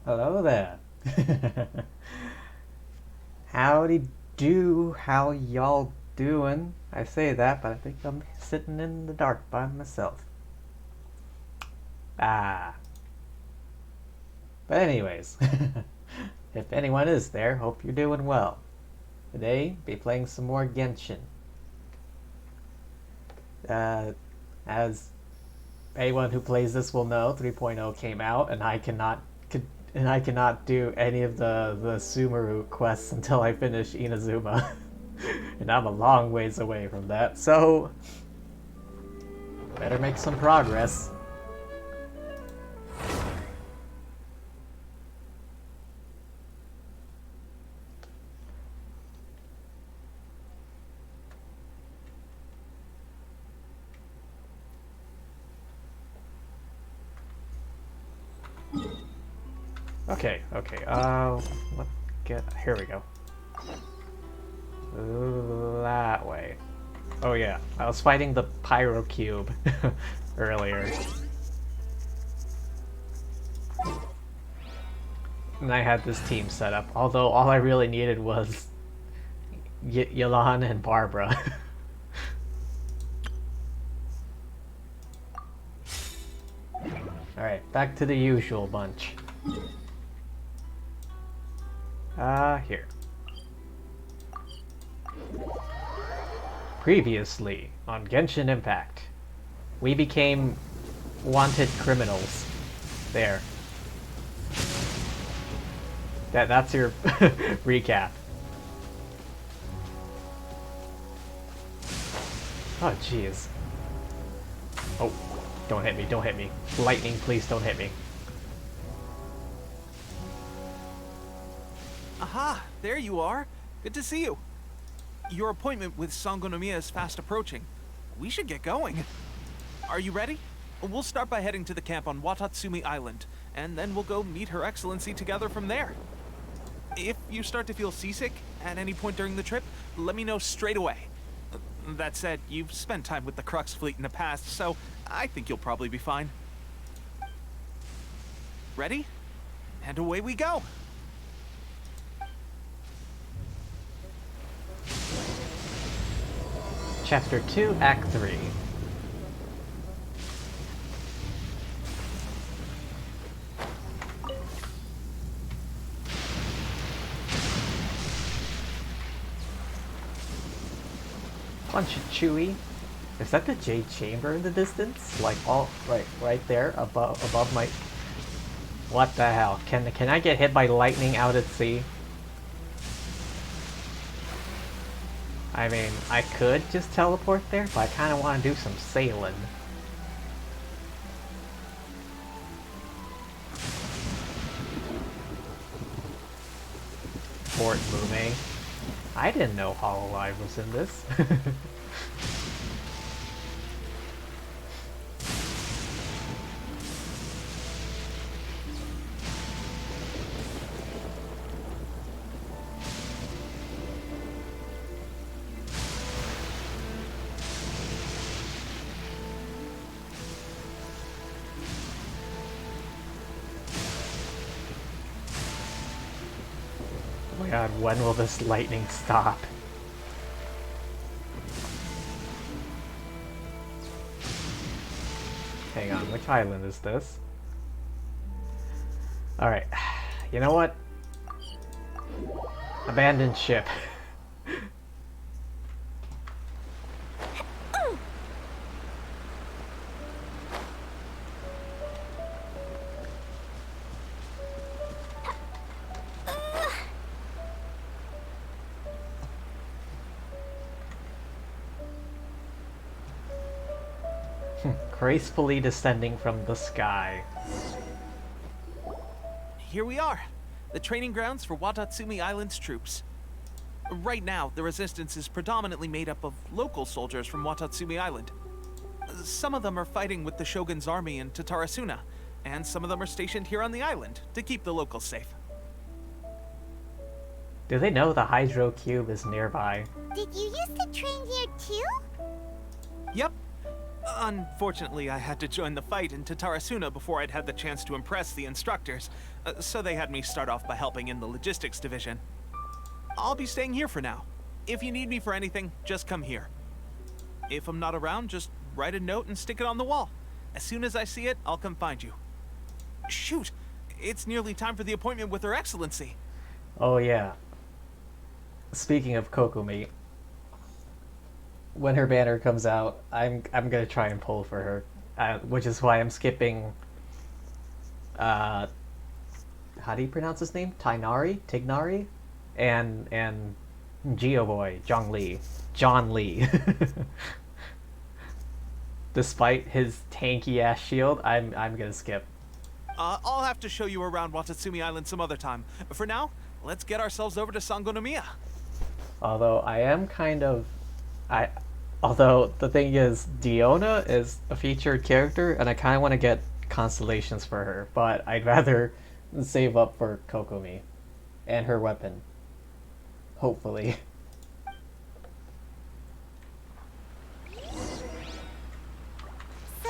Hello there. Howdy do, how y'all doing? I say that, but I think I'm sitting in the dark by myself. Ah. But anyways, if anyone is there, hope you're doing well. Today, be playing some more Genshin. Uh, as anyone who plays this will know, 3.0 came out, and I cannot do any of the Sumeru quests until I finish Inazuma, and I'm a long ways away from that. So better make some progress. Okay. What get here we go. That way. Oh yeah, I was fighting the Pyro cube earlier. And I had this team set up, although all I really needed was Yelan and Barbara. Alright, back to the usual bunch. Here. Previously on Genshin Impact, we became wanted criminals. There. That's your recap. Oh jeez. Oh, don't hit me, don't hit me. Lightning, please don't hit me. Aha! There you are! Good to see you! Your appointment with Sangonomiya is fast approaching. We should get going. Are you ready? We'll start by heading to the camp on Watatsumi Island, and then we'll go meet Her Excellency together from there. If you start to feel seasick at any point during the trip, let me know straight away. That said, you've spent time with the Crux fleet in the past, so I think you'll probably be fine. Ready? And away we go! Chapter 2, Act 3. Punch it, Chewy. Is that the Jade Chamber in the distance? Like all right there above my. What the hell? Can I get hit by lightning out at sea? I mean, I could just teleport there, but I kind of want to do some sailing. Fort Mume. I didn't know Hololive was in this. Oh my god, when will this lightning stop? Hang on, which island is this? Alright, you know what? Abandoned ship. Gracefully descending from the sky. Here we are, the training grounds for Watatsumi Island's troops. Right now, the resistance is predominantly made up of local soldiers from Watatsumi Island. Some of them are fighting with the Shogun's army in Tatarasuna, and some of them are stationed here on the island to keep the locals safe. Do they know the Hydro Cube is nearby? Did you used to train here too? Yep. Unfortunately, I had to join the fight in Tatarasuna before I'd had the chance to impress the instructors. So they had me start off by helping in the logistics division. I'll be staying here for now. If you need me for anything, just come here. If I'm not around, just write a note and stick it on the wall. As soon as I see it, I'll come find you. Shoot! It's nearly time for the appointment with Her Excellency. Oh yeah. Speaking of Kokumi, when her banner comes out, I'm gonna try and pull for her, which is why I'm skipping. How do you pronounce his name? Tignari, and Geo Boy, John Lee. Despite his tanky ass shield, I'm gonna skip. I'll have to show you around Watatsumi Island some other time. For now, let's get ourselves over to Sangonomiya. Although I am although the thing is, Diona is a featured character, and I kind of want to get constellations for her, but I'd rather save up for Kokumi and her weapon. Hopefully. So,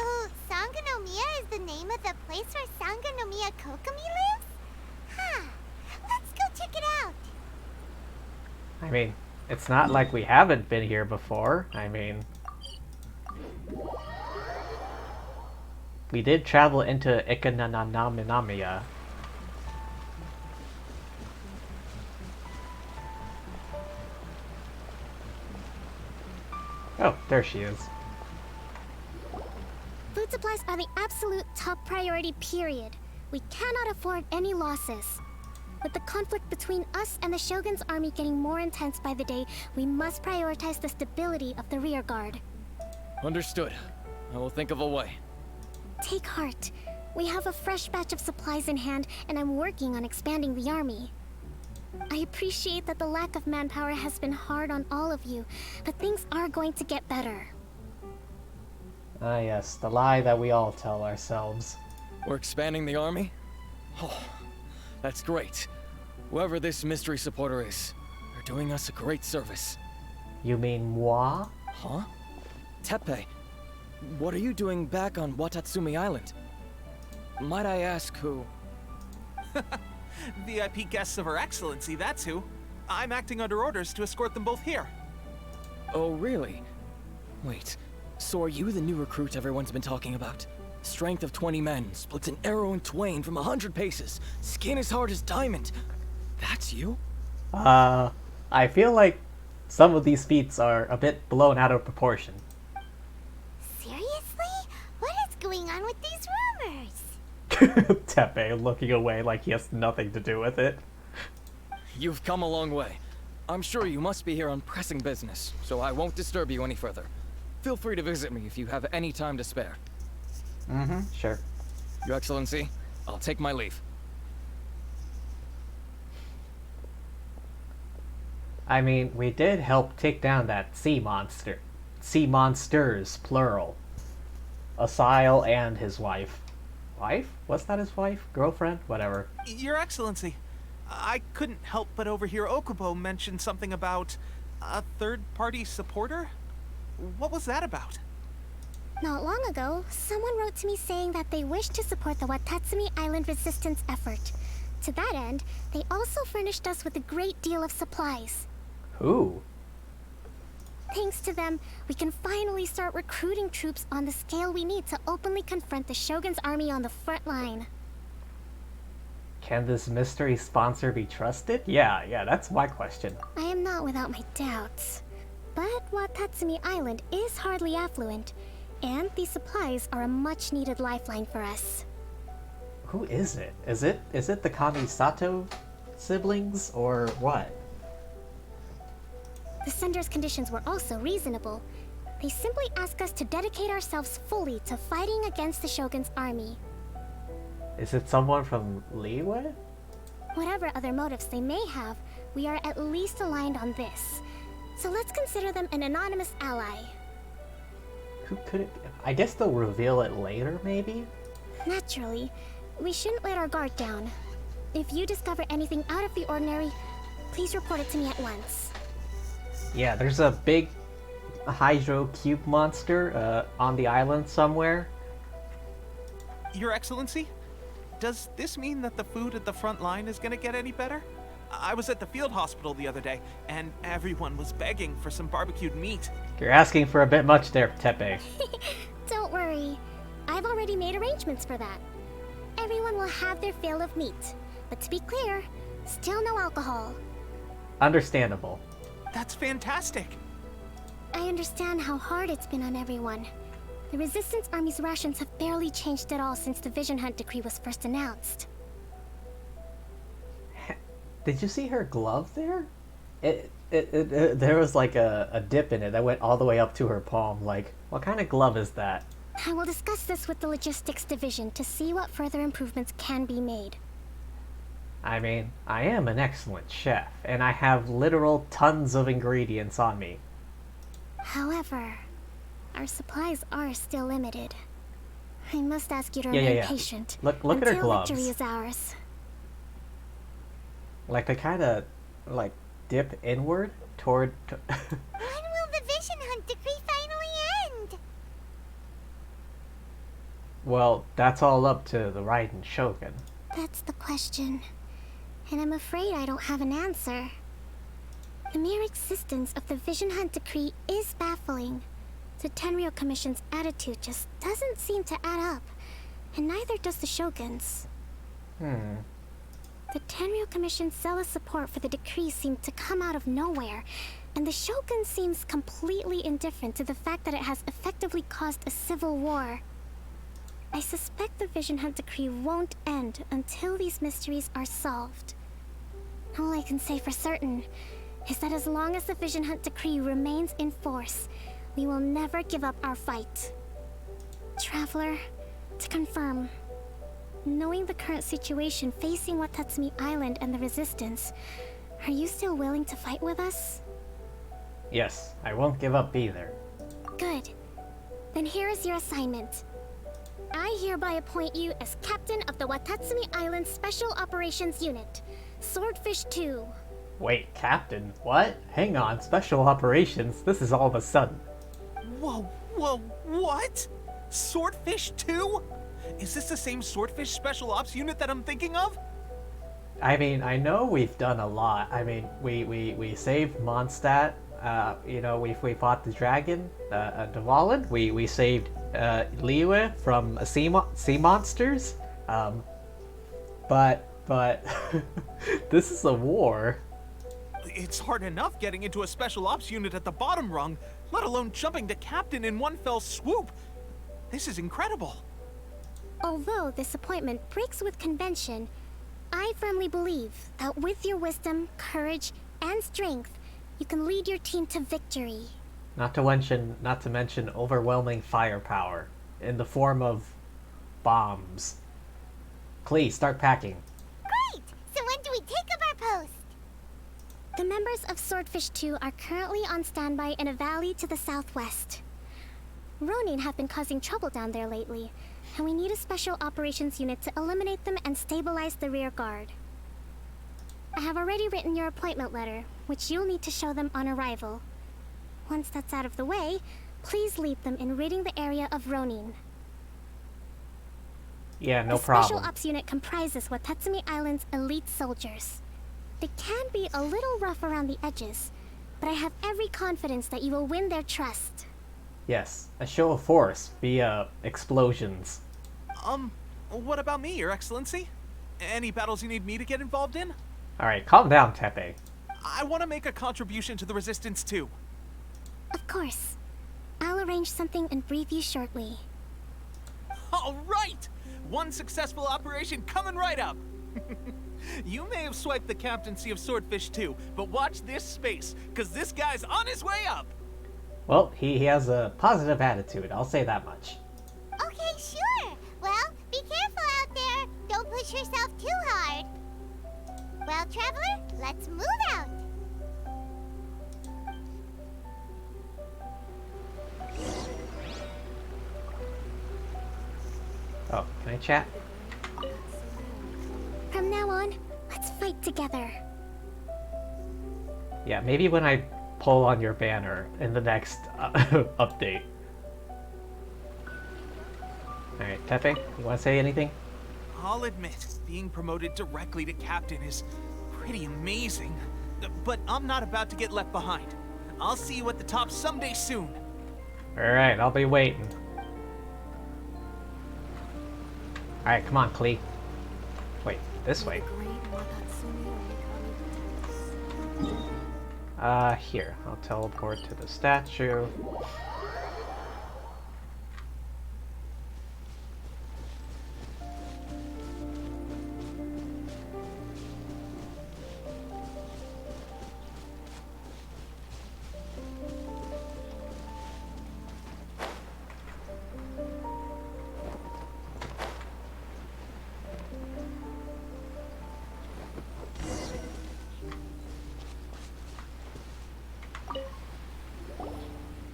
Sangonomiya is the name of the place where Sangonomiya Kokomi lives? Huh. Let's go check it out. I mean, it's not like we haven't been here before. I mean, we did travel into Ikananaminamiya. Oh, there she is. Food supplies are the absolute top priority, period. We cannot afford any losses. With the conflict between us and the Shogun's army getting more intense by the day, we must prioritize the stability of the rear guard. Understood. I will think of a way. Take heart. We have a fresh batch of supplies in hand, and I'm working on expanding the army. I appreciate that the lack of manpower has been hard on all of you, but things are going to get better. Ah yes, the lie that we all tell ourselves. We're expanding the army? Oh, that's great. Whoever this mystery supporter is, they're doing us a great service. You mean moi? Huh? Teppei, what are you doing back on Watatsumi Island? Might I ask who? VIP guests of Her Excellency, that's who. I'm acting under orders to escort them both here. Oh, really? Wait, so are you the new recruit everyone's been talking about? Strength of 20 men, splits an arrow in twain from 100 paces, skin as hard as diamond. That's you? I feel like some of these feats are a bit blown out of proportion. Seriously? What is going on with these rumors? Teppei looking away like he has nothing to do with it. You've come a long way. I'm sure you must be here on pressing business, so I won't disturb you any further. Feel free to visit me if you have any time to spare. Mm-hmm, sure. Your Excellency, I'll take my leave. I mean, we did help take down that sea monster. Sea monsters, plural. Asile and his wife. Wife? Was that his wife? Girlfriend? Whatever. Your Excellency, I couldn't help but overhear Okubo mention something about a third-party supporter? What was that about? Not long ago, someone wrote to me saying that they wish to support the Watatsumi Island resistance effort. To that end, they also furnished us with a great deal of supplies. Who? Thanks to them, we can finally start recruiting troops on the scale we need to openly confront the Shogun's army on the front line. Can this mystery sponsor be trusted? Yeah, that's my question. I am not without my doubts. But Watatsumi Island is hardly affluent, and these supplies are a much-needed lifeline for us. Who is it? Is it the Kamisato siblings, or what? The sender's conditions were also reasonable. They simply ask us to dedicate ourselves fully to fighting against the Shogun's army. Is it someone from Liyue? Whatever other motives they may have, we are at least aligned on this. So let's consider them an anonymous ally. Who could it be? I guess they'll reveal it later, maybe? Naturally, we shouldn't let our guard down. If you discover anything out of the ordinary, please report it to me at once. Yeah, there's a big hydro cube monster on the island somewhere. Your Excellency? Does this mean that the food at the front line is gonna get any better? I was at the field hospital the other day, and everyone was begging for some barbecued meat. You're asking for a bit much there, Tepe. Don't worry. I've already made arrangements for that. Everyone will have their fill of meat. But to be clear, still no alcohol. Understandable. That's fantastic. I understand how hard it's been on everyone. The Resistance Army's rations have barely changed at all since the Vision Hunt decree was first announced. Did you see her glove there? There was like a dip in it that went all the way up to her palm. Like, what kind of glove is that? I will discuss this with the Logistics Division to see what further improvements can be made. I mean, I am an excellent chef, and I have literal tons of ingredients on me. However, our supplies are still limited. I must ask you to Yeah, remain yeah. patient Look at her until gloves. victory is ours. Like, they kind of, like, dip inward toward... When will the Vision Hunt decree finally end? Well, that's all up to the Raiden Shogun. That's the question. And I'm afraid I don't have an answer. The mere existence of the Vision Hunt decree is baffling. The Tenryou Commission's attitude just doesn't seem to add up, and neither does the Shogun's. The Tenryou Commission's zealous support for the decree seemed to come out of nowhere, and the Shogun seems completely indifferent to the fact that it has effectively caused a civil war. I suspect the Vision Hunt decree won't end until these mysteries are solved. All I can say for certain is that as long as the Vision Hunt decree remains in force, we will never give up our fight. Traveler, to confirm, knowing the current situation facing Watatsumi Island and the Resistance, are you still willing to fight with us? Yes, I won't give up either. Good. Then here is your assignment. I hereby appoint you as captain of the Watatsumi Island Special Operations Unit, Swordfish 2. Wait, Captain? What? Hang on, Special Operations? This is all of a sudden. Whoa, what? Swordfish 2? Is this the same Swordfish Special Ops unit that I'm thinking of? I mean, I know we've done a lot. I mean, we saved Mondstadt. You know, we fought the dragon, Dvalin. We saved Liyue from sea monsters. But this is a war. It's hard enough getting into a Special Ops unit at the bottom rung, let alone jumping to captain in one fell swoop. This is incredible. Although this appointment breaks with convention, I firmly believe that with your wisdom, courage, and strength, you can lead your team to victory. Not to mention overwhelming firepower in the form of bombs. Please start packing. Great! So when do we take up our post? The members of Swordfish 2 are currently on standby in a valley to the southwest. Ronin have been causing trouble down there lately, and we need a special operations unit to eliminate them and stabilize the rear guard. I have already written your appointment letter, which you'll need to show them on arrival. Once that's out of the way, please lead them in ridding the area of Ronin. Yeah, no the problem. Special Ops unit comprises Watatsumi Island's elite soldiers. They can be a little rough around the edges, but I have every confidence that you will win their trust. Yes, a show of force via explosions. What about me, Your Excellency? Any battles you need me to get involved in? Alright, calm down, Tepe. I want to make a contribution to the Resistance too. Of course. I'll arrange something and brief you shortly. All right! One successful operation coming right up! You may have swiped the captaincy of Swordfish 2, but watch this space, because this guy's on his way up! Well, he has a positive attitude, I'll say that much. Okay, sure. Well, be careful out there. Don't push yourself too hard. Well, Traveler, let's move out. Oh, can I chat? From now on, let's fight together. Yeah, maybe when I pull on your banner in the next update. Alright, Tepe, you want to say anything? I'll admit, being promoted directly to captain is pretty amazing. But I'm not about to get left behind. I'll see you at the top someday soon. Alright, I'll be waiting. Alright, come on, Klee. Wait, this way. Here. I'll teleport to the statue.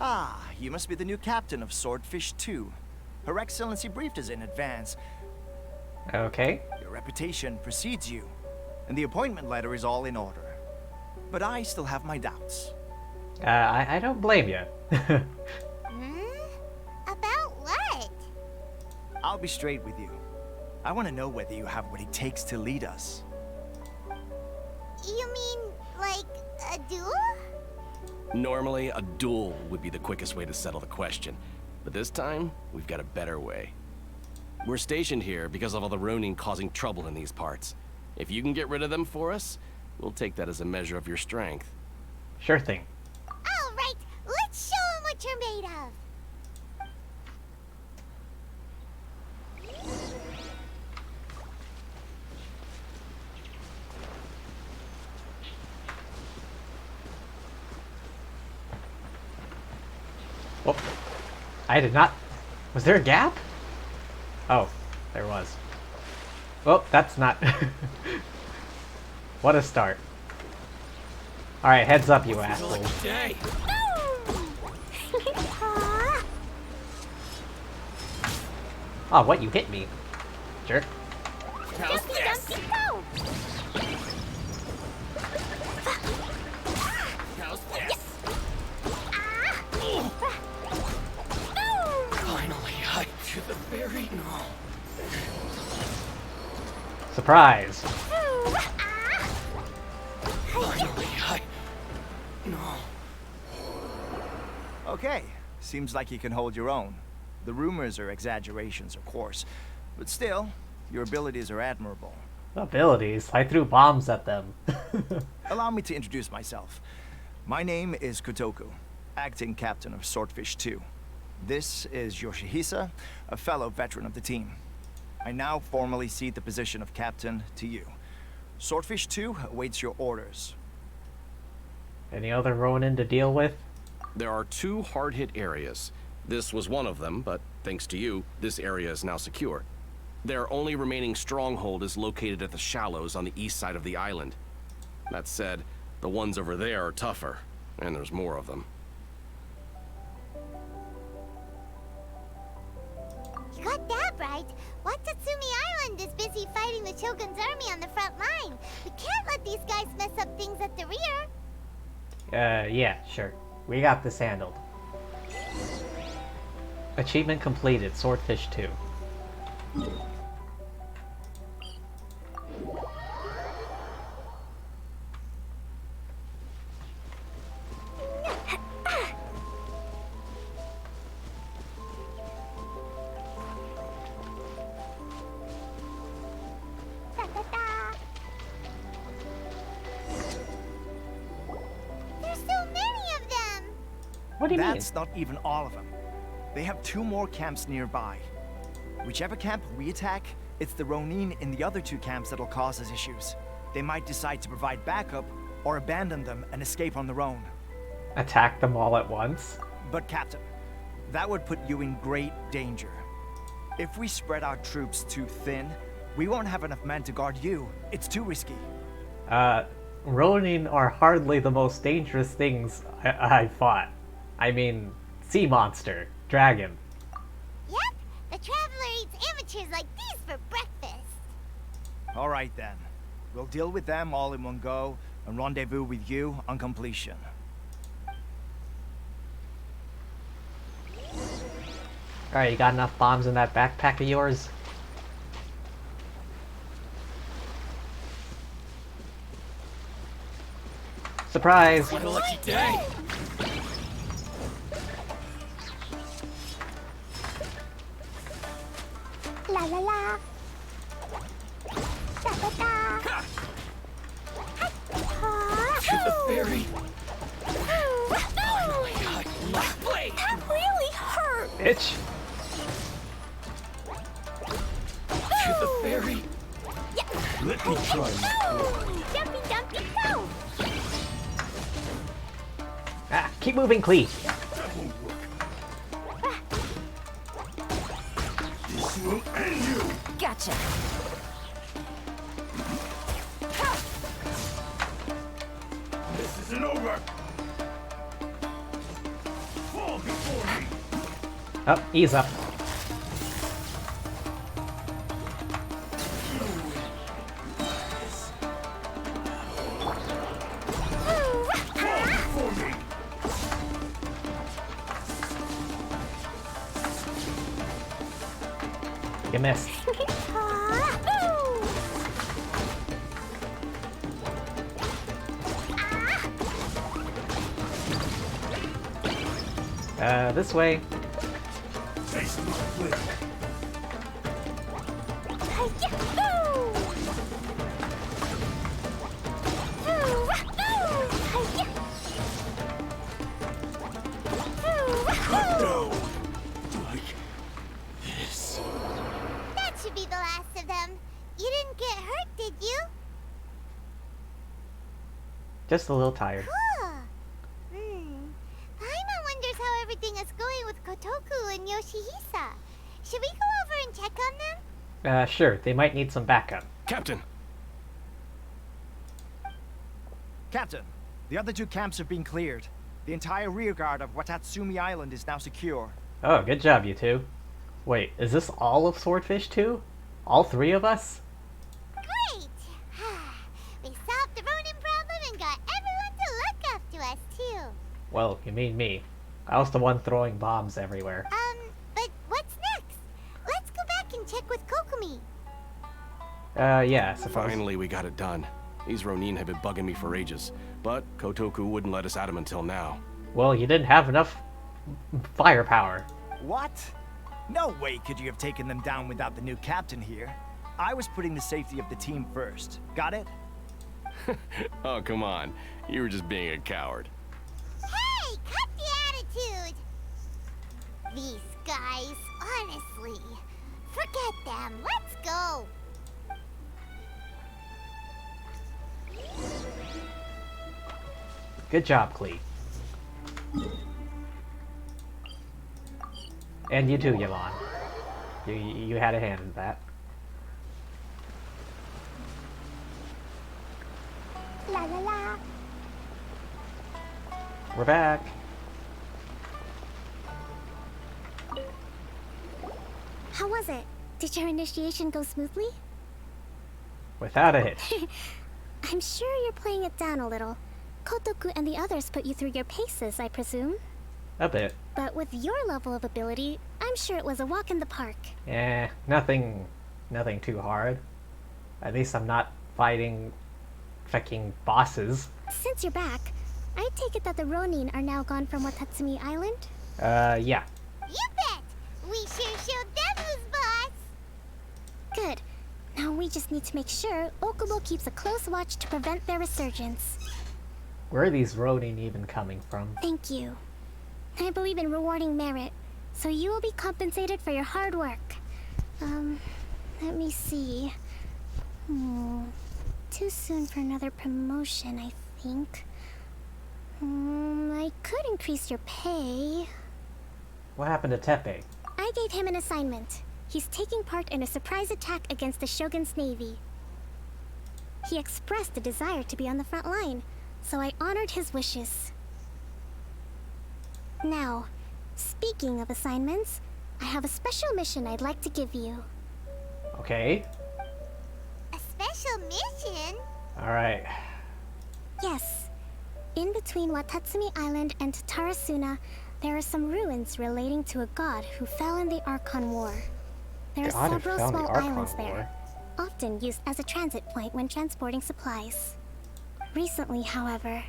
Ah, you must be the new captain of Swordfish 2. Her Excellency briefed us in advance. Okay. Your reputation precedes you, and the appointment letter is all in order. But I still have my doubts. I don't blame you. About what? I'll be straight with you. I want to know whether you have what it takes to lead us. You mean, like, a duel? Normally, a duel would be the quickest way to settle the question. But this time, we've got a better way. We're stationed here because of all the Ronin causing trouble in these parts. If you can get rid of them for us, we'll take that as a measure of your strength. Sure thing. All right, let's show 'em what you're made of. Oh, I did not... Was there a gap? Oh, there was. Well, that's not... What a start. Alright, heads up, you assholes. Day. Oh, what? You hit me. Jerk. How's this? How's this? Finally, I to the very no. Surprise. Finally, no. Okay, seems like you can hold your own. The rumors are exaggerations, of course, but still, your abilities are admirable. Abilities? I threw bombs at them. Allow me to introduce myself. My name is Kotoku, acting captain of Swordfish 2. This is Yoshihisa, a fellow veteran of the team. I now formally cede the position of captain to you. Swordfish 2 awaits your orders. Any other Ronin to deal with? There are 2 hard-hit areas. This was one of them, but thanks to you, this area is now secure. Their only remaining stronghold is located at the shallows on the east side of the island. That said, the ones over there are tougher, and there's more of them. You got that right. Watatsumi Island is busy fighting the Shogun's army on the front line. We can't let these guys mess up things at the rear. Yeah, sure. We got this handled. Achievement completed, Swordfish 2. Ta-ta-ta. There's so many of them. What do you That's not even all of them. They have 2 more camps nearby. Whichever camp we attack, it's the Ronin in the other 2 camps that'll cause us issues. They might decide to provide backup or abandon them and escape on their own. mean? Attack them all at once? But Captain, that would put you in great danger. If we spread our troops too thin, we won't have enough men to guard you. It's too risky. Ronin are hardly the most dangerous things I've fought. I mean, sea monster, dragon. Yep, the Traveler eats amateurs like these for breakfast. All right then. We'll deal with them all in one go and rendezvous with you on completion. Alright, you got enough bombs in that backpack of yours? Surprise! What a lucky day! La la la. Da da da. To the ferry! Oh my god, left blade! that really hurt. Bitch! To the ferry! Let me try. Jumpy, jumpy, go. Ah, keep moving, Clee. This will end you! Gotcha. This isn't over! Fall before me! Oh, ease up. Fall before me! You missed. This way. Taste my blade! Cut down! Like this. That should be the last of them. You didn't get hurt, did you? Just a little tired. Huh. Paimon wonders how everything is going with Kotoku and Yoshihisa. Should we go over and check on them? Sure, they might need some backup. Captain! Captain, the other two camps have been cleared. The entire rearguard of Watatsumi Island is now secure. Oh, good job, you two. Wait, is this all of Swordfish 2? All three of us? Great! We solved the Ronin problem and got everyone to look after us, too. Well, you mean me. I was the one throwing bombs everywhere. But what's next? Let's go back and check with Kokumi. Yeah, I suppose. Finally, we got it done. These Ronin have been bugging me for ages, but Kotoku wouldn't let us at him until now. Well, you didn't have enough firepower. What? No way could you have taken them down without the new captain here. I was putting the safety of the team first. Got it? Oh, come on. You were just being a coward. Hey, cut the attitude! These guys, honestly. Forget them. Let's go. Good job, Clee. And you too, Yvonne. You had a hand in that. La la la. We're back. How was it? Did your initiation go smoothly? Without a hitch. I'm sure you're playing it down a little. Kotoku and the others put you through your paces, I presume. A bit. But with your level of ability, I'm sure it was a walk in the park. Nothing too hard. At least I'm not fighting fucking bosses. Since you're back, I take it that the Ronin are now gone from Watatsumi Island? Yeah. You bet. We sure showed them who's boss. Good. Now we just need to make sure Okubo keeps a close watch to prevent their resurgence. Where are these Ronin even coming from? Thank you. I believe in rewarding merit, so you will be compensated for your hard work. Let me see. Too soon for another promotion, I think. I could increase your pay. What happened to Tepe? I gave him an assignment. He's taking part in a surprise attack against the Shogun's navy. He expressed a desire to be on the front line, so I honored his wishes. Now, speaking of assignments, I have a special mission I'd like to give you. Okay. A special mission? Alright. Yes. In between Watatsumi Island and Tarasuna, there are some ruins relating to a god who fell in the Archon War. There are God, it several fell in the small Archon islands War. there, often used as a transit point when transporting supplies. Recently, however,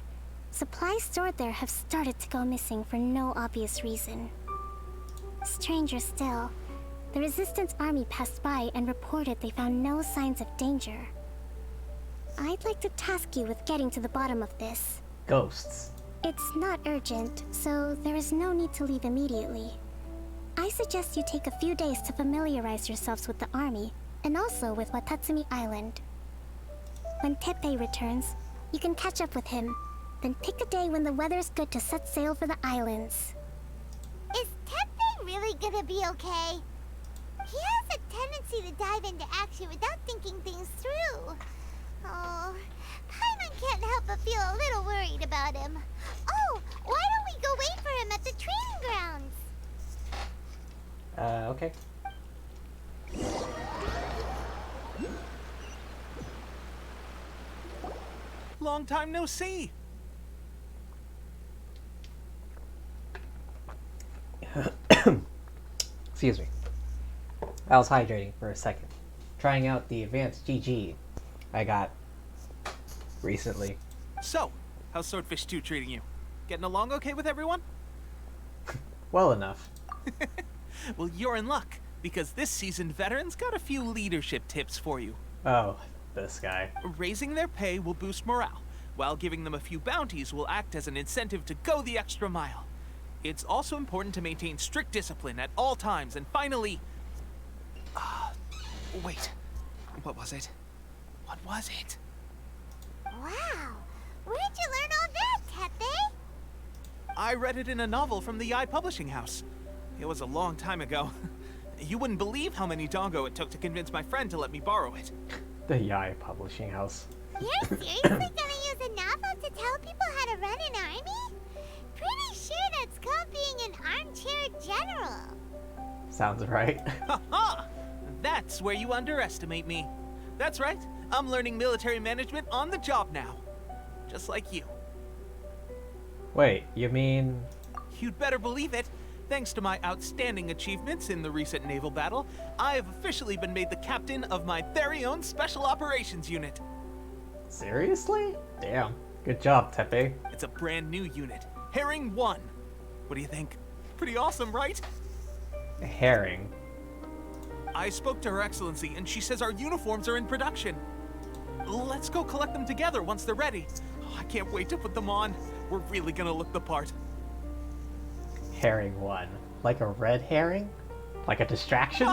Supplies stored there have started to go missing for no obvious reason. Stranger still, the Resistance army passed by and reported they found no signs of danger. I'd like to task you with getting to the bottom of this. Ghosts. It's not urgent, so there is no need to leave immediately. I suggest you take a few days to familiarize yourselves with the army, and also with Watatsumi Island. When Teppei returns, you can catch up with him. Then pick a day when the weather's good to set sail for the islands. Is Teppei really gonna be okay? He has a tendency to dive into action without thinking things through. Oh, Paimon can't help but feel a little worried about him. Oh, why don't we go wait for him at the training grounds? Okay. Long time no see. Excuse me. I was hydrating for a second. Trying out the advanced GG I got recently. So, how's Swordfish 2 treating you? Getting along okay with everyone? Well enough. Well, you're in luck, because this seasoned veteran's got a few leadership tips for you. Oh, this guy. Raising their pay will boost morale, while giving them a few bounties will act as an incentive to go the extra mile. It's also important to maintain strict discipline at all times, and finally... wait. What was it? What was it? Wow, where did you learn all that, Teppei? I read it in a novel from the Yai Publishing House. It was a long time ago. You wouldn't believe how many dongo it took to convince my friend to let me borrow it. The Yai Publishing House. You're seriously gonna use a novel to tell people how to run an army? Pretty sure that's called being an armchair general. Sounds right. Ha! That's where you underestimate me. That's right. I'm learning military management on the job now. Just like you. Wait, you mean... You'd better believe it. Thanks to my outstanding achievements in the recent naval battle, I have officially been made the captain of my very own Special Operations Unit. Seriously? Damn. Good job, Teppei. It's a brand new unit, Herring 1. What do you think? Pretty awesome, right? Herring. I spoke to Her Excellency, and she says our uniforms are in production. Let's go collect them together once they're ready. Oh, I can't wait to put them on. We're really gonna look the part. Herring 1. Like a red herring? Like a distraction?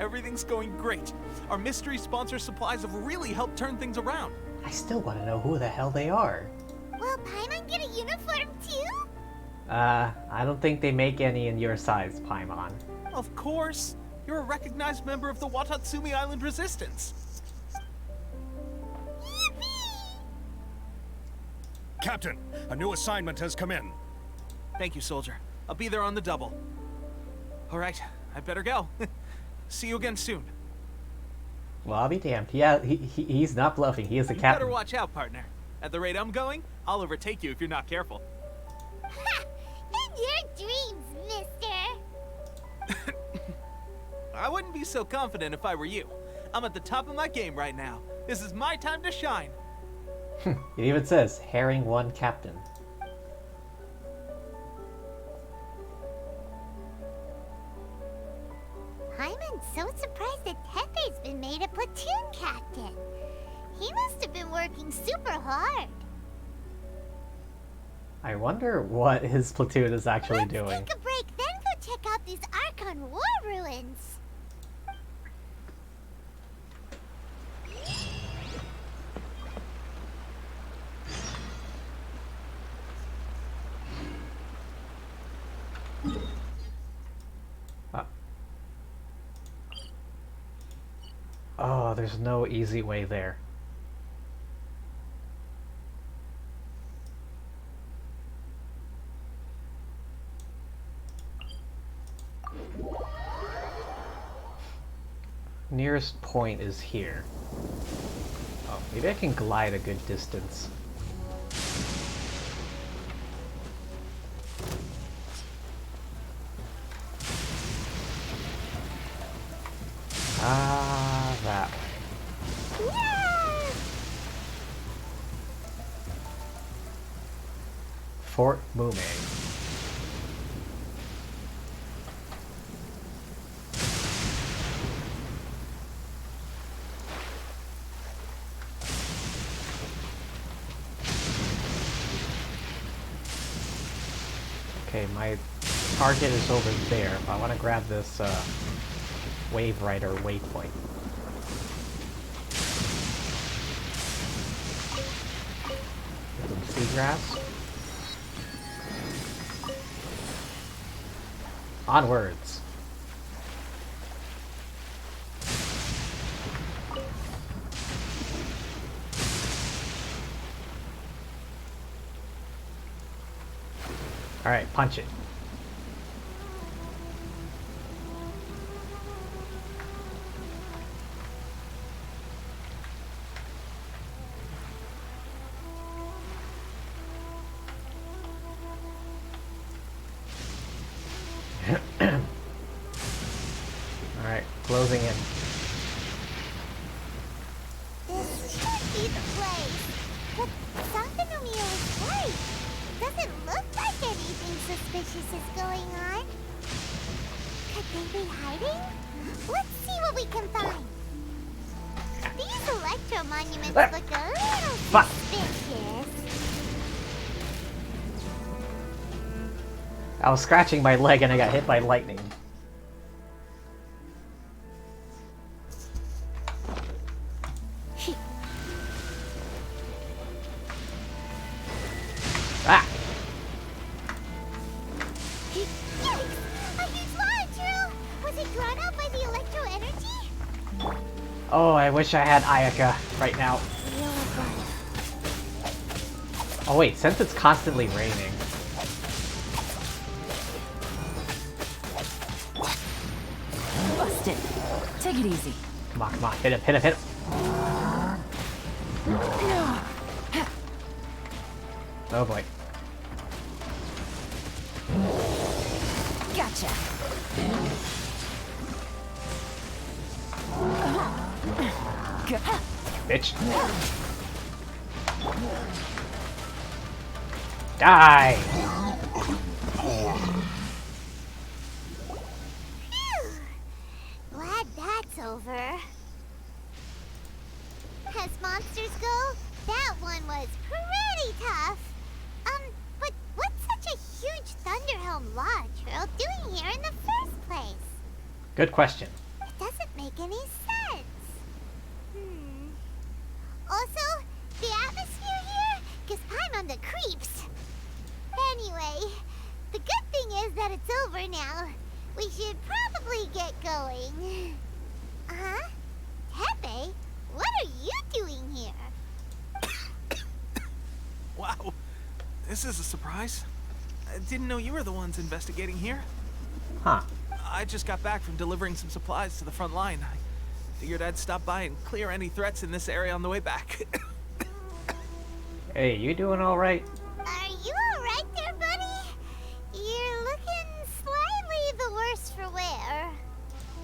Everything's going great. Our mystery sponsor supplies have really helped turn things around. I still want to know who the hell they are. Will Paimon get a uniform too? I don't think they make any in your size, Paimon. Of course. You're a recognized member of the Watatsumi Island Resistance. Yippee! Captain, a new assignment has come in. Thank you, soldier. I'll be there on the double. All right, I better go. See you again soon. Well, I'll be damned. Yeah, he's not bluffing. He is the You captain. better watch out, partner. At the rate I'm going, I'll overtake you if you're not careful. Ha! In your dreams, mister! I wouldn't be so confident if I were you. I'm at the top of my game right now. This is my time to shine. It even says, Herring 1 Captain. Paimon's so surprised that Teppei's been made a platoon captain. He must have been working super hard. I wonder what his platoon is actually Let's doing. take a break, then go check out these Archon War ruins. Oh, there's no easy way there. Nearest point is here. Oh, maybe I can glide a good distance. Ah, that way. Yeah! Fort Mume. Okay, my target is over there. I want to grab this Wave Rider waypoint. Some seagrass. Onwards. Alright, punch it. Alright, closing in. This should be the place. But Sankanomiya was right. Doesn't look like anything suspicious is going on. Could they be hiding? Let's see what we can find. These electro monuments look a little Fuck. suspicious. I was scratching my leg and I got hit by lightning. Ah! Yikes! A huge launch! Was it drawn out by the electro energy? Oh, I wish I had Ayaka right now. Oh wait, since it's constantly raining. Busted. Take it easy. Come on, come on, hit him, hit him, hit him. Oh boy. Gotcha. Bitch. Die! Phew. Glad that's over. As monsters go, that one was pretty tough. But what's such a huge Thunderhelm Lodge Earl doing here in the first place? Good question. It doesn't make any sense. Also, the atmosphere here gives Paimon the creeps. Anyway, the good thing is that it's over now. We should probably get going. Huh? Tepe, what are you doing here? Wow, this is a surprise. I didn't know you were the ones investigating here. Huh. I just got back from delivering some supplies to the front line. I figured I'd stop by and clear any threats in this area on the way back. Hey, you doing alright? Are you alright there, buddy? You're looking slightly the worse for wear.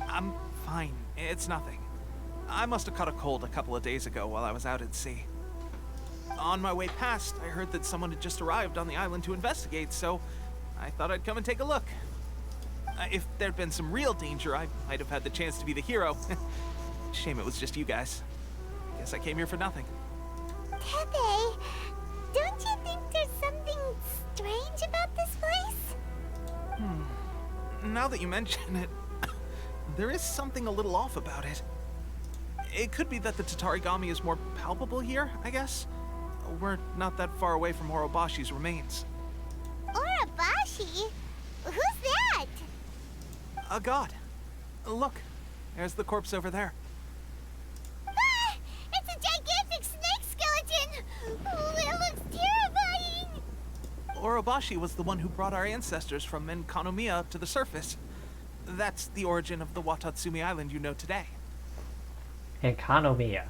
I'm fine. It's nothing. I must have caught a cold a couple of days ago while I was out at sea. On my way past, I heard that someone had just arrived on the island to investigate, so I thought I'd come and take a look. If there'd been some real danger, I might have had the chance to be the hero. Shame it was just you guys. Guess I came here for nothing. Tepe, don't you think there's something strange about this place? Now that you mention it, there is something a little off about it. It could be that the Tatarigami is more palpable here, I guess. We're not that far away from Orobashi's remains. Orobashi? Who's that? A god. Look, there's the corpse over there. Ah! It's a gigantic snake skeleton! Oh, it looks terrifying! Orobashi was the one who brought our ancestors from Enkanomiya up to the surface. That's the origin of the Watatsumi Island you know today. Enkanomiya.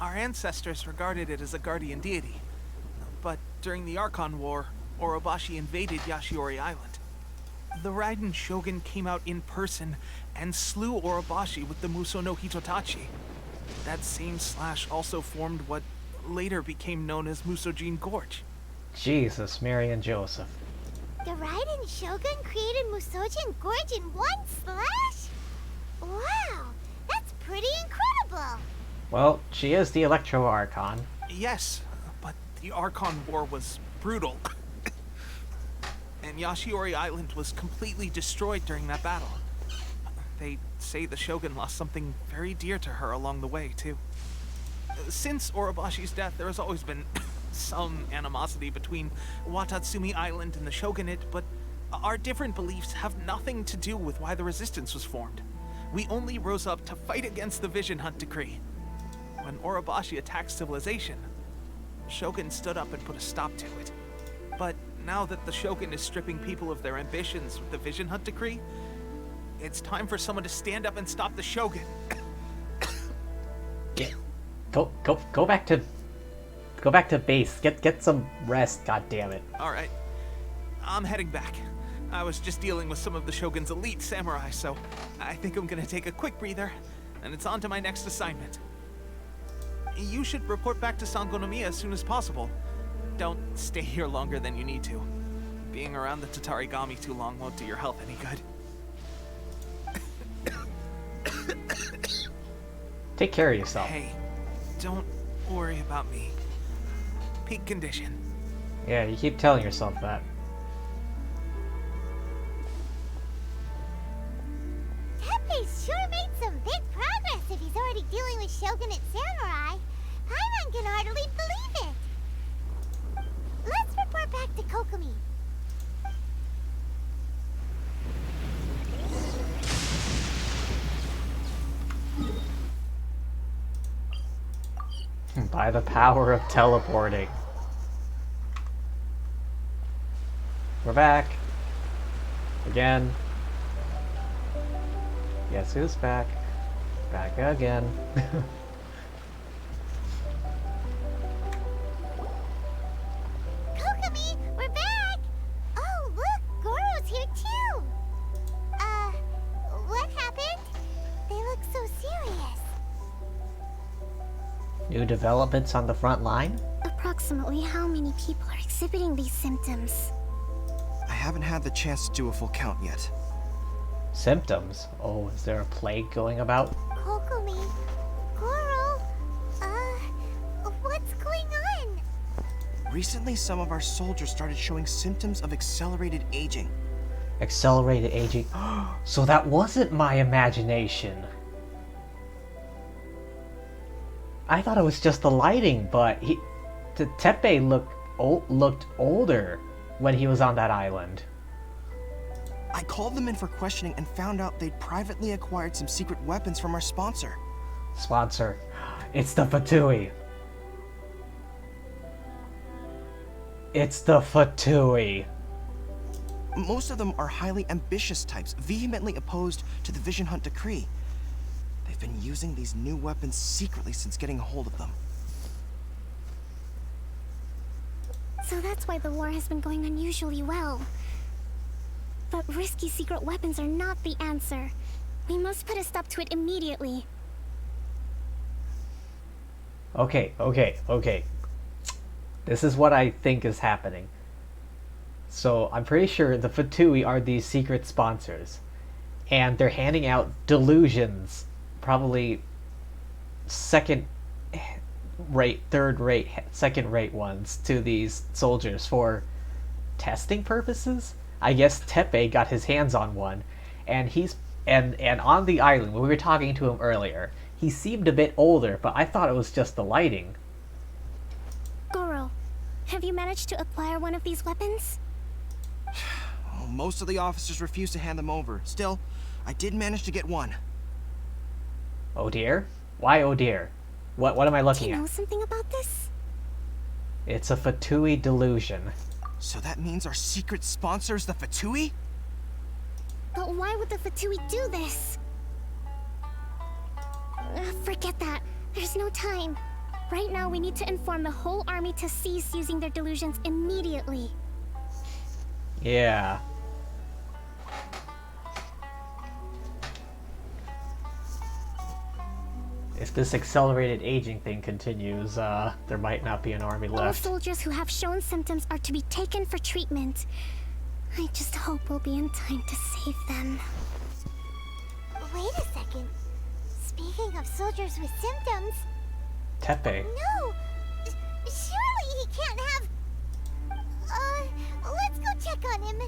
Our ancestors regarded it as a guardian deity. But during the Archon War, Orobashi invaded Yashiori Island. The Raiden Shogun came out in person and slew Orobashi with the Muso no Hitotachi. That same slash also formed what later became known as Musojin Gorge. Jesus, Mary and Joseph. The Raiden Shogun created Musojin Gorge in one slash? Wow, that's pretty incredible. Well, she is the Electro Archon. Yes, but the Archon War was brutal. And Yashiori Island was completely destroyed during that battle. They say the Shogun lost something very dear to her along the way, too. Since Orobashi's death, there has always been some animosity between Watatsumi Island and the Shogunate, but our different beliefs have nothing to do with why the resistance was formed. We only rose up to fight against the Vision Hunt Decree. When Orobashi attacked civilization, Shogun stood up and put a stop to it. But now that the Shogun is stripping people of their ambitions with the Vision Hunt Decree, it's time for someone to stand up and stop the Shogun. Go back to base. Get some rest, goddammit. Alright. I'm heading back. I was just dealing with some of the Shogun's elite samurai, so I think I'm gonna take a quick breather, and it's on to my next assignment. You should report back to Sangonomiya as soon as possible. Don't stay here longer than you need to. Being around the Tatarigami too long won't do your health any good. Take care of yourself. Hey, don't worry about me. Peak condition. Yeah, you keep telling yourself that. Teppei's sure made some big progress if he's already dealing with Shogunate samurai. Paimon can hardly believe it. Let's report back to Kokomi. By the power of teleporting. We're back. Again. Guess who's back? Back again. Kokomi, we're back! Oh, look, Goro's here too! What happened? They look so serious. New developments on the front line? Approximately how many people are exhibiting these symptoms? I haven't had the chance to do a full count yet. Symptoms? Oh, is there a plague going about? Kokomi, Goro, what's going on? Recently, some of our soldiers started showing symptoms of accelerated aging. Accelerated aging? So that wasn't my imagination. I thought it was just the lighting, but Teppei looked older when he was on that island. I called them in for questioning and found out they'd privately acquired some secret weapons from our sponsor. Sponsor. It's the Fatui. It's the Fatui. Most of them are highly ambitious types, vehemently opposed to the Vision Hunt Decree. They've been using these new weapons secretly since getting a hold of them. So that's why the war has been going unusually well. But risky secret weapons are not the answer. We must put a stop to it immediately. Okay. This is what I think is happening. So I'm pretty sure the Fatui are these secret sponsors. And they're handing out delusions. Probably second-rate, third-rate, second-rate ones to these soldiers for testing purposes. I guess Teppei got his hands on one, and and on the island when we were talking to him earlier, he seemed a bit older, but I thought it was just the lighting. Goro, have you managed to acquire one of these weapons? Well, most of the officers refused to hand them over. Still, I did manage to get one. Oh dear? Why oh dear? What am I Do looking you know at? something about this? It's a Fatui delusion. So that means our secret sponsor is the Fatui? But why would the Fatui do this? Forget that. There's no time. Right now, we need to inform the whole army to cease using their delusions immediately. Yeah. If this accelerated aging thing continues, there might not be an army All left. soldiers who have shown symptoms are to be taken for treatment. I just hope we'll be in time to save them. Wait a second. Speaking of soldiers with symptoms... Tepe. No! Surely he can't have... let's go check on him.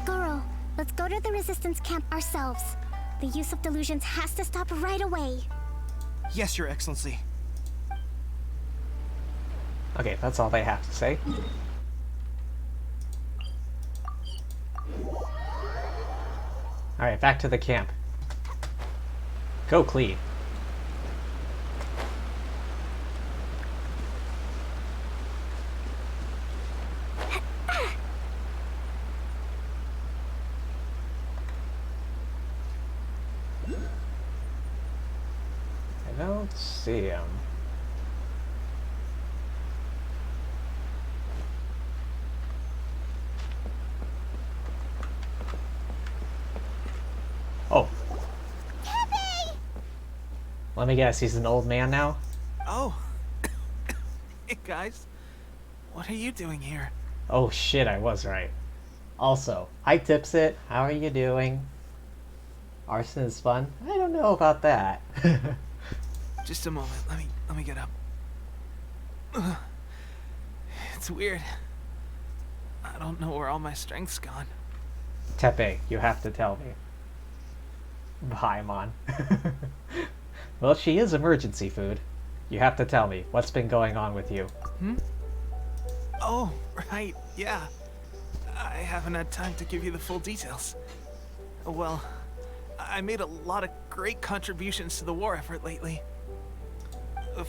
Goro, let's go to the resistance camp ourselves. The use of delusions has to stop right away. Yes, Your Excellency. Okay, that's all they have to say. Alright, back to the camp. Go, Klee. I don't see him. Oh. Tepe! Let me guess, he's an old man now? Oh. Hey, guys. What are you doing here? Oh shit, I was right. Also, hi Tipsit, how are you doing? Arson is fun? I don't know about that. Just a moment. Let me get up. Ugh. It's weird. I don't know where all my strength's gone. Tepe, you have to tell me. Paimon. Well, she is emergency food. You have to tell me, what's been going on with you? Oh, right. Yeah. I haven't had time to give you the full details. Well, I made a lot of great contributions to the war effort lately.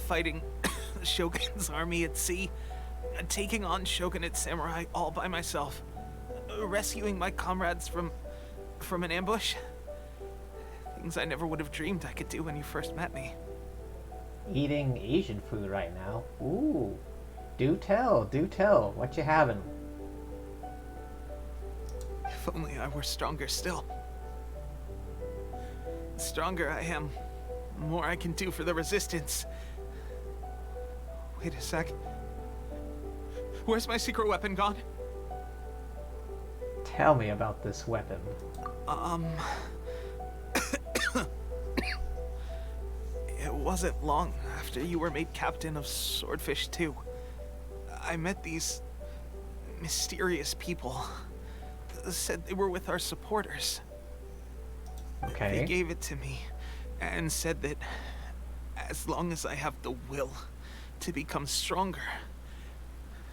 Fighting the Shogun's army at sea, taking on Shogunate samurai all by myself, rescuing my comrades from an ambush. Things I never would have dreamed I could do when you first met me. Eating Asian food right now. Ooh. Do tell, do tell. What you having? If only I were stronger still. The stronger I am, the more I can do for the Resistance. Wait a sec. Where's my secret weapon gone? Tell me about this weapon. It wasn't long after you were made captain of Swordfish 2. I met these mysterious people. Said they were with our supporters. Okay. They gave it to me and said that as long as I have the will to become stronger,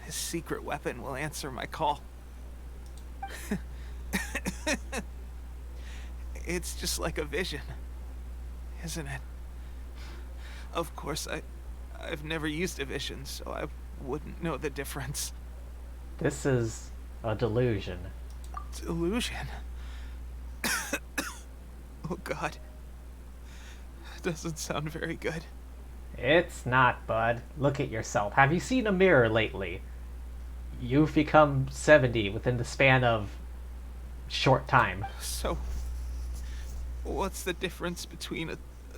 his secret weapon will answer my call. It's just like a vision, isn't it? Of course, I've never used a vision, so I wouldn't know the difference. This is a delusion. Delusion? Oh god. Doesn't sound very good. It's not, bud. Look at yourself. Have you seen a mirror lately? You've become 70 within the span of short time. So, what's the difference between a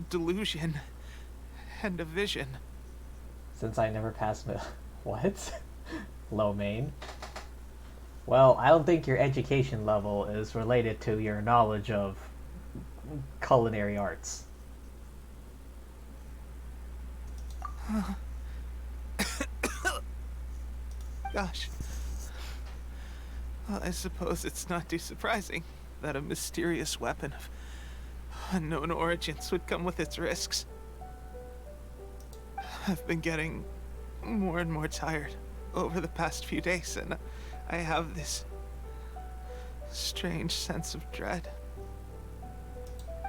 delusion and a vision? Since I never passed what? Lo mein? Well, I don't think your education level is related to your knowledge of culinary arts. Gosh. Well, I suppose it's not too surprising that a mysterious weapon of unknown origins would come with its risks. I've been getting more and more tired over the past few days, and I have this strange sense of dread.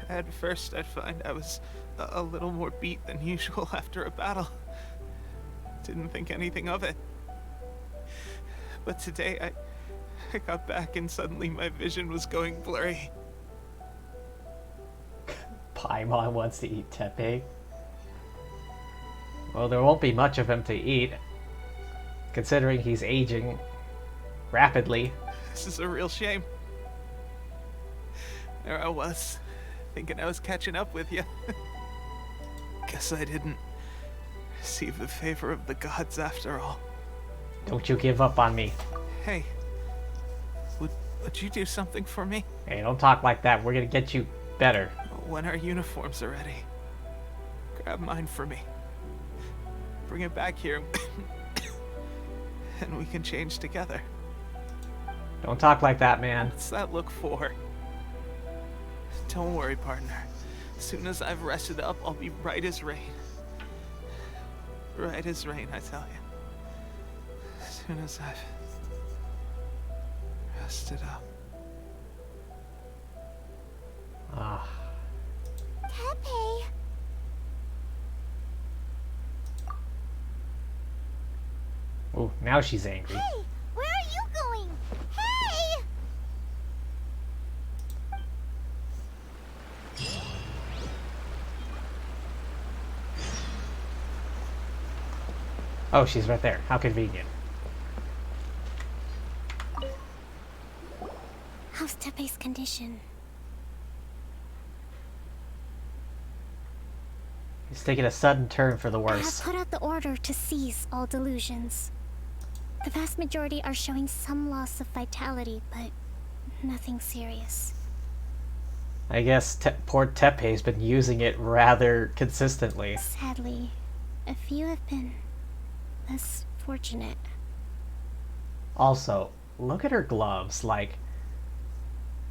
At first, I'd find I was a little more beat than usual after a battle. Didn't think anything of it. But today, I got back and suddenly my vision was going blurry. Paimon wants to eat Tepe. Well, there won't be much of him to eat, considering he's aging. rapidly. This is a real shame. There I was, thinking I was catching up with you. Guess I didn't receive the favor of the gods after all. Don't you give up on me. Hey, would you do something for me? Hey, don't talk like that. We're gonna get you better. When our uniforms are ready, grab mine for me. Bring it back here, and we can change together. Don't talk like that, man. What's that look for? Don't worry, partner. As soon as I've rested up, I'll be right as rain. Right as rain, I tell you. As soon as I've rested up. Ah. Tepe. Oh, now she's angry. Hey, where are you going? Hey! Oh, she's right there. How convenient. How's Tepe's condition? He's taking a sudden turn for the I have worse. put out the order to seize all delusions. The vast majority are showing some loss of vitality, but nothing serious. I guess poor Tepe's been using it rather consistently. Sadly, a few have been less fortunate. Also, look at her gloves. Like,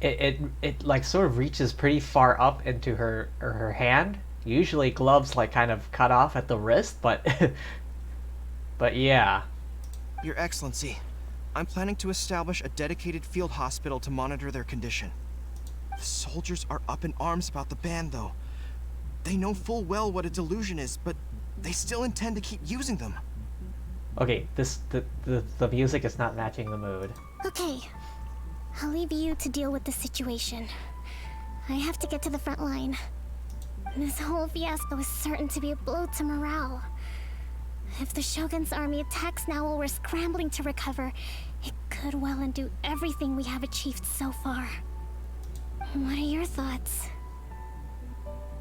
it like sort of reaches pretty far up into her hand. Usually gloves like kind of cut off at the wrist, but but yeah. Your Excellency, I'm planning to establish a dedicated field hospital to monitor their condition. The soldiers are up in arms about the ban, though. They know full well what a delusion is, but they still intend to keep using them. Okay, the music is not matching the mood. Okay, I'll leave you to deal with the situation. I have to get to the front line. This whole fiasco is certain to be a blow to morale. If the Shogun's army attacks now while we're scrambling to recover, it could well undo everything we have achieved so far. What are your thoughts?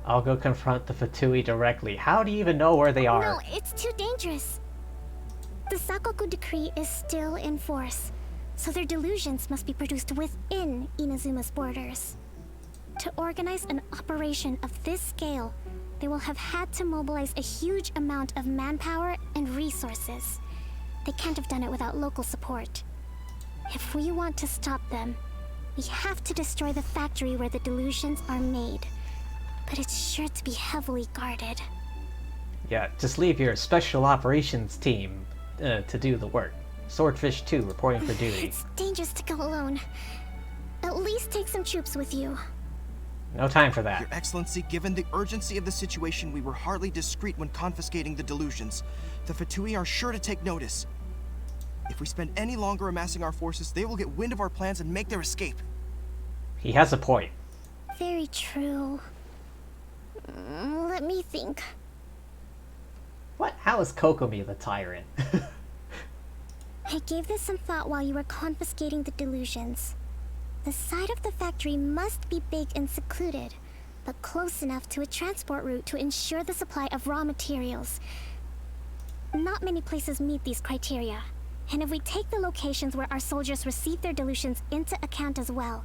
I'll go confront the Fatui directly. How do you even know where they are? No, it's too dangerous. The Sakoku decree is still in force, so their delusions must be produced within Inazuma's borders. To organize an operation of this scale, they will have had to mobilize a huge amount of manpower and resources. They can't have done it without local support. If we want to stop them, we have to destroy the factory where the delusions are made. But it's sure to be heavily guarded. Yeah, just leave your special operations team to do the work. Swordfish 2 reporting for duty. It's dangerous to go alone. At least take some troops with you. No time for that. Your Excellency, given the urgency of the situation, we were hardly discreet when confiscating the delusions. The Fatui are sure to take notice. If we spend any longer amassing our forces, they will get wind of our plans and make their escape. He has a point. Very true. Let me think. What? How is Kokomi the tyrant? I gave this some thought while you were confiscating the delusions. The side of the factory must be big and secluded, but close enough to a transport route to ensure the supply of raw materials. Not many places meet these criteria, and if we take the locations where our soldiers receive their delusions into account as well,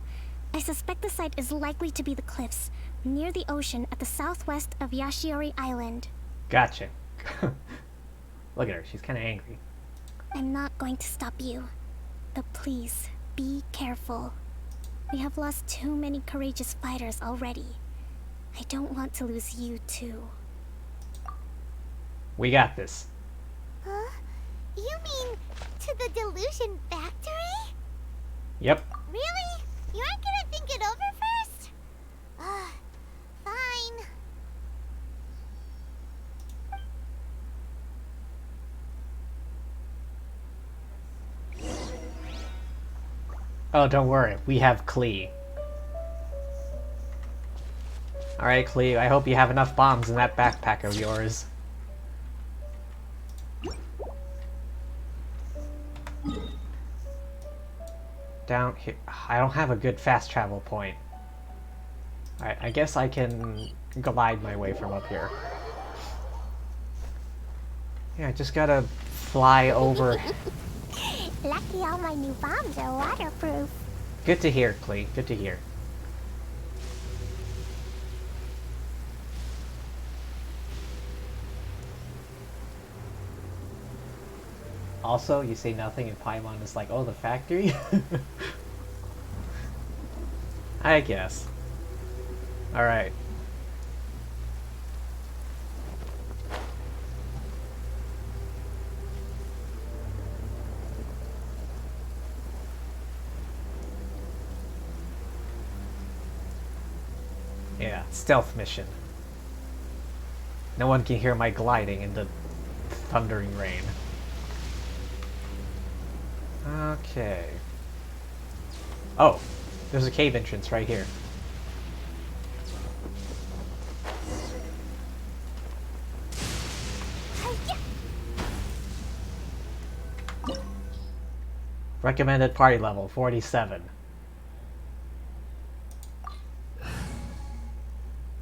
I suspect the site is likely to be the cliffs, near the ocean at the southwest of Yashiori Island. Gotcha. Look at her, she's kind of angry. I'm not going to stop you, but please, be careful. We have lost too many courageous fighters already. I don't want to lose you too. We got this. Huh? You mean to the delusion factory? Yep. Really? You aren't gonna think it over first? Fine. Oh, don't worry. We have Klee. Alright, Klee, I hope you have enough bombs in that backpack of yours. Down here. I don't have a good fast travel point. Alright, I guess I can glide my way from up here. Yeah, I just gotta fly over. Lucky all my new bombs are waterproof. Good to hear, Klee. Good to hear. Also, you say nothing and Paimon is like, oh, the factory? I guess. Alright. Yeah, stealth mission. No one can hear my gliding in the thundering rain. Okay. Oh, there's a cave entrance right here. Recommended party level 47.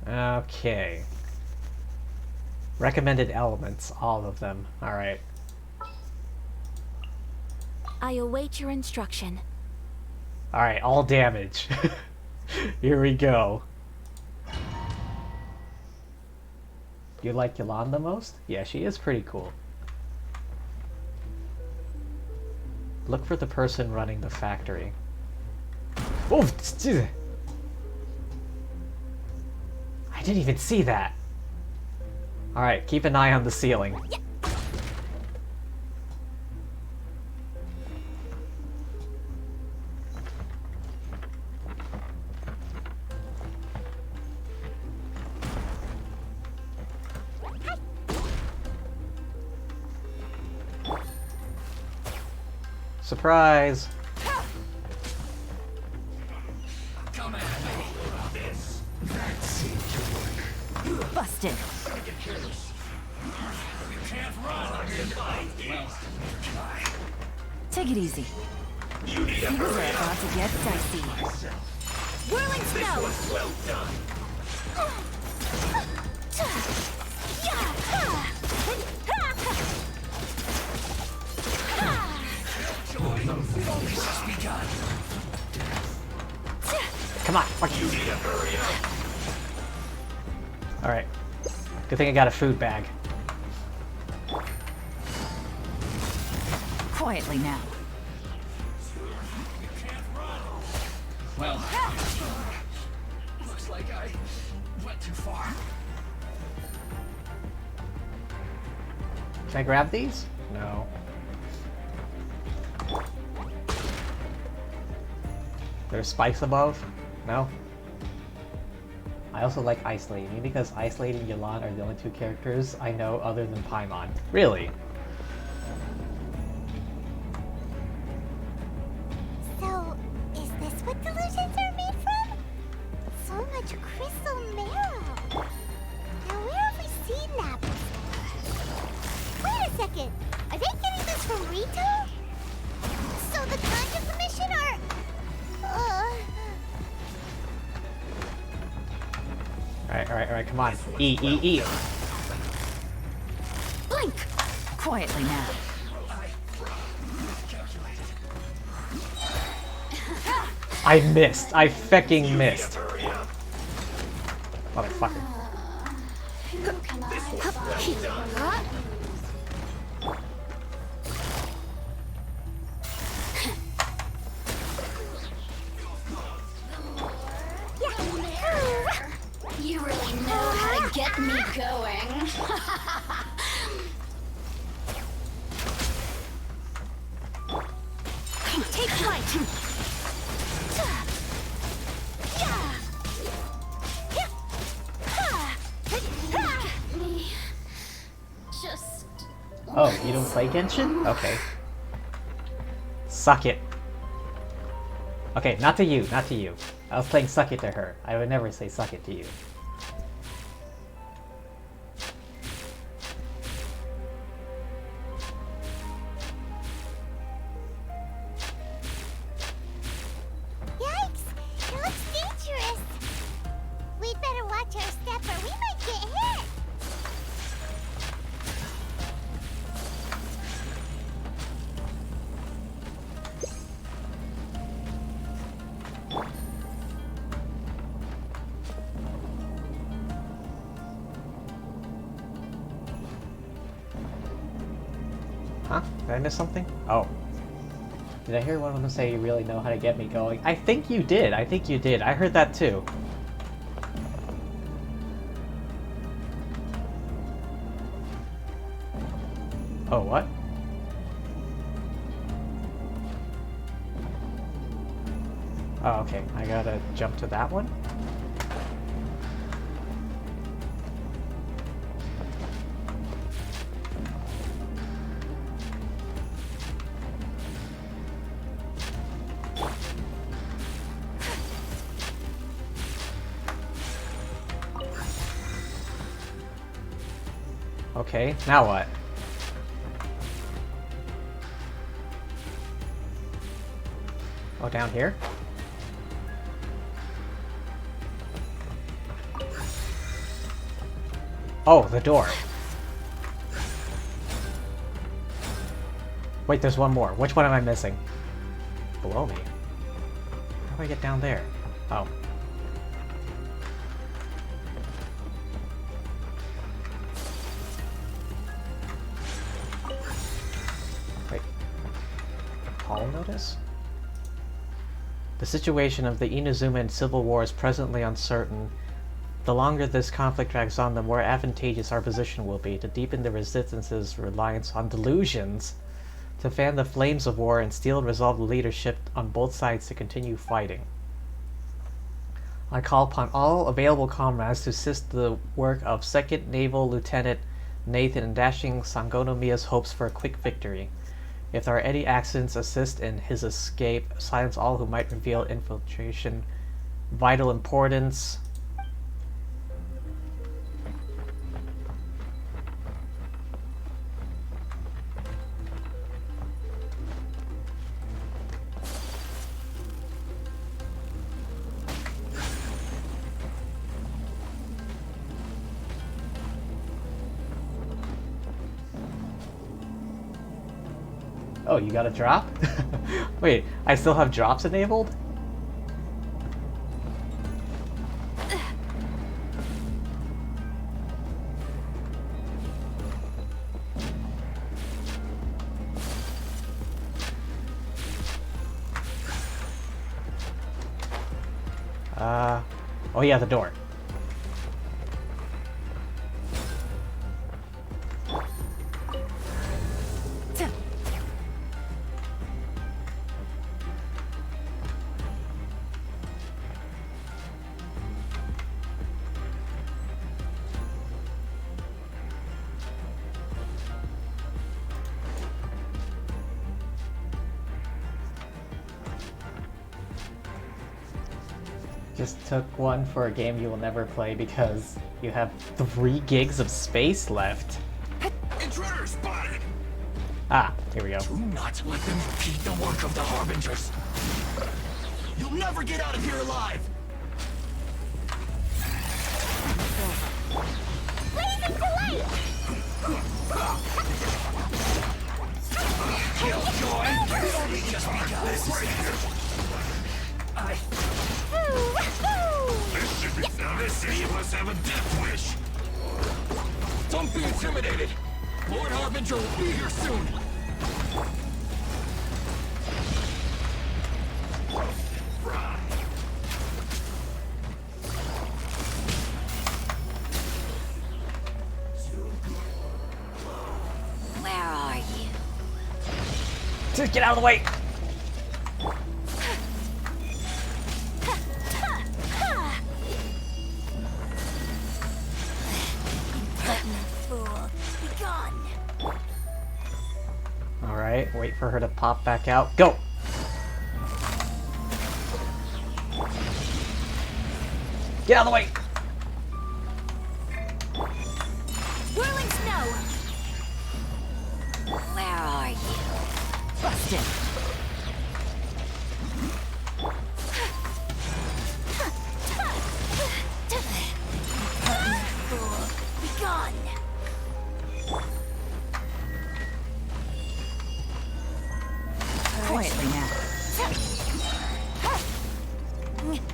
Okay. Recommended elements, all of them. Alright. I await your instruction. Alright, all damage. Here we go. You like Yolanda most? Yeah, she is pretty cool. Look for the person running the factory. Oh! I didn't even see that! Alright, keep an eye on the ceiling. Surprise! Busted. Take it easy. Things are about to get dicey. Whirling snow! Well done. Come on, fuck you. Alright. Good thing I got a food bag. Quietly now. Well, looks like I went too far. Can I grab these? No. There's spikes above? No? I also like Ice Lady, because Ice Lady and Yolanda are the only two characters I know other than Paimon. Really? So, is this what delusions are made from? So much crystal marrow. Now where have we seen that before? Wait a second. Are they getting this from Rito? So the kinds of the mission are... Alright, come on. E. Blink! Quietly now. I missed. I fecking missed. Motherfucker. You really know how to get me going. Take flight! Just... Oh, you don't play Genshin? Okay. Suck it. Okay, not to you, not to you. I was playing suck it to her. I would never say suck it to you. Huh? Did I miss something? Oh. Did I hear one of them say you really know how to get me going? I think you did. I think you did. I heard that too. Oh, what? Oh, okay. I gotta jump to that one? Okay, now what? Oh, down here? Oh, the door. Wait, there's one more. Which one am I missing? Below me. How do I get down there? Oh. Wait. Call notice? The situation of the Inazuma and Civil War is presently uncertain. The longer this conflict drags on, the more advantageous our position will be to deepen the resistance's reliance on delusions, to fan the flames of war and steel resolved leadership on both sides to continue fighting. I call upon all available comrades to assist the work of 2nd Naval Lieutenant Nathan in dashing Sangonomiya's hopes for a quick victory. If there are any accidents, assist in his escape. Silence all who might reveal infiltration. Vital importance. Oh, you got a drop? Wait, I still have drops enabled? Oh yeah, the door. Just took one for a game you will never play because you have 3 gigs of space left. Intruder spotted! Ah, here we go. Do not let them repeat the work of the Harbingers. You'll never get out of here alive! Killjoy! Just because. This should be done. This city must have a death wish. Don't be intimidated. Lord Harbinger will be here soon. Where are you? Just get out of the way! Alright, wait for her to pop back out. Go! Get out of the way! Whirling snow! Where are you? Busted! Be gone! Quietly now.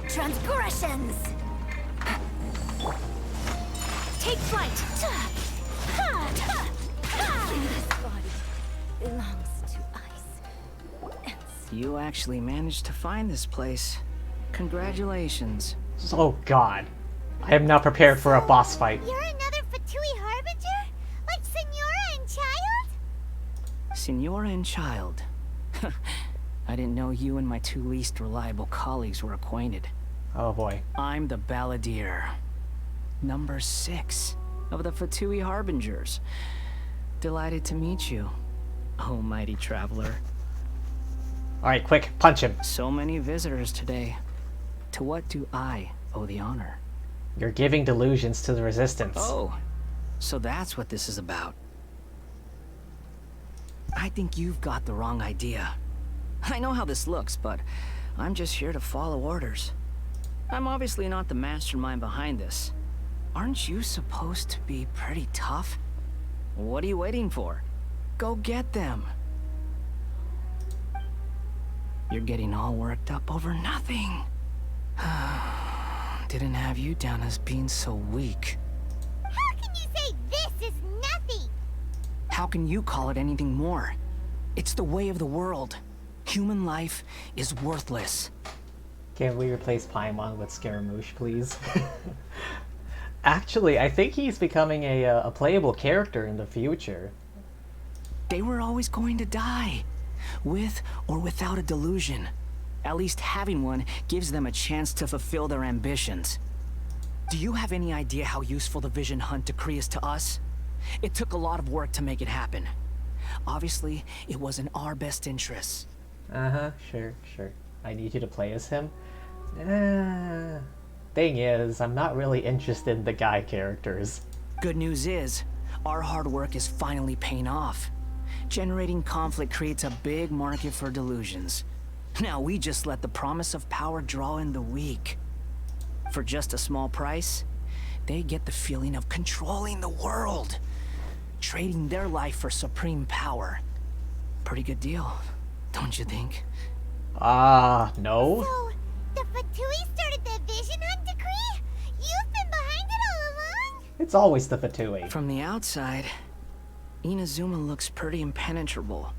Transgressions! Take flight! This body You actually managed to find this place. Congratulations. Oh god. I am not prepared for a boss fight. You're another Fatui Harbinger? Like Senora and Child? Senora and Child. I didn't know you and my two least reliable colleagues were acquainted. Oh boy. I'm the Balladeer. Number 6 of the Fatui Harbingers. Delighted to meet you, oh mighty traveler. Alright, quick, punch him. So many visitors today. To what do I owe the honor? You're giving delusions to the Resistance. Oh, so that's what this is about. I think you've got the wrong idea. I know how this looks, but I'm just here to follow orders. I'm obviously not the mastermind behind this. Aren't you supposed to be pretty tough? What are you waiting for? Go get them. You're getting all worked up over nothing. Didn't have you down as being so weak. How can you say this is nothing? How can you call it anything more? It's the way of the world. Human life is worthless. Can we replace Paimon with Scaramouche, please? Actually, I think he's becoming a playable character in the future. They were always going to die, with or without a delusion. At least having one gives them a chance to fulfill their ambitions. Do you have any idea how useful the Vision Hunt decree is to us? It took a lot of work to make it happen. Obviously, it was in our best interests. Uh-huh, sure. I need you to play as him. Thing is, I'm not really interested in the guy characters. Good news is, our hard work is finally paying off. Generating conflict creates a big market for delusions. Now we just let the promise of power draw in the weak. For just a small price, they get the feeling of controlling the world. Trading their life for supreme power. Pretty good deal, don't you think? No? So, the Fatui started the Vision Hunt decree? You've been behind it all along? It's always the Fatui. From the outside, Inazuma looks pretty impenetrable.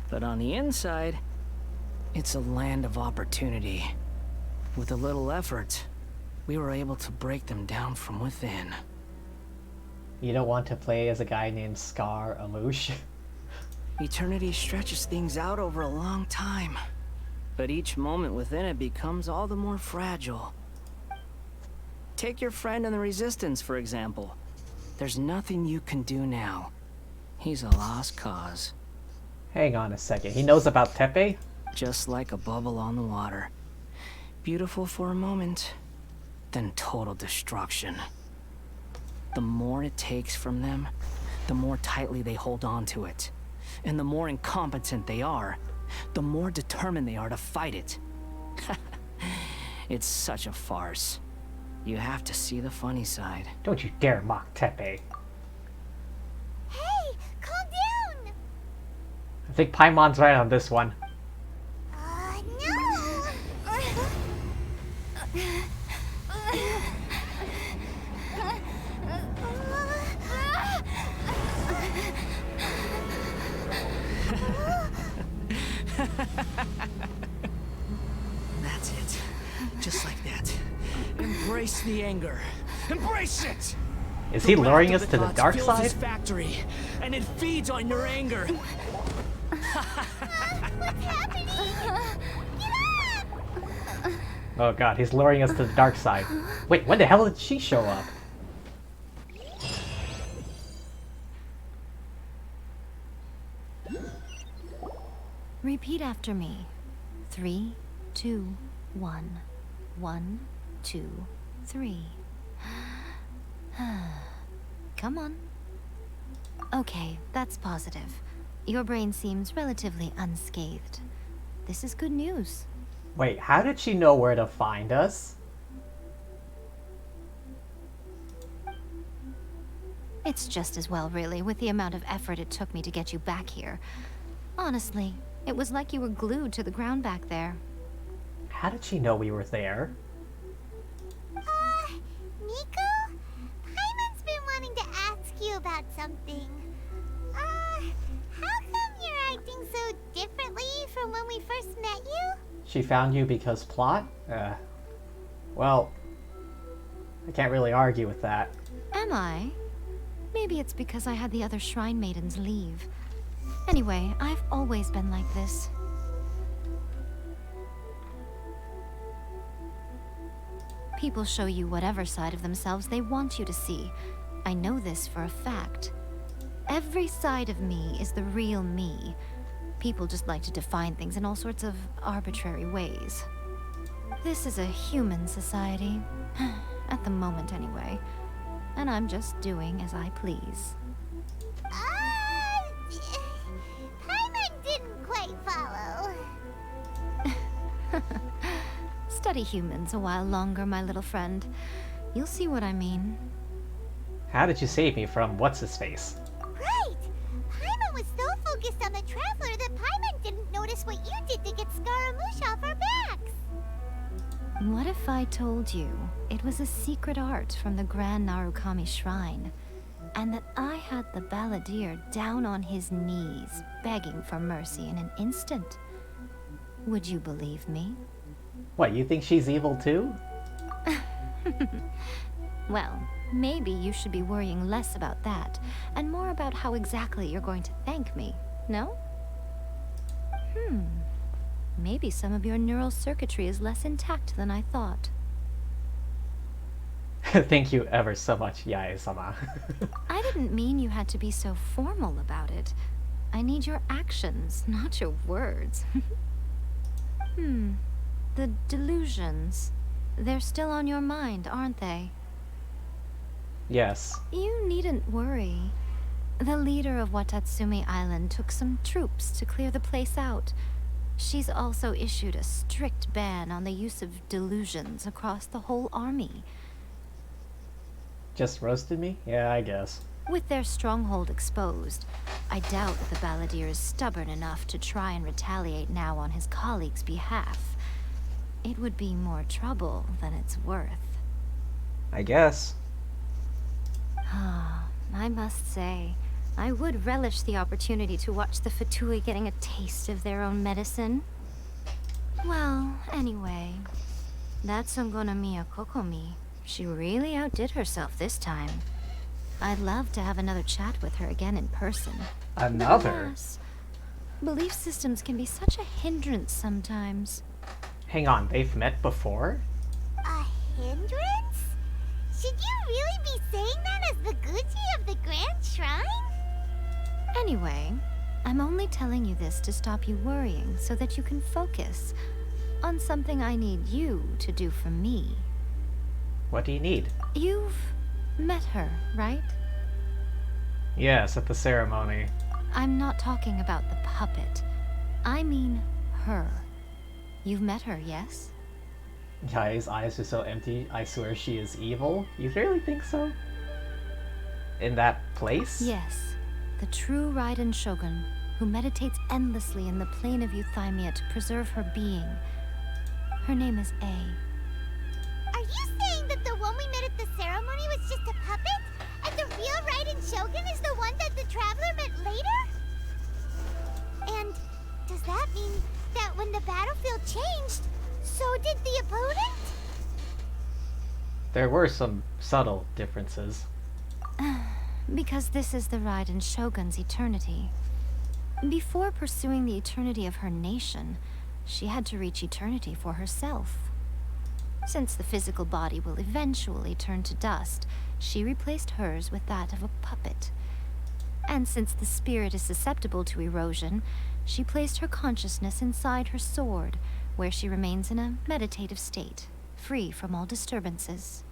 But on the inside, it's a land of opportunity. With a little effort, we were able to break them down from within. You don't want to play as a guy named Scar Amouche? Eternity stretches things out over a long time. But each moment within it becomes all the more fragile. Take your friend in the Resistance, for example. There's nothing you can do now. He's a lost cause. Hang on a second, he knows about Tepe? Just like a bubble on the water. Beautiful for a moment, then total destruction. The more it takes from them, the more tightly they hold on to it. And the more incompetent they are, the more determined they are to fight it. It's such a farce. You have to see the funny side. Don't you dare mock Tepe. Hey, calm down! I think Paimon's right on this one. No! That's it. Just like that. Embrace the anger. Embrace it! Is he luring us to the dark fills side? This factory, and it feeds on your anger. What's happening? Get up! Oh god, he's luring us to the dark side. Wait, when the hell did she show up? Repeat after me. 3, 2, 1. 1, 2, 3. Come on. Okay, that's positive. Your brain seems relatively unscathed. This is good news. Wait, how did she know where to find us? It's just as well, really, with the amount of effort it took me to get you back here. Honestly, it was like you were glued to the ground back there. How did she know we were there? Nico? Paimon's been wanting to ask you about something. How come you're acting so differently from from when we first met you? She found you because plot? Well, I can't really argue with that. Am I? Maybe it's because I had the other shrine maidens leave. Anyway, I've always been like this. People show you whatever side of themselves they want you to see. I know this for a fact. Every side of me is the real me. People just like to define things in all sorts of arbitrary ways. This is a human society. At the moment, anyway. And I'm just doing as I please. Paimon didn't quite follow. Study humans a while longer, my little friend. You'll see what I mean. How did you save me from what's-his-face? Right! Paimon was so focused on the Traveler that Paimon didn't notice what you did to get Scaramouche off our backs. What if I told you it was a secret art from the Grand Narukami Shrine, and that I had the balladeer down on his knees, begging for mercy in an instant? Would you believe me? What, you think she's evil too? Well, maybe you should be worrying less about that, and more about how exactly you're going to thank me, no? Maybe some of your neural circuitry is less intact than I thought. Thank you ever so much, Yae-sama. I didn't mean you had to be so formal about it. I need your actions, not your words. The delusions. They're still on your mind, aren't they? Yes. You needn't worry. The leader of Watatsumi Island took some troops to clear the place out. She's also issued a strict ban on the use of delusions across the whole army. Just roasted me? Yeah, I guess. With their stronghold exposed, I doubt the balladeer is stubborn enough to try and retaliate now on his colleagues' behalf. It would be more trouble than it's worth. I guess. I must say, I would relish the opportunity to watch the Fatui getting a taste of their own medicine. Well, anyway, that Sangonomiya Kokomi, she really outdid herself this time. I'd love to have another chat with her again in person. Another? Alas, belief systems can be such a hindrance sometimes. Hang on, they've met before? A hindrance? Should you really be saying that as the Gucci of the Grand Shrine? Anyway, I'm only telling you this to stop you worrying so that you can focus on something I need you to do for me. What do you need? You've met her, right? Yes, at the ceremony. I'm not talking about the puppet. I mean her. You've met her, yes? Yae's eyes are so empty, I swear she is evil. You really think so? In that place? Yes. The true Raiden Shogun, who meditates endlessly in the plane of Euthymia to preserve her being. Her name is A. Are you saying that the one we met at the ceremony was just a puppet? And the real Raiden Shogun is the one that the Traveler met later? And does that mean that when the battlefield changed, so did the opponent? There were some subtle differences. Because this is the Raiden Shogun's eternity. Before pursuing the eternity of her nation, she had to reach eternity for herself. Since the physical body will eventually turn to dust, she replaced hers with that of a puppet. And since the spirit is susceptible to erosion, she placed her consciousness inside her sword, where she remains in a meditative state, free from all disturbances.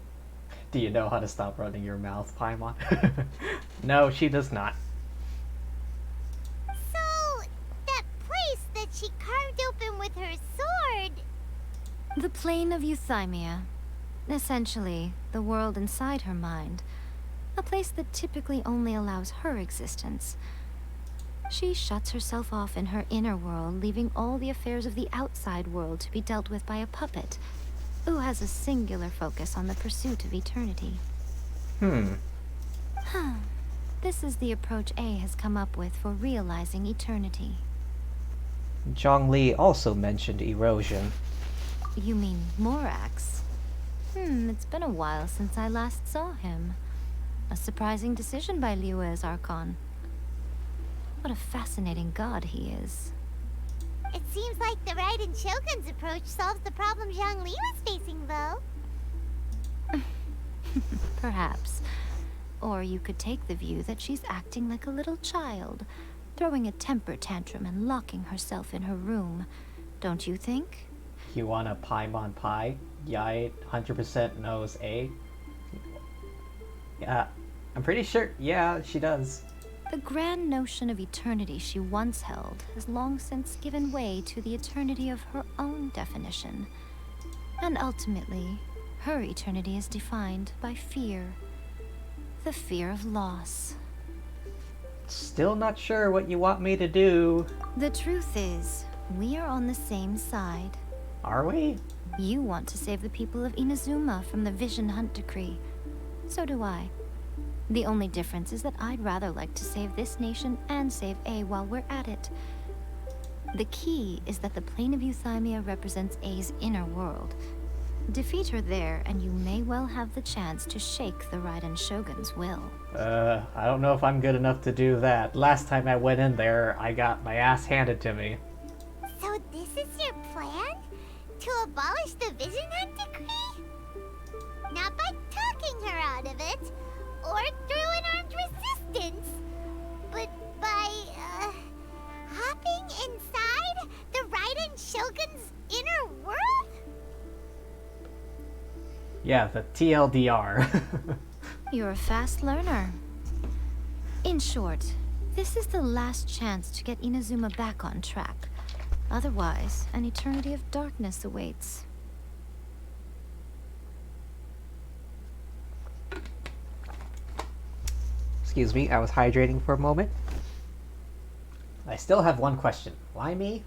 Do you know how to stop running your mouth, Paimon? No, she does not. So, that place that she carved open with her sword... The plane of Euthymia. Essentially, the world inside her mind. A place that typically only allows her existence. She shuts herself off in her inner world, leaving all the affairs of the outside world to be dealt with by a puppet, who has a singular focus on the pursuit of eternity. This is the approach A has come up with for realizing eternity. Zhongli also mentioned erosion. You mean Morax? It's been a while since I last saw him. A surprising decision by Liyue's Archon. What a fascinating god he is. It seems like the Raiden Shogun's approach solves the problem Zhang Li was facing, though. Perhaps. Or you could take the view that she's acting like a little child, throwing a temper tantrum and locking herself in her room. Don't you think? You want a Paimon pie? Yai 100% knows A. Yeah, I'm pretty sure. Yeah, she does. The grand notion of eternity she once held has long since given way to the eternity of her own definition. And ultimately, her eternity is defined by fear. The fear of loss. Still not sure what you want me to do. The truth is, we are on the same side. Are we? You want to save the people of Inazuma from the Vision Hunt decree. So do I. The only difference is that I'd rather like to save this nation and save A while we're at it. The key is that the plane of Euthymia represents A's inner world. Defeat her there, and you may well have the chance to shake the Raiden Shogun's will. I don't know if I'm good enough to do that. Last time I went in there, I got my ass handed to me. So this is your plan? To abolish the Vision Hunt decree? Not by talking her out of it, or through an armed resistance, but by, hopping inside the Raiden Shogun's inner world? Yeah, the TLDR. You're a fast learner. In short, this is the last chance to get Inazuma back on track. Otherwise, an eternity of darkness awaits. Excuse me, I was hydrating for a moment. I still have one question. Why me?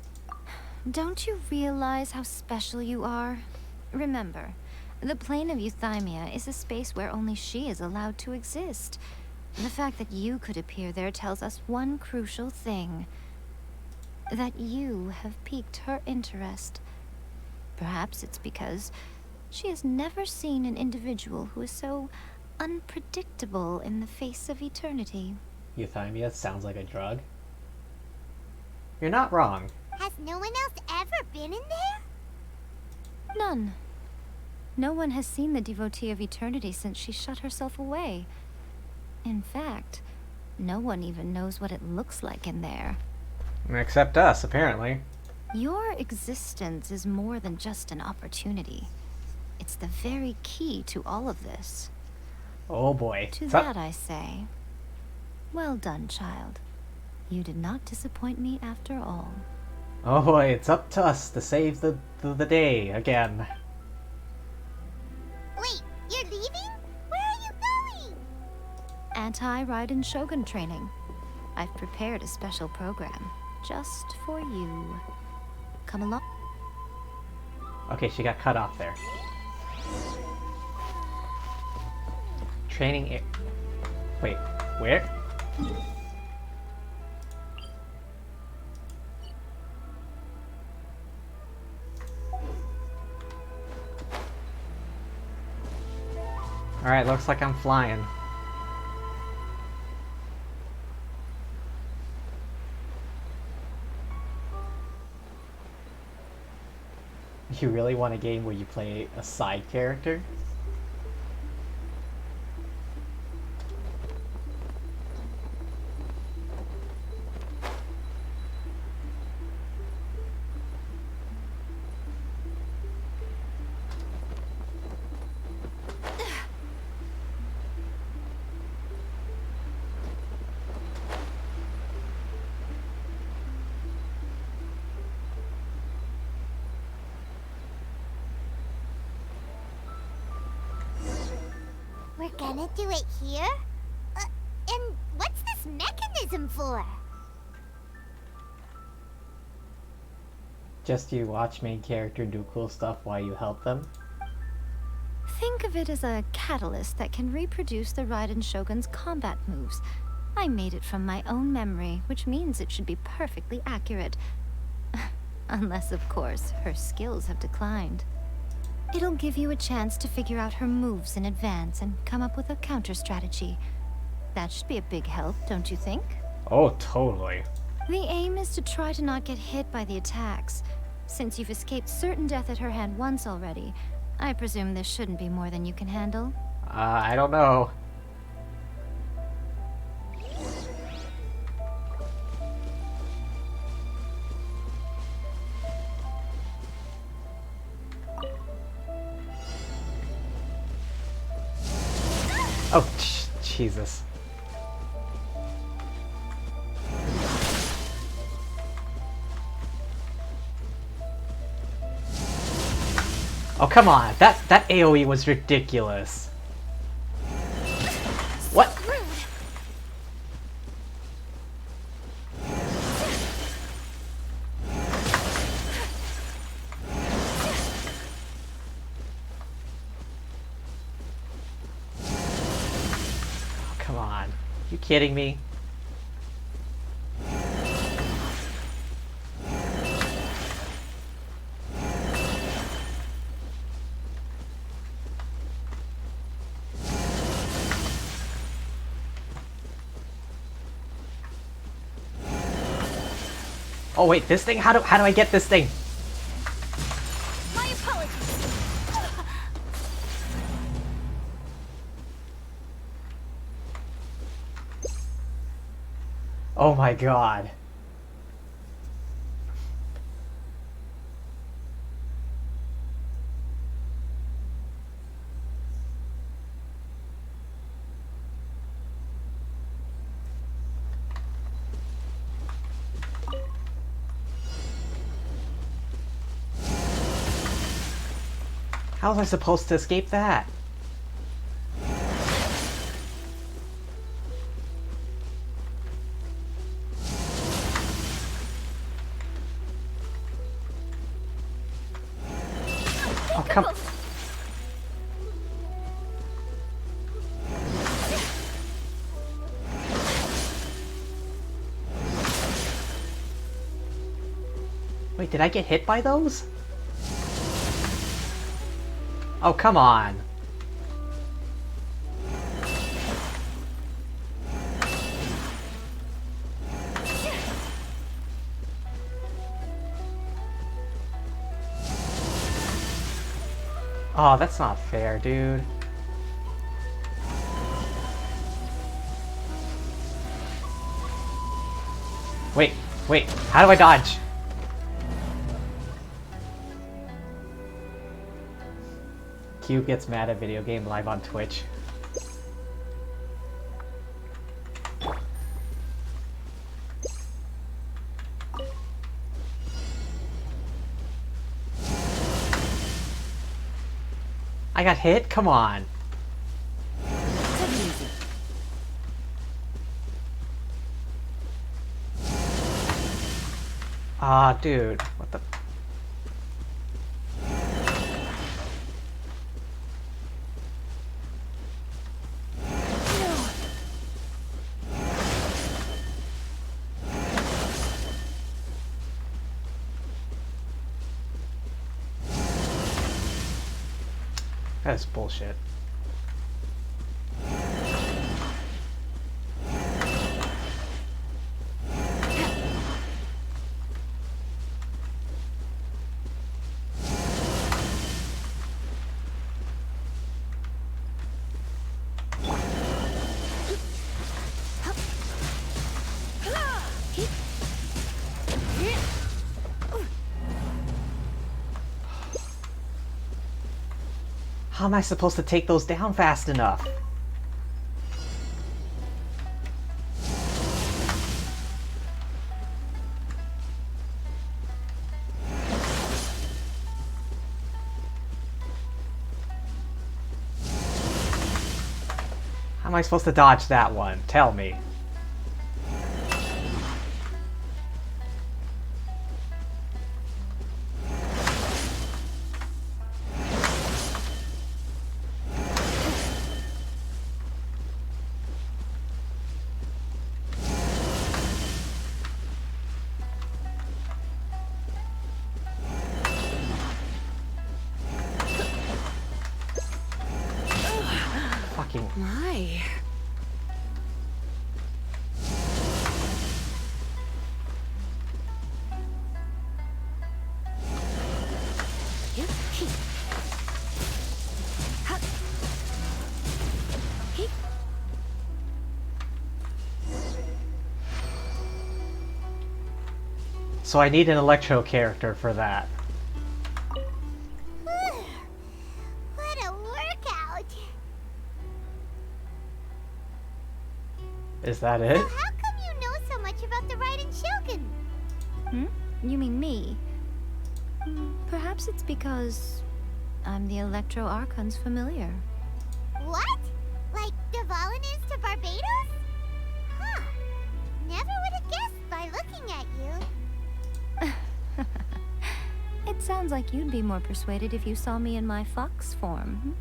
Don't you realize how special you are? Remember, the plane of Euthymia is a space where only she is allowed to exist. The fact that you could appear there tells us one crucial thing. That you have piqued her interest. Perhaps it's because she has never seen an individual who is so unpredictable in the face of eternity. Euthymia sounds like a drug. You're not wrong. Has no one else ever been in there? None. No one has seen the devotee of eternity since she shut herself away. In fact, no one even knows what it looks like in there. Except us, apparently. Your existence is more than just an opportunity. It's the very key to all of this. Oh boy. To that I say, well done, child. You did not disappoint me after all. Oh boy, it's up to us to save the day again. Wait, you're leaving? Where are you going? Anti-Raiden Shogun training. I've prepared a special program just for you. Come along. Okay, she got cut off there. Training. Wait, where? Alright, looks like I'm flying. You really want a game where you play a side character? We're gonna do it here? And what's this mechanism for? Just you watch main character do cool stuff while you help them? Think of it as a catalyst that can reproduce the Raiden Shogun's combat moves. I made it from my own memory, which means it should be perfectly accurate. Unless, of course, her skills have declined. It'll give you a chance to figure out her moves in advance and come up with a counter strategy. That should be a big help, don't you think? Oh, totally. The aim is to try to not get hit by the attacks. Since you've escaped certain death at her hand once already, I presume this shouldn't be more than you can handle. I don't know. Oh, Jesus. Oh, come on. That AoE was ridiculous. What? Oh, come on. You kidding me? Oh wait, this thing? How do I get this thing? My apologies. Oh my god. How was I supposed to escape that? Oh, come... Wait, did I get hit by those? Oh, come on. Oh, that's not fair, dude. Wait, how do I dodge? Q gets mad at video game live on Twitch. I got hit? Come on. Ah, dude. What the... That's bullshit. How am I supposed to take those down fast enough? How am I supposed to dodge that one? Tell me. My. So I need an electro character for that. What a workout! Is that it? So how come you know so much about the Raiden Shogun? You mean me? Perhaps it's because I'm the Electro Archon's familiar. What? Like Dvalin is to Barbados? Huh. Never would have guessed by looking at you. It sounds like you'd be more persuaded if you saw me in my fox form.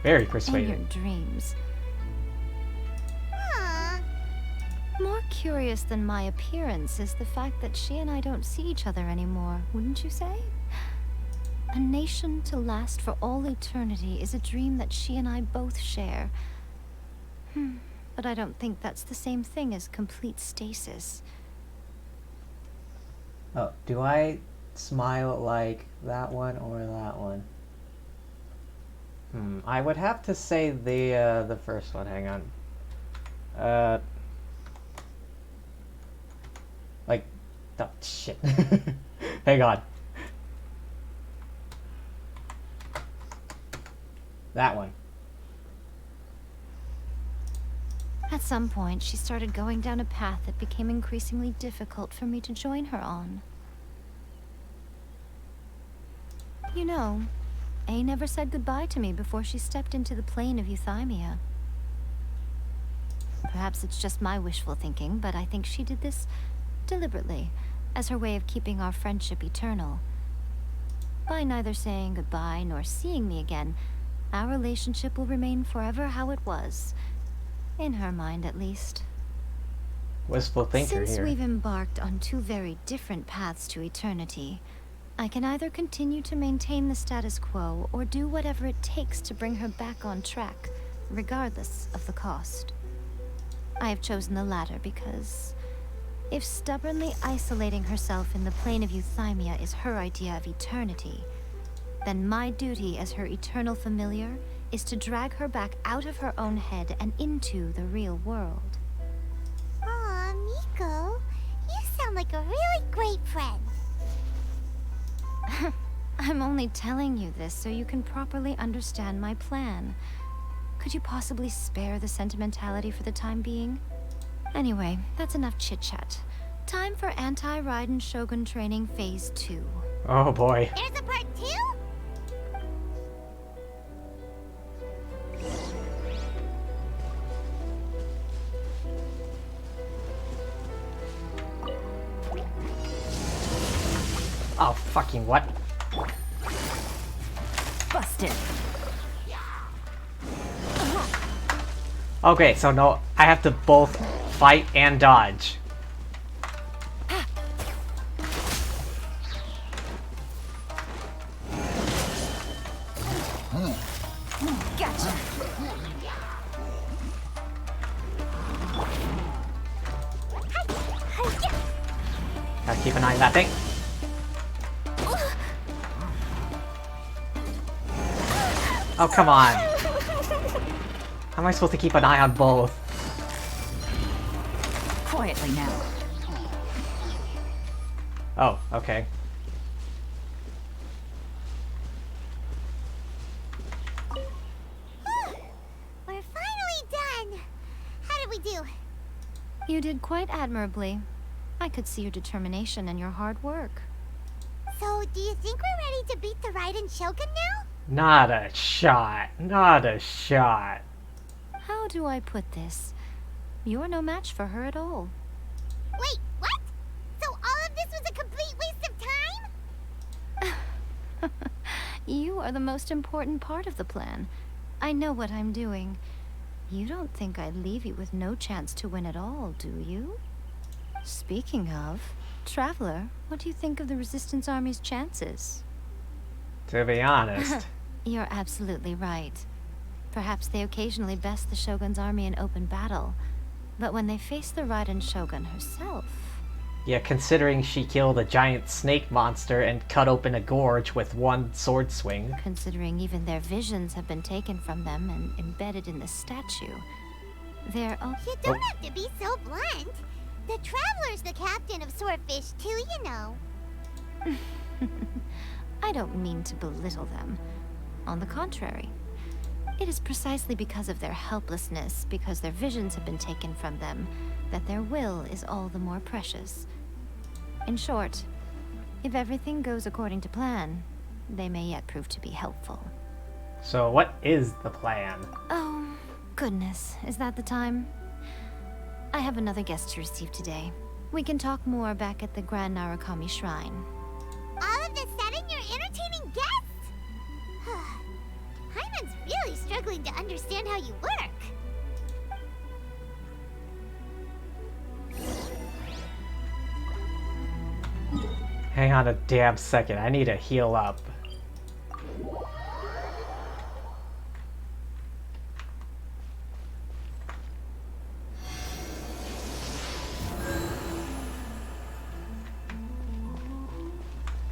Very In persuaded. your dreams. Huh. More curious than my appearance is the fact that she and I don't see each other anymore, wouldn't you say? A nation to last for all eternity is a dream that she and I both share. But I don't think that's the same thing as complete stasis. Oh, do I smile like that one or that one? I would have to say the first one. Hang on. Like, oh shit. Hang on. That one. At some point, she started going down a path that became increasingly difficult for me to join her on. You know, A never said goodbye to me before she stepped into the plane of Euthymia. Perhaps it's just my wishful thinking, but I think she did this deliberately, as her way of keeping our friendship eternal. By neither saying goodbye nor seeing me again, our relationship will remain forever how it was. In her mind, at least. Wistful thinker Since here. we've embarked on two very different paths to eternity, I can either continue to maintain the status quo or do whatever it takes to bring her back on track, regardless of the cost. I have chosen the latter because if stubbornly isolating herself in the plane of Euthymia is her idea of eternity, then my duty as her eternal familiar is to drag her back out of her own head and into the real world. Aw, Miko, you sound like a really great friend. I'm only telling you this so you can properly understand my plan. Could you possibly spare the sentimentality for the time being? Anyway, that's enough chit-chat. Time for Anti-Raiden Shogun Training Phase 2. Oh boy. There's a part 2? Oh, fucking what? Busted. Okay, so no, I have to both fight and dodge. Gotcha. Gotta keep an eye on that thing. Oh, come on. How am I supposed to keep an eye on both? Quietly now. Oh, okay. We're finally done. How did we do? You did quite admirably. I could see your determination and your hard work. So, do you think we're ready to beat the Raiden Shogun now? Not a shot. Not a shot. How do I put this? You're no match for her at all. Wait, what? So all of this was a complete waste of time? You are the most important part of the plan. I know what I'm doing. You don't think I'd leave you with no chance to win at all, do you? Speaking of, Traveler, what do you think of the Resistance Army's chances? To be honest, You're absolutely right. Perhaps they occasionally best the Shogun's army in open battle, but when they face the Raiden Shogun herself... Yeah, considering she killed a giant snake monster and cut open a gorge with one sword swing. Considering even their visions have been taken from them and embedded in the statue, they're... You don't have to be so blunt. The Traveler's the captain of Swordfish too, you know. I don't mean to belittle them. On the contrary. It is precisely because of their helplessness, because their visions have been taken from them, that their will is all the more precious. In short, if everything goes according to plan, they may yet prove to be helpful. So what is the plan? Oh, goodness. Is that the time? I have another guest to receive today. We can talk more back at the Grand Narukami Shrine. All of a sudden, you're entertaining guests? Hyman's really struggling to understand how you work. Hang on a damn second, I need to heal up.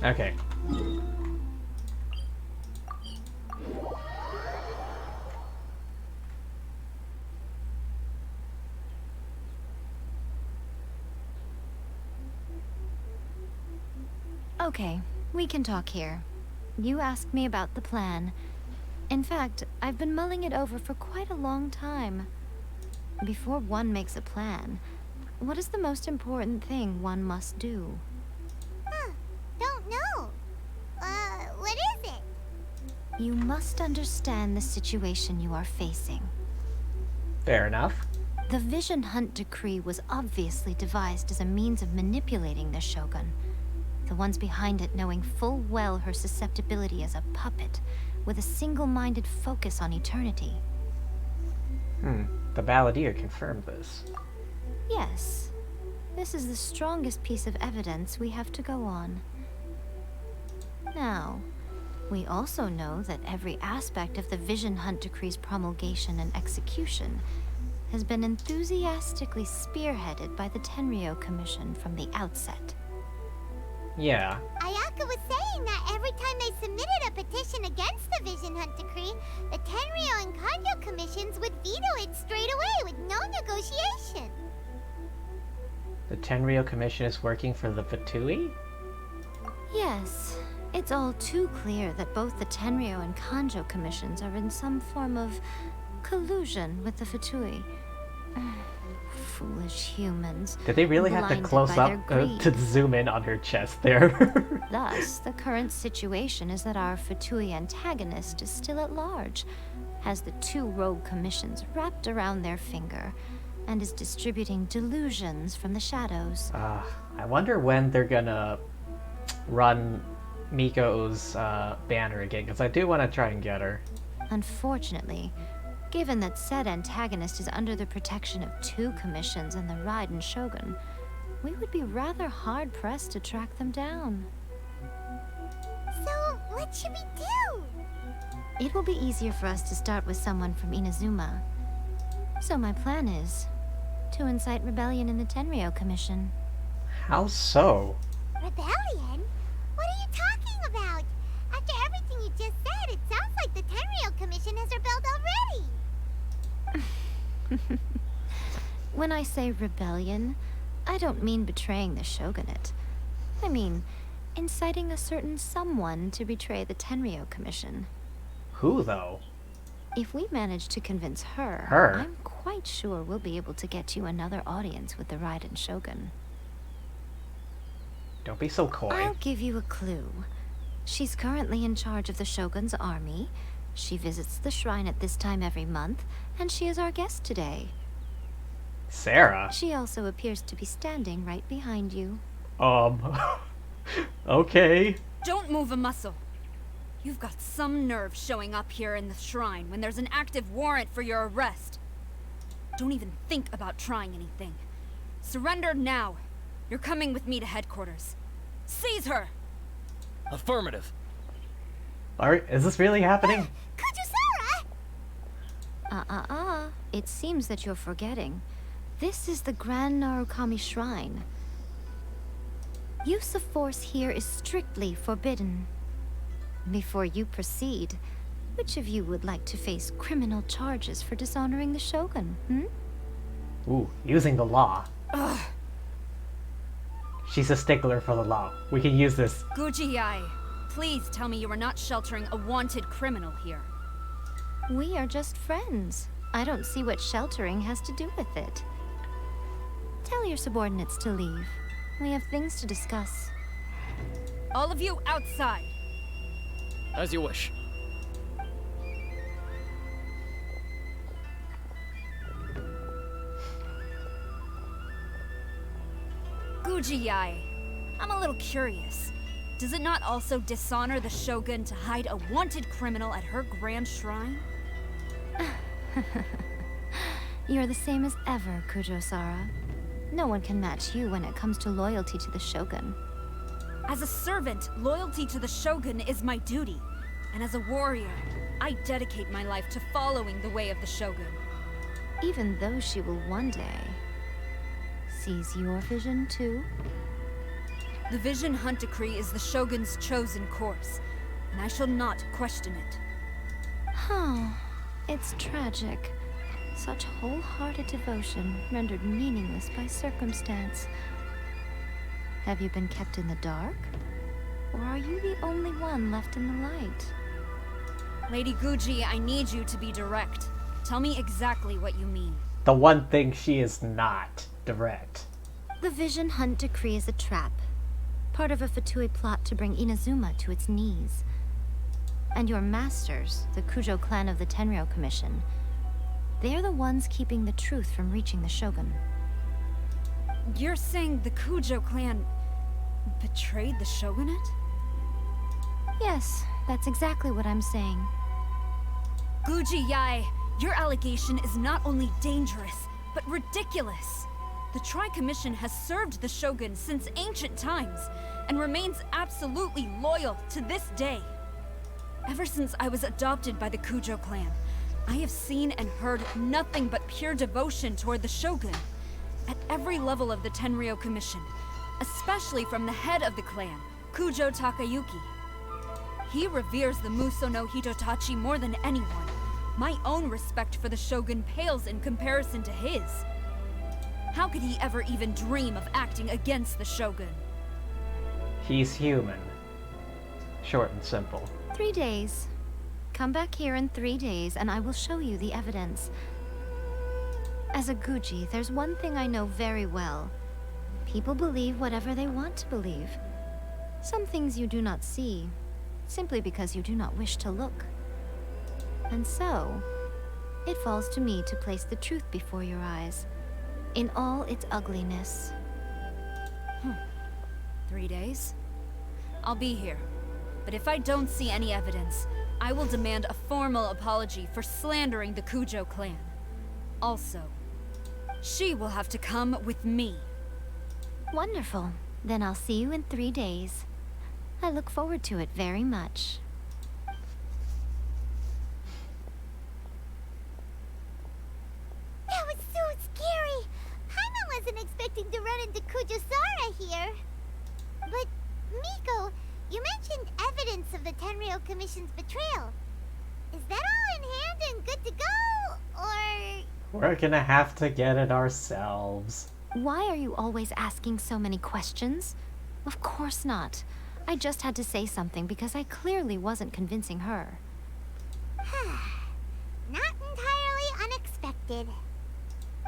Okay. Okay, we can talk here. You asked me about the plan. In fact, I've been mulling it over for quite a long time. Before one makes a plan, what is the most important thing one must do? Don't know. What is it? You must understand the situation you are facing. Fair enough. The Vision Hunt Decree was obviously devised as a means of manipulating the Shogun. The ones behind it knowing full well her susceptibility as a puppet, with a single-minded focus on eternity. The Balladeer confirmed this. Yes. This is the strongest piece of evidence we have to go on. Now, we also know that every aspect of the Vision Hunt Decree's promulgation and execution has been enthusiastically spearheaded by the Tenryou Commission from the outset. Yeah. Ayaka was saying that every time they submitted a petition against the Vision Hunt Decree, the Tenryou and Kanjo commissions would veto it straight away with no negotiation. The Tenryou Commission is working for the Fatui? Yes. It's all too clear that both the Tenryou and Kanjo commissions are in some form of collusion with the Fatui. Foolish humans. Did they really have to blinded close by up their greed. to zoom in on her chest there? Thus, the current situation is that our Fatui antagonist is still at large, has the two rogue commissions wrapped around their finger, and is distributing delusions from the shadows. I wonder when they're gonna run Miko's banner again, because I do want to try and get her. Unfortunately, given that said antagonist is under the protection of two commissions and the Raiden Shogun, we would be rather hard-pressed to track them down. So, what should we do? It will be easier for us to start with someone from Inazuma. So my plan is to incite rebellion in the Tenryou Commission. How so? Rebellion? What are you talking about? After everything you just said, it sounds like the Tenryou Commission has rebelled already. When I say rebellion, I don't mean betraying the shogunate. I mean inciting a certain someone to betray the Tenryou Commission. Who, though? If we manage to convince her, I'm quite sure we'll be able to get you another audience with the Raiden Shogun. Don't be so coy. I'll give you a clue. She's currently in charge of the Shogun's army. She visits the shrine at this time every month, and she is our guest today. Sarah? She also appears to be standing right behind you. Okay. Don't move a muscle. You've got some nerve showing up here in the shrine when there's an active warrant for your arrest. Don't even think about trying anything. Surrender now. You're coming with me to headquarters. Seize her! Affirmative. Is this really happening? Kujusara! It seems that you're forgetting. This is the Grand Narukami Shrine. Use of force here is strictly forbidden. Before you proceed, which of you would like to face criminal charges for dishonoring the Shogun, Ooh, using the law. Ugh. She's a stickler for the law. We can use this. Gujiyai, please tell me you are not sheltering a wanted criminal here. We are just friends. I don't see what sheltering has to do with it. Tell your subordinates to leave. We have things to discuss. All of you outside. As you wish. Gujiyai, I'm a little curious. Does it not also dishonor the Shogun to hide a wanted criminal at her grand shrine? You're the same as ever, Kujo-Sara. No one can match you when it comes to loyalty to the Shogun. As a servant, loyalty to the Shogun is my duty. And as a warrior, I dedicate my life to following the way of the Shogun. Even though she will one day seize your vision too? The Vision Hunt Decree is the Shogun's chosen course, and I shall not question it. Oh, it's tragic. Such wholehearted devotion rendered meaningless by circumstance. Have you been kept in the dark? Or are you the only one left in the light? Lady Guji, I need you to be direct. Tell me exactly what you mean. The one thing she is not direct. The Vision Hunt Decree is a trap. Part of a Fatui plot to bring Inazuma to its knees. And your masters, the Kujo clan of the Tenryou Commission, they're the ones keeping the truth from reaching the Shogun. You're saying the Kujo clan betrayed the Shogunate? Yes, that's exactly what I'm saying. Gujiyai, your allegation is not only dangerous, but ridiculous. The Tri-Commission has served the Shogun since ancient times, and remains absolutely loyal to this day. Ever since I was adopted by the Kujo clan, I have seen and heard nothing but pure devotion toward the Shogun. At every level of the Tenryou Commission, especially from the head of the clan, Kujo Takayuki. He reveres the Muso no Hitotachi more than anyone. My own respect for the Shogun pales in comparison to his. How could he ever even dream of acting against the Shogun? He's human. Short and simple. 3 days. Come back here in 3 days and I will show you the evidence. As a Guji, there's one thing I know very well. People believe whatever they want to believe. Some things you do not see, simply because you do not wish to look. And so, it falls to me to place the truth before your eyes, in all its ugliness. 3 days? I'll be here. But if I don't see any evidence, I will demand a formal apology for slandering the Kujo clan. Also, she will have to come with me. Wonderful. Then I'll see you in 3 days. I look forward to it very much. That was so scary! Paimon wasn't expecting to run into Kujusara here. But, Miko, you mentioned evidence of the Tenryou Commission's betrayal. Is that all in hand and good to go? Or... We're gonna have to get it ourselves. Why are you always asking so many questions? Of course not. I just had to say something because I clearly wasn't convincing her. Not entirely unexpected.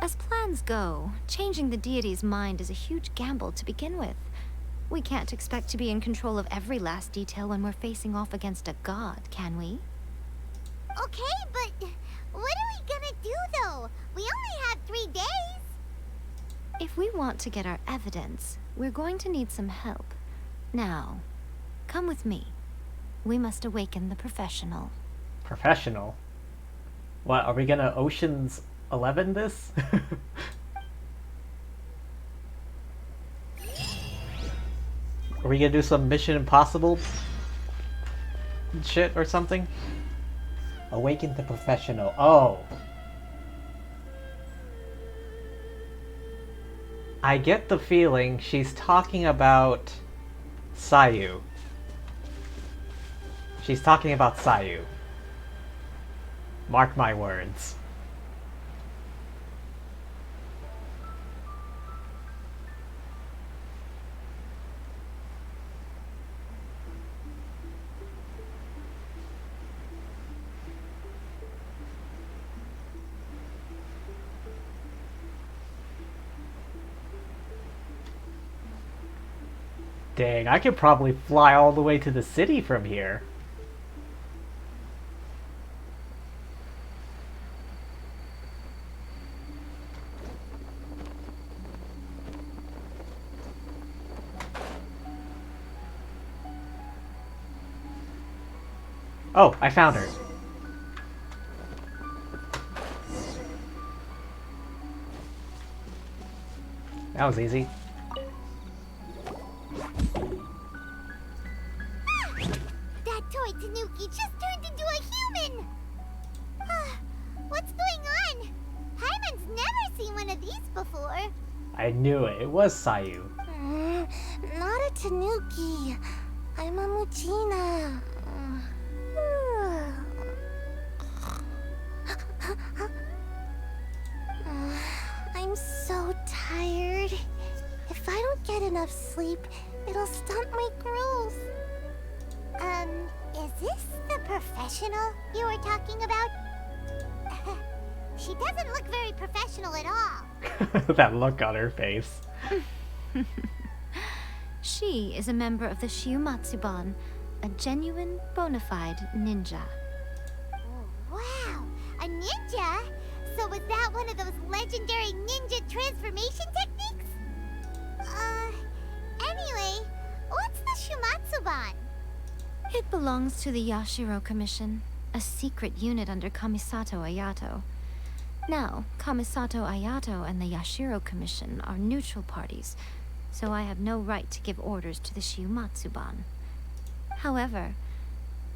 As plans go, changing the deity's mind is a huge gamble to begin with. We can't expect to be in control of every last detail when we're facing off against a god, can we? Okay, but what are we gonna do though? We only have 3 days. If we want to get our evidence, we're going to need some help. Now, come with me. We must awaken the professional. Professional? What, are we gonna Ocean's 11 this? Are we gonna do some Mission Impossible? shit or something? Awaken the professional. Oh. I get the feeling she's talking about Sayu. She's talking about Sayu. Mark my words. Dang, I could probably fly all the way to the city from here. Oh, I found her. That was easy. That toy Tanuki just turned into a human! What's going on? Hyman's never seen one of these before. I knew it. It was Sayu. Not a Tanuki. I'm a Muchina. I'm so tired. If I don't get enough sleep, it'll stunt my growth. Is this the professional you were talking about? She doesn't look very professional at all. That look on her face. She is a member of the Shiumatsuban, a genuine, bona fide ninja. Wow, a ninja? So was that one of those legendary ninja transformation techniques? Anyway, what's the Shumatsuban? It belongs to the Yashiro Commission, a secret unit under Kamisato Ayato. Now, Kamisato Ayato and the Yashiro Commission are neutral parties, so I have no right to give orders to the Shiumatsuban. However,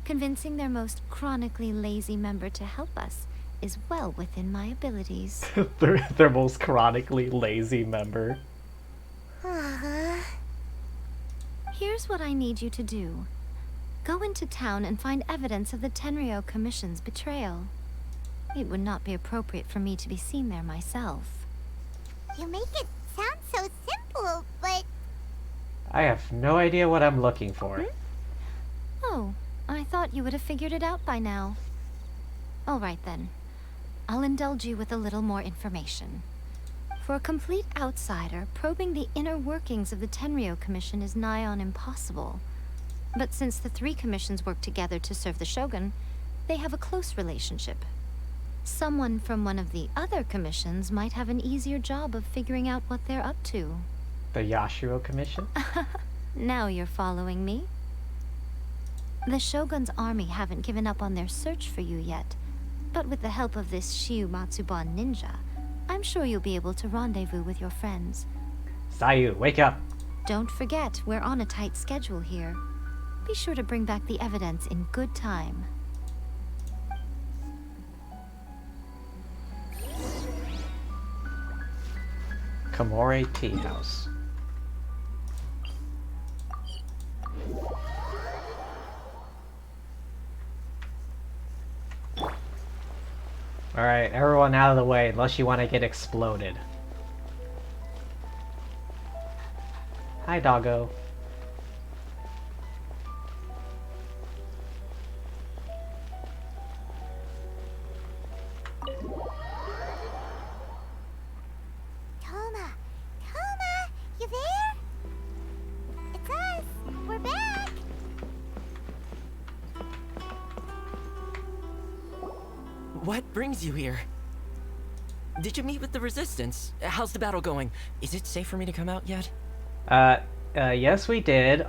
convincing their most chronically lazy member to help us is well within my abilities. their most chronically lazy member. Here's what I need you to do. Go into town and find evidence of the Tenryo Commission's betrayal. It would not be appropriate for me to be seen there myself. You make it sound so simple, but... I have no idea what I'm looking for. Oh, I thought you would have figured it out by now. All right then. I'll indulge you with a little more information. For a complete outsider, probing the inner workings of the Tenryo Commission is nigh on impossible. But since the three commissions work together to serve the Shogun, they have a close relationship. Someone from one of the other commissions might have an easier job of figuring out what they're up to. The Yashiro Commission? Now you're following me. The Shogun's army haven't given up on their search for you yet, but with the help of this Shiumatsuban ninja, I'm sure you'll be able to rendezvous with your friends. Sayu, wake up! Don't forget, we're on a tight schedule here. Be sure to bring back the evidence in good time. Kamore Tea House. Alright, everyone out of the way, unless you want to get exploded. Hi, doggo. Toma! Toma! You there? It's us! We're back! What brings you here? Did you meet with the Resistance? How's the battle going? Is it safe for me to come out yet? Yes we did.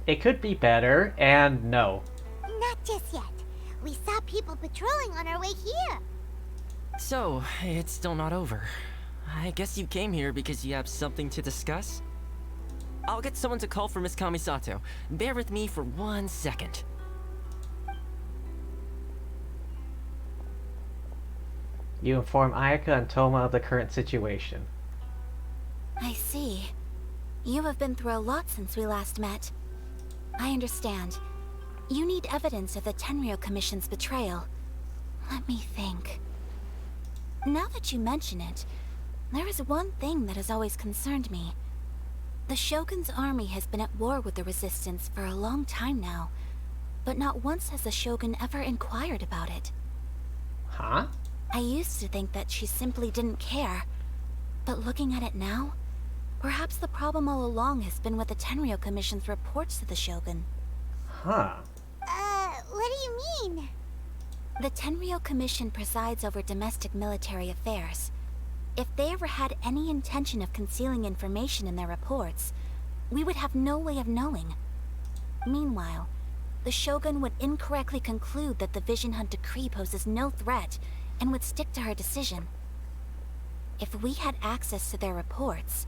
It could be better, and no. Not just yet. We saw people patrolling on our way here. So, it's still not over. I guess you came here because you have something to discuss? I'll get someone to call for Miss Kamisato. Bear with me for 1 second. You inform Ayaka and Toma of the current situation. I see. You have been through a lot since we last met. I understand. You need evidence of the Tenryou Commission's betrayal. Let me think. Now that you mention it, there is one thing that has always concerned me. The Shogun's army has been at war with the Resistance for a long time now, but not once has the Shogun ever inquired about it. Huh? I used to think that she simply didn't care, but looking at it now, perhaps the problem all along has been with the Tenryou Commission's reports to the Shogun. Huh. What do you mean? The Tenryou Commission presides over domestic military affairs. If they ever had any intention of concealing information in their reports, we would have no way of knowing. Meanwhile, the Shogun would incorrectly conclude that the Vision Hunt decree poses no threat and would stick to her decision. If we had access to their reports,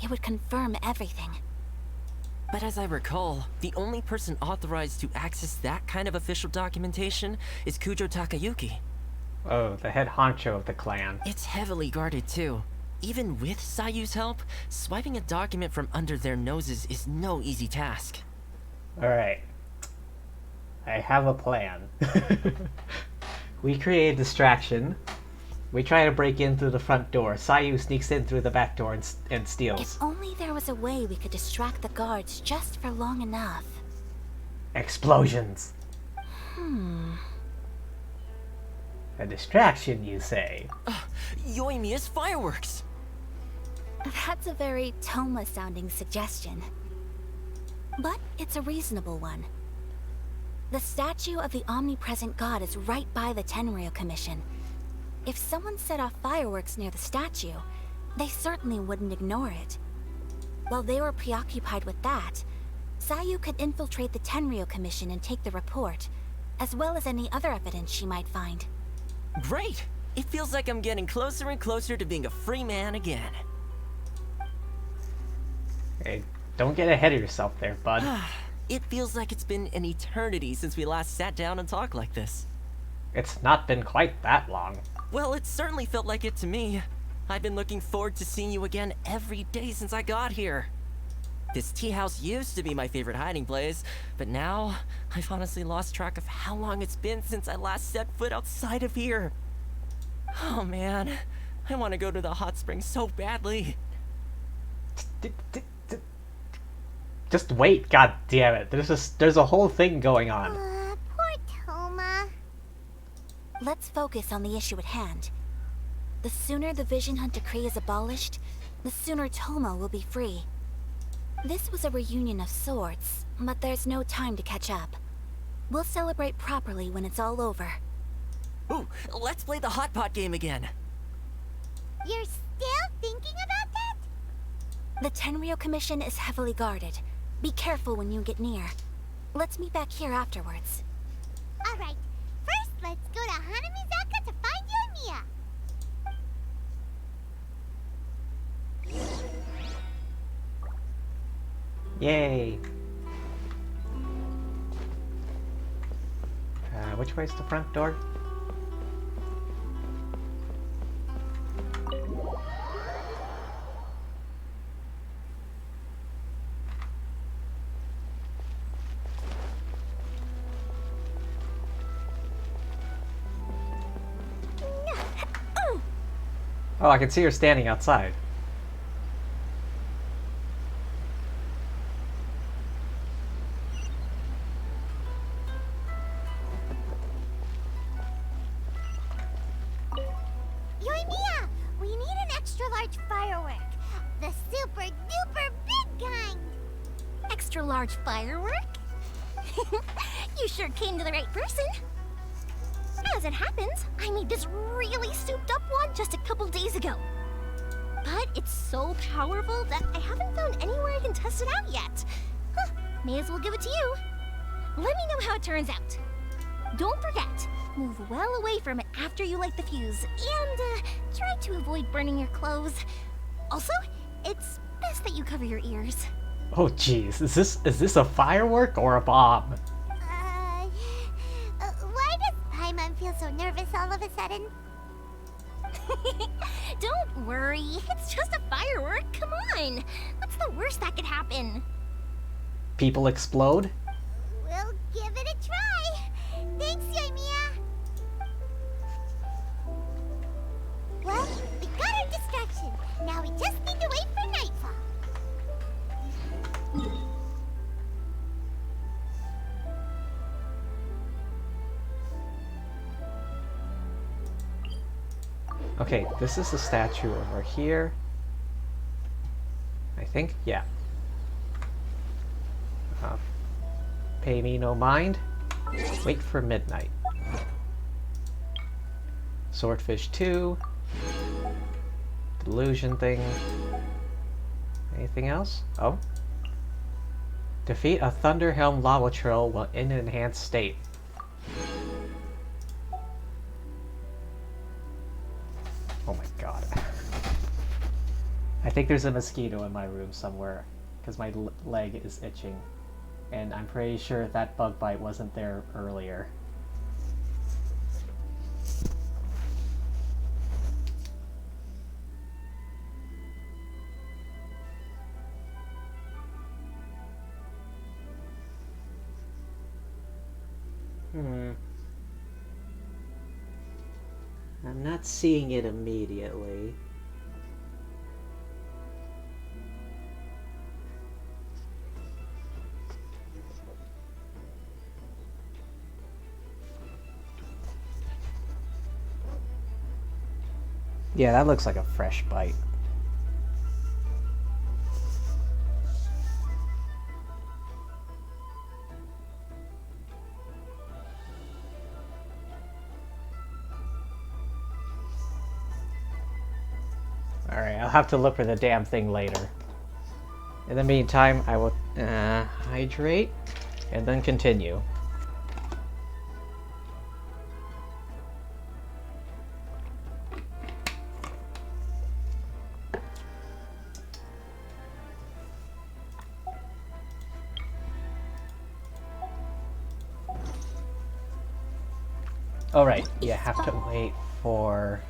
it would confirm everything. But as I recall, the only person authorized to access that kind of official documentation is Kujo Takayuki. Oh, the head honcho of the clan. It's heavily guarded too. Even with Sayu's help, swiping a document from under their noses is no easy task. Alright. I have a plan. We create a distraction. We try to break in through the front door. Sayu sneaks in through the back door and steals. If only there was a way we could distract the guards just for long enough. Explosions. A distraction, you say? Yoimiya's fireworks! That's a very Toma-sounding suggestion. But it's a reasonable one. The statue of the omnipresent god is right by the Tenryou Commission. If someone set off fireworks near the statue, they certainly wouldn't ignore it. While they were preoccupied with that, Sayu could infiltrate the Tenryou Commission and take the report, as well as any other evidence she might find. Great! It feels like I'm getting closer and closer to being a free man again. Hey, don't get ahead of yourself there, bud. It feels like it's been an eternity since we last sat down and talked like this. It's not been quite that long. Well, it certainly felt like it to me. I've been looking forward to seeing you again every day since I got here. This tea house used to be my favorite hiding place, but now I've honestly lost track of how long it's been since I last set foot outside of here. Oh man, I want to go to the hot springs so badly. Just wait, god damn it. There's a whole thing going on. Poor Toma. Let's focus on the issue at hand. The sooner the Vision Hunt decree is abolished, the sooner Toma will be free. This was a reunion of sorts, but there's no time to catch up. We'll celebrate properly when it's all over. Ooh, let's play the hot pot game again. You're still thinking about that? The Tenryou Commission is heavily guarded. Be careful when you get near. Let's meet back here afterwards. Alright, first let's go to Hanamizaka to find Yoimiya. Yay. Which way's the front door? Oh, I can see her standing outside. Yoimiya, we need an extra large firework. The super duper big kind. Extra large firework? You sure came to the right person. As it happens, I made this really souped up one just a couple days ago. But it's so powerful that I haven't found anywhere I can test it out yet. Huh, may as well give it to you. Let me know how it turns out. Don't forget, move well away from it after you light the fuse, and try to avoid burning your clothes. Also, it's best that you cover your ears. Oh jeez, is this a firework or a bomb? Why does Paimon feel so nervous all of a sudden? Don't worry, it's just a firework. Come on. What's the worst that could happen? People explode? We'll give it a try. Thanks, Yoimiya. Well, we got our distraction. Now we just need to wait for nightfall. Okay, this is the statue over here. I think, yeah. Pay me no mind. Wait for midnight. Swordfish 2. Delusion thing. Anything else? Oh. Defeat a Thunderhelm lava trail while in an enhanced state. Oh my god. I think there's a mosquito in my room somewhere, because my leg is itching. And I'm pretty sure that bug bite wasn't there earlier. I'm not seeing it immediately. Yeah, that looks like a fresh bite. Alright, I'll have to look for the damn thing later. In the meantime, I will hydrate and then continue. Alright, you have to wait for...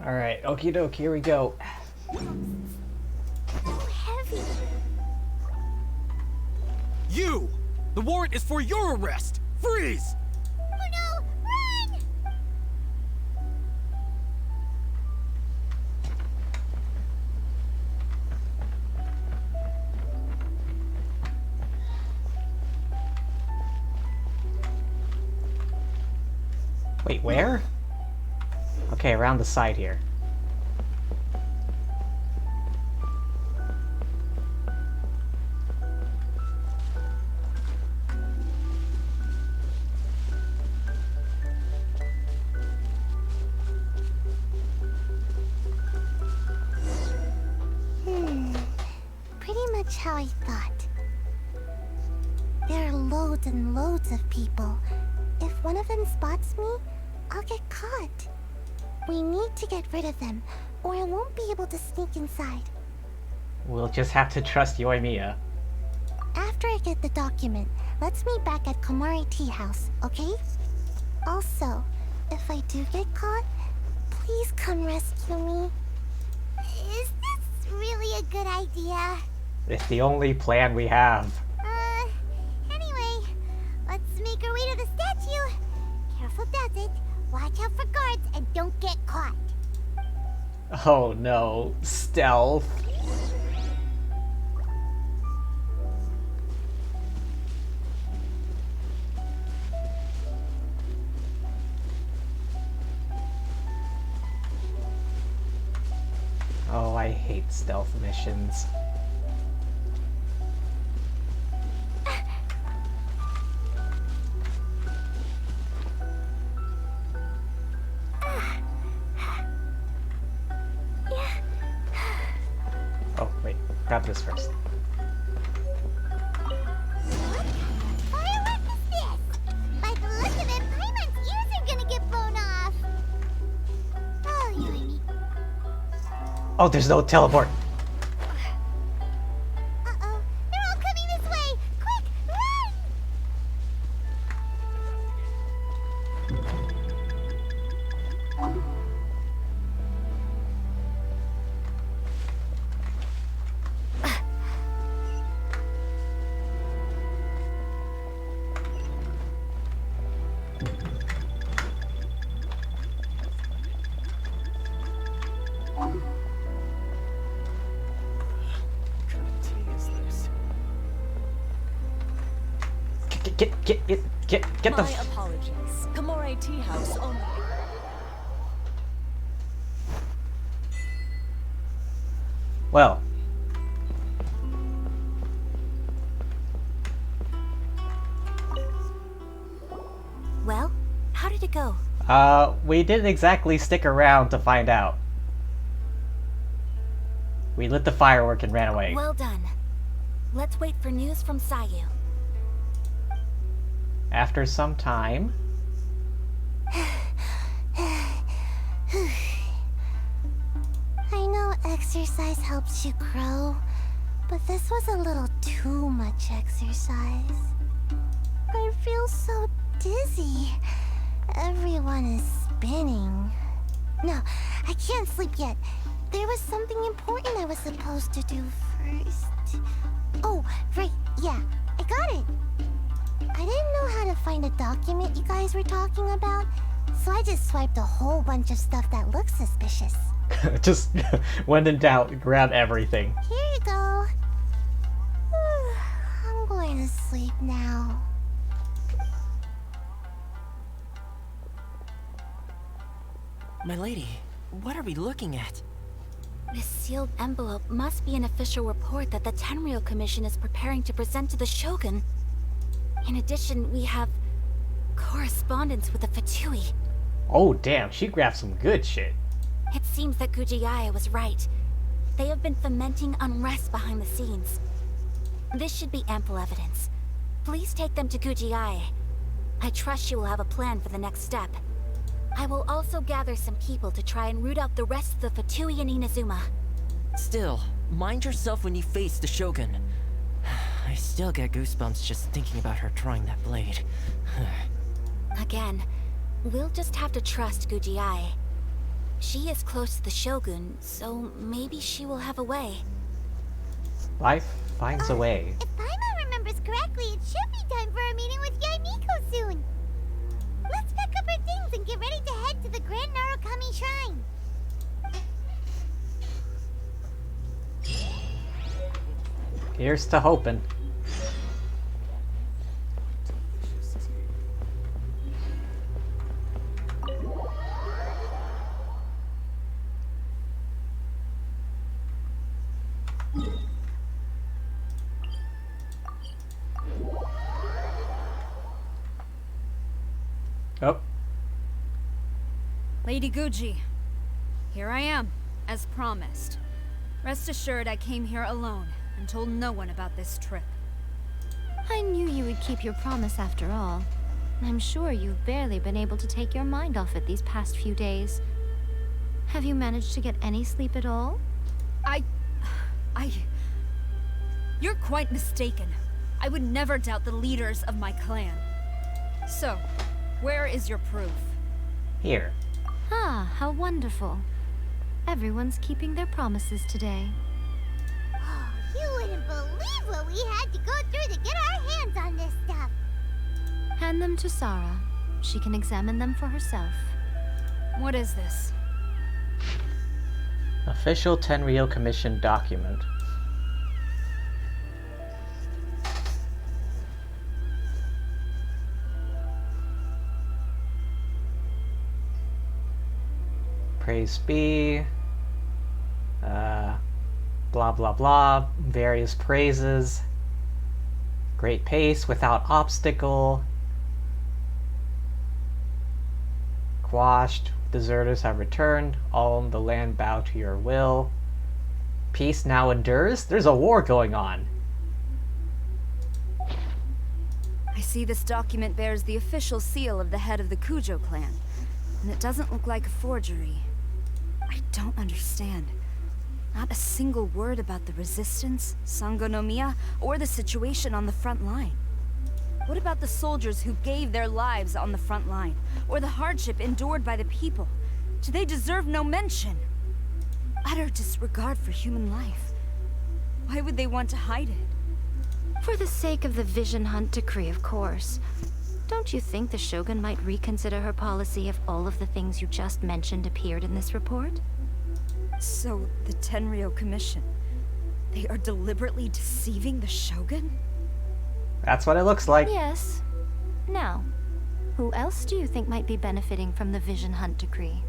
Alright, okie doke, here we go. You! The warrant is for your arrest! Freeze! Oh no! Run! Wait, where? Okay, around the side here. Pretty much how I thought. There are loads and loads of people. If one of them spots me, I'll get caught. We need to get rid of them, or I won't be able to sneak inside. We'll just have to trust Yoimiya. After I get the document, let's meet back at Komari Tea House, okay? Also, if I do get caught, please come rescue me. Is this really a good idea? It's the only plan we have. Anyway, let's make our way to the statue. Careful does it. Watch out for guards and don't get caught. Oh no, stealth. Oh, I hate stealth missions. Oh, wait. Grab this first. What firework is this? Oh, there's no teleport. Uh-oh. They're all coming this way. Quick, run! Get the. My apologies. Kamore Tea House only. Well. Well, how did it go? We didn't exactly stick around to find out. We lit the firework and ran away. Well done. Let's wait for news from Sayu. After some time... I know exercise helps you grow, but this was a little too much exercise. I feel so dizzy. Everyone is spinning. No, I can't sleep yet. There was something important I was supposed to do first. Oh, right, yeah, I got it. I didn't know how to find a document you guys were talking about, so I just swiped a whole bunch of stuff that looks suspicious. Just when in doubt, grab everything. Here you go. I'm going to sleep now. My lady, what are we looking at? This sealed envelope must be an official report that the Tenryou Commission is preparing to present to the Shogun. In addition, we have correspondence with the Fatui. Oh damn, she grabbed some good shit. It seems that Gujiaya was right. They have been fomenting unrest behind the scenes. This should be ample evidence. Please take them to Gujiaya. I trust she will have a plan for the next step. I will also gather some people to try and root out the rest of the Fatui and Inazuma. Still, mind yourself when you face the Shogun. I still get goosebumps just thinking about her drawing that blade. Again, we'll just have to trust Gujiai. She is close to the Shogun, so maybe she will have a way. Life finds a way. If Paimon remembers correctly, it should be time for a meeting with Yaimiko soon. Let's pack up our things and get ready to head to the Grand Narukami Shrine. Here's to hoping. Oh. Lady Guji, here I am, as promised. Rest assured I came here alone and told no one about this trip. I knew you would keep your promise after all. I'm sure you've barely been able to take your mind off it these past few days. Have you managed to get any sleep at all? You're quite mistaken. I would never doubt the leaders of my clan. So, where is your proof? Here. Ah, how wonderful. Everyone's keeping their promises today. Oh, you wouldn't believe what we had to go through to get our hands on this stuff. Hand them to Sarah. She can examine them for herself. What is this? Official Tenryou Commission document. Praise be. Blah blah blah. Various praises. Great pace without obstacle. Quashed. Deserters have returned. All the land bow to your will. Peace now endures? There's a war going on. I see this document bears the official seal of the head of the Kujo clan, and it doesn't look like a forgery. I don't understand. Not a single word about the resistance, Sangonomiya, or the situation on the front line. What about the soldiers who gave their lives on the front line, or the hardship endured by the people? Do they deserve no mention? Utter disregard for human life. Why would they want to hide it? For the sake of the Vision Hunt decree, of course. Don't you think the Shogun might reconsider her policy if all of the things you just mentioned appeared in this report? So, the Tenryou Commission, they are deliberately deceiving the Shogun? That's what it looks like. Yes. Now, who else do you think might be benefiting from the Vision Hunt decree?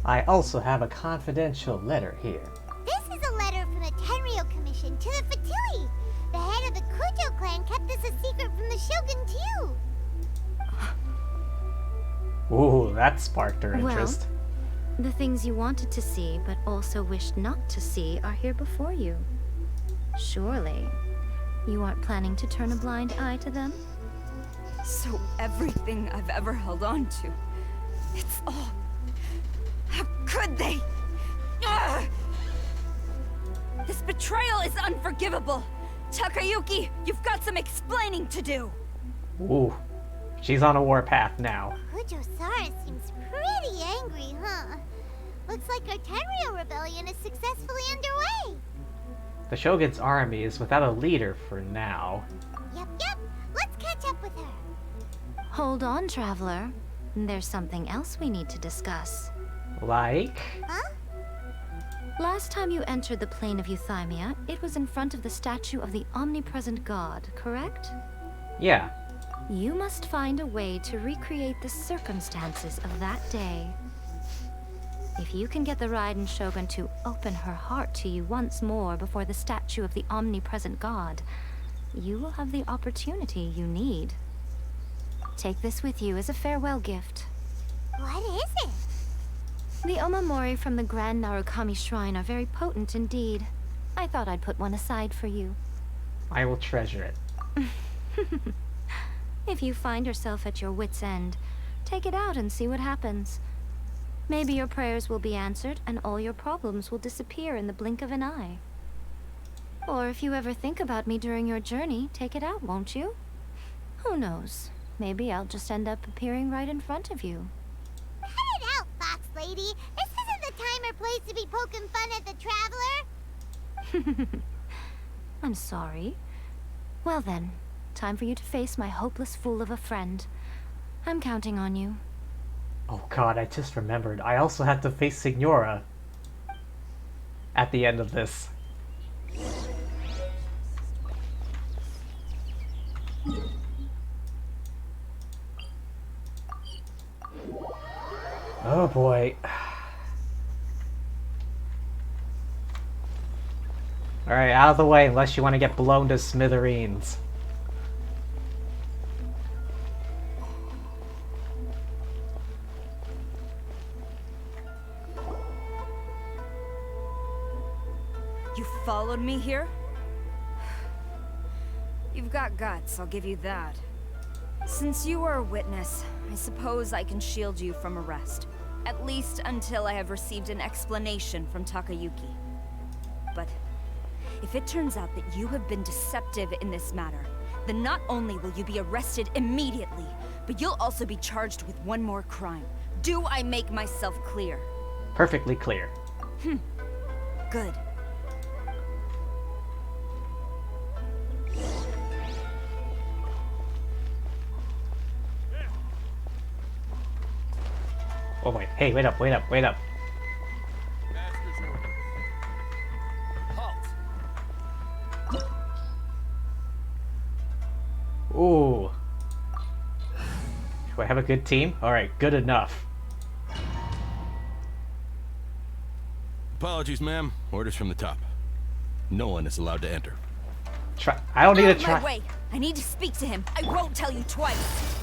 I also have a confidential letter here. This is a letter from the Tenryou Commission to the Fatui. The head of the Kujo clan kept this a secret from the Shogun, too. Ooh, that sparked her interest. Well, the things you wanted to see but also wished not to see are here before you. Surely, you aren't planning to turn a blind eye to them? So everything I've ever held on to, it's all... How could they? Ugh! This betrayal is unforgivable! Takayuki, you've got some explaining to do! Ooh, she's on a warpath now. Kujo-Sara seems pretty angry, huh? Looks like our Tenryou rebellion is successfully underway. The Shogun's army is without a leader for now. Yep. Let's catch up with her. Hold on, Traveler. There's something else we need to discuss. Like? Huh? Last time you entered the plane of Euthymia, it was in front of the statue of the omnipresent god, correct? Yeah. You must find a way to recreate the circumstances of that day. If you can get the Raiden Shogun to open her heart to you once more before the statue of the omnipresent god, you will have the opportunity you need. Take this with you as a farewell gift. What is it? The omamori from the Grand Narukami Shrine are very potent indeed. I thought I'd put one aside for you. I will treasure it. If you find yourself at your wit's end, take it out and see what happens. Maybe your prayers will be answered and all your problems will disappear in the blink of an eye. Or if you ever think about me during your journey, take it out, won't you? Who knows? Maybe I'll just end up appearing right in front of you. Cut it out, Fox Lady. This isn't the time or place to be poking fun at the Traveler. I'm sorry. Well then, time for you to face my hopeless fool of a friend. I'm counting on you. Oh god, I just remembered. I also have to face Signora at the end of this. Oh boy. Alright, out of the way unless you want to get blown to smithereens. You followed me here? You've got guts, I'll give you that. Since you are a witness, I suppose I can shield you from arrest. At least until I have received an explanation from Takayuki. But if it turns out that you have been deceptive in this matter, then not only will you be arrested immediately, but you'll also be charged with one more crime. Do I make myself clear? Perfectly clear. Good. Oh boy. Hey, wait up, wait up, wait up. Ooh. Do I have a good team? Alright, good enough. Apologies, ma'am. Orders from the top. No one is allowed to enter. I don't need to Out of try. my way! I need to speak to him. I won't tell you twice.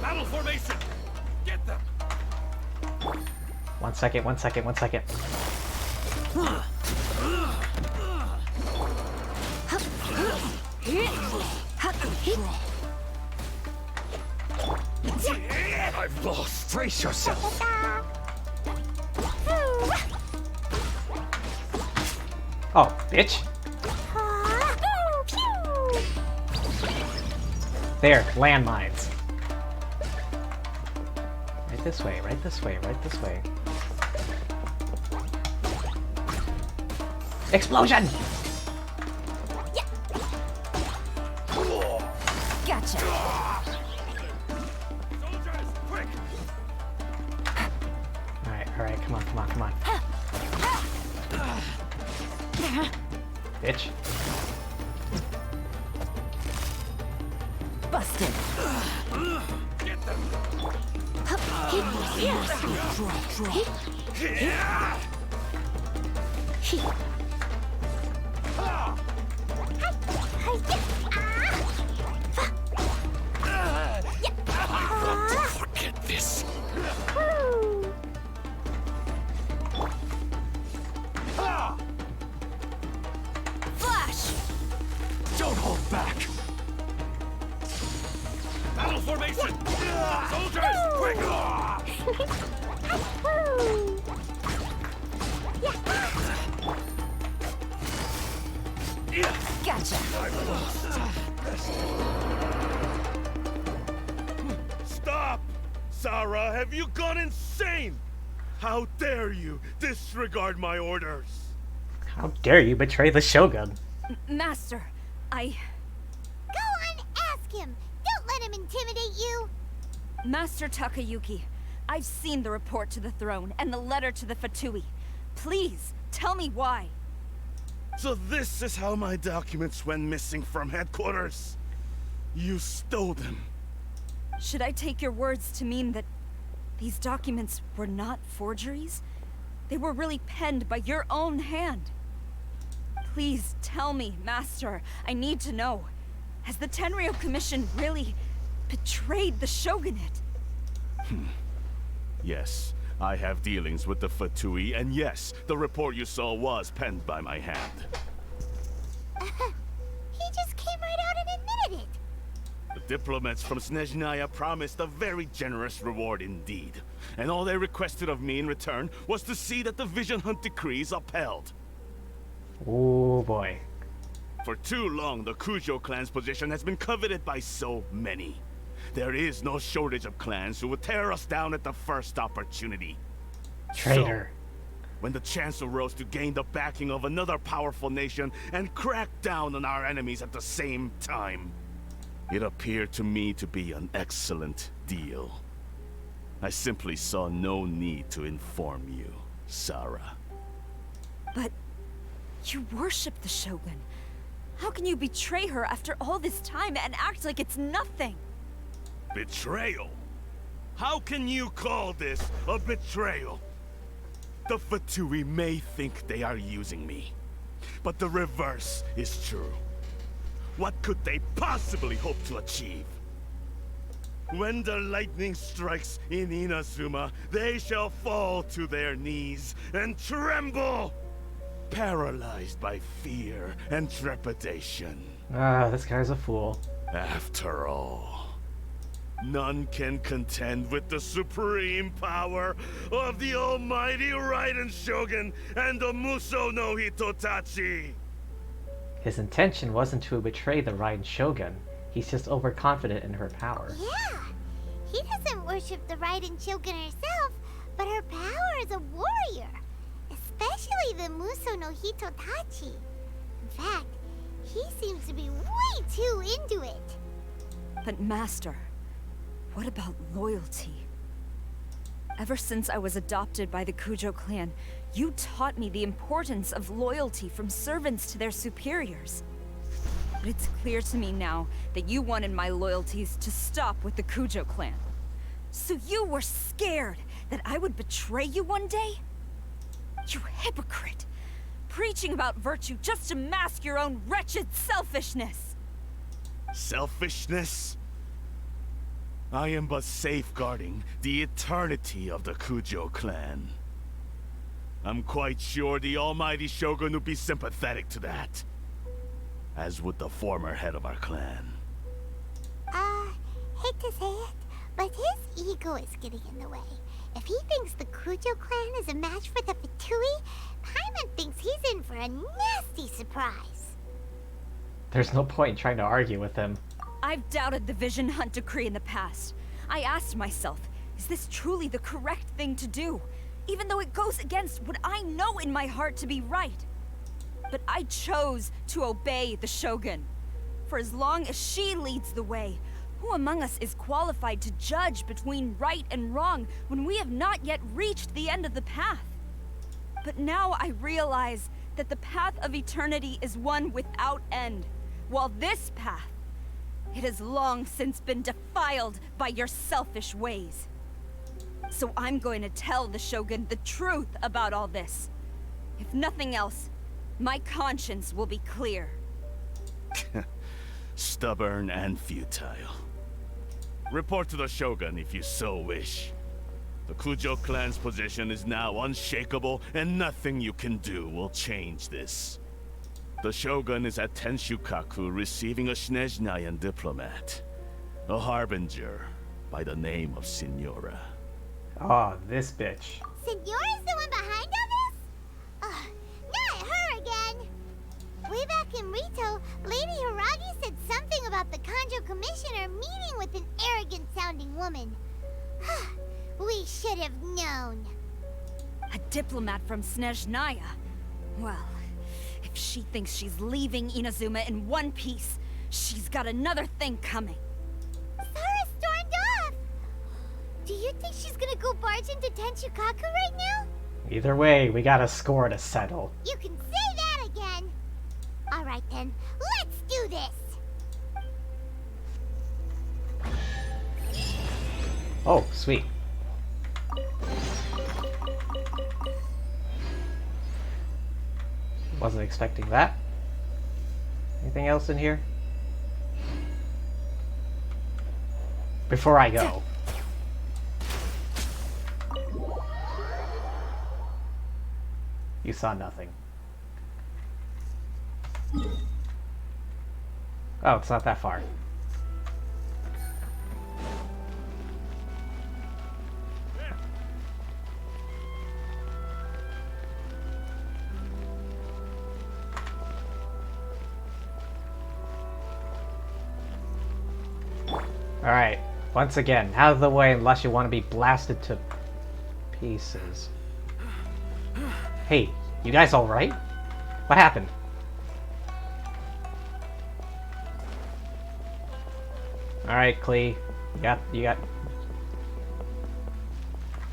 Battle formation! Get them! 1 second, 1 second, 1 second. I've lost. Brace yourself. Oh, bitch. There, landmines. Right this way, right this way, right this way. Explosion! Gotcha. Alright, come on, come on, come on. Bitch. Busted. Forget this. Flash! Don't hold back. Battle formation. Soldiers, quick! Gotcha. Stop! Sarah, have you gone insane? How dare you disregard my orders? How dare you betray the Shogun? Master, Go on, ask him. Don't let him intimidate you. Master Takayuki, I've seen the report to the throne and the letter to the Fatui. Please, tell me why. So this is how my documents went missing from headquarters. You stole them. Should I take your words to mean that these documents were not forgeries? They were really penned by your own hand. Please tell me, Master. I need to know. Has the Tenryou Commission really betrayed the Shogunate? Yes, I have dealings with the Fatui, and yes, the report you saw was penned by my hand. He just came right out and admitted it. The diplomats from Snezhnaya promised a very generous reward indeed. And all they requested of me in return was to see that the Vision Hunt decrees upheld. Oh boy. For too long, the Kujo clan's position has been coveted by so many. There is no shortage of clans who would tear us down at the first opportunity. Traitor. So, when the chance arose to gain the backing of another powerful nation and crack down on our enemies at the same time, it appeared to me to be an excellent deal. I simply saw no need to inform you, Sarah. But you worship the Shogun. How can you betray her after all this time and act like it's nothing? Betrayal? How can you call this a betrayal? The Fatui may think they are using me, but the reverse is true. What could they possibly hope to achieve? When the lightning strikes in Inazuma, they shall fall to their knees and tremble, paralyzed by fear and trepidation. Ah, this guy's a fool. After all, none can contend with the supreme power of the almighty Raiden Shogun and the Muso no Hitotachi. His intention wasn't to betray the Raiden Shogun. He's just overconfident in her power. Yeah, he doesn't worship the Raiden Shogun herself, but her power as a warrior. Especially the Muso no Hitotachi. In fact, he seems to be way too into it. But Master, what about loyalty? Ever since I was adopted by the Kujo clan, you taught me the importance of loyalty from servants to their superiors. But it's clear to me now that you wanted my loyalties to stop with the Kujo clan. So you were scared that I would betray you one day? You hypocrite! Preaching about virtue just to mask your own wretched selfishness! Selfishness? I am but safeguarding the eternity of the Kujo clan. I'm quite sure the almighty Shogun would be sympathetic to that. As would the former head of our clan. Hate to say it, But his ego is getting in the way. If he thinks the Kujo clan is a match for the Fatui, Paimon thinks he's in for a nasty surprise. There's no point in trying to argue with him. I've doubted the Vision Hunt decree in the past. I asked myself, is this truly the correct thing to do? Even though it goes against what I know in my heart to be right. But I chose to obey the Shogun. For as long as she leads the way, who among us is qualified to judge between right and wrong when we have not yet reached the end of the path? But now I realize that the path of eternity is one without end, while this path, it has long since been defiled by your selfish ways. So I'm going to tell the Shogun the truth about all this. If nothing else, my conscience will be clear. Stubborn and futile. Report to the Shogun if you so wish. The Kujo clan's position is now unshakable, and nothing you can do will change this. The Shogun is at Tenshukaku receiving a Snezhnayan diplomat. A harbinger by the name of Signora. Oh, this bitch. Signora's the one behind all this? Not her again. Way back in Rito, Lady Hiragi said something about the Kanjo Commissioner meeting with an arrogant-sounding woman. We should have known. A diplomat from Snezhnaya? Well, if she thinks she's leaving Inazuma in one piece, she's got another thing coming. Sara stormed off! Do you think she's gonna go barge into Tenshukaku right now? Either way, we got a score to settle. You can say that again! Alright then, let's do this! Oh, sweet. Wasn't expecting that. Anything else in here? Before I go. You saw nothing. Oh, it's not that far. Alright, once again, out of the way unless you want to be blasted to pieces. Hey, you guys alright? What happened? Alright, Klee. You got...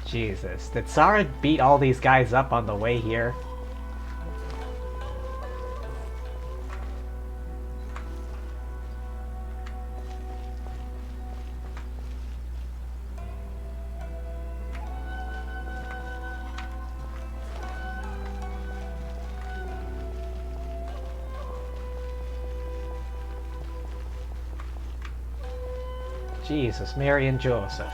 Jesus. Did Sara beat all these guys up on the way here? Jesus, Mary and Joseph.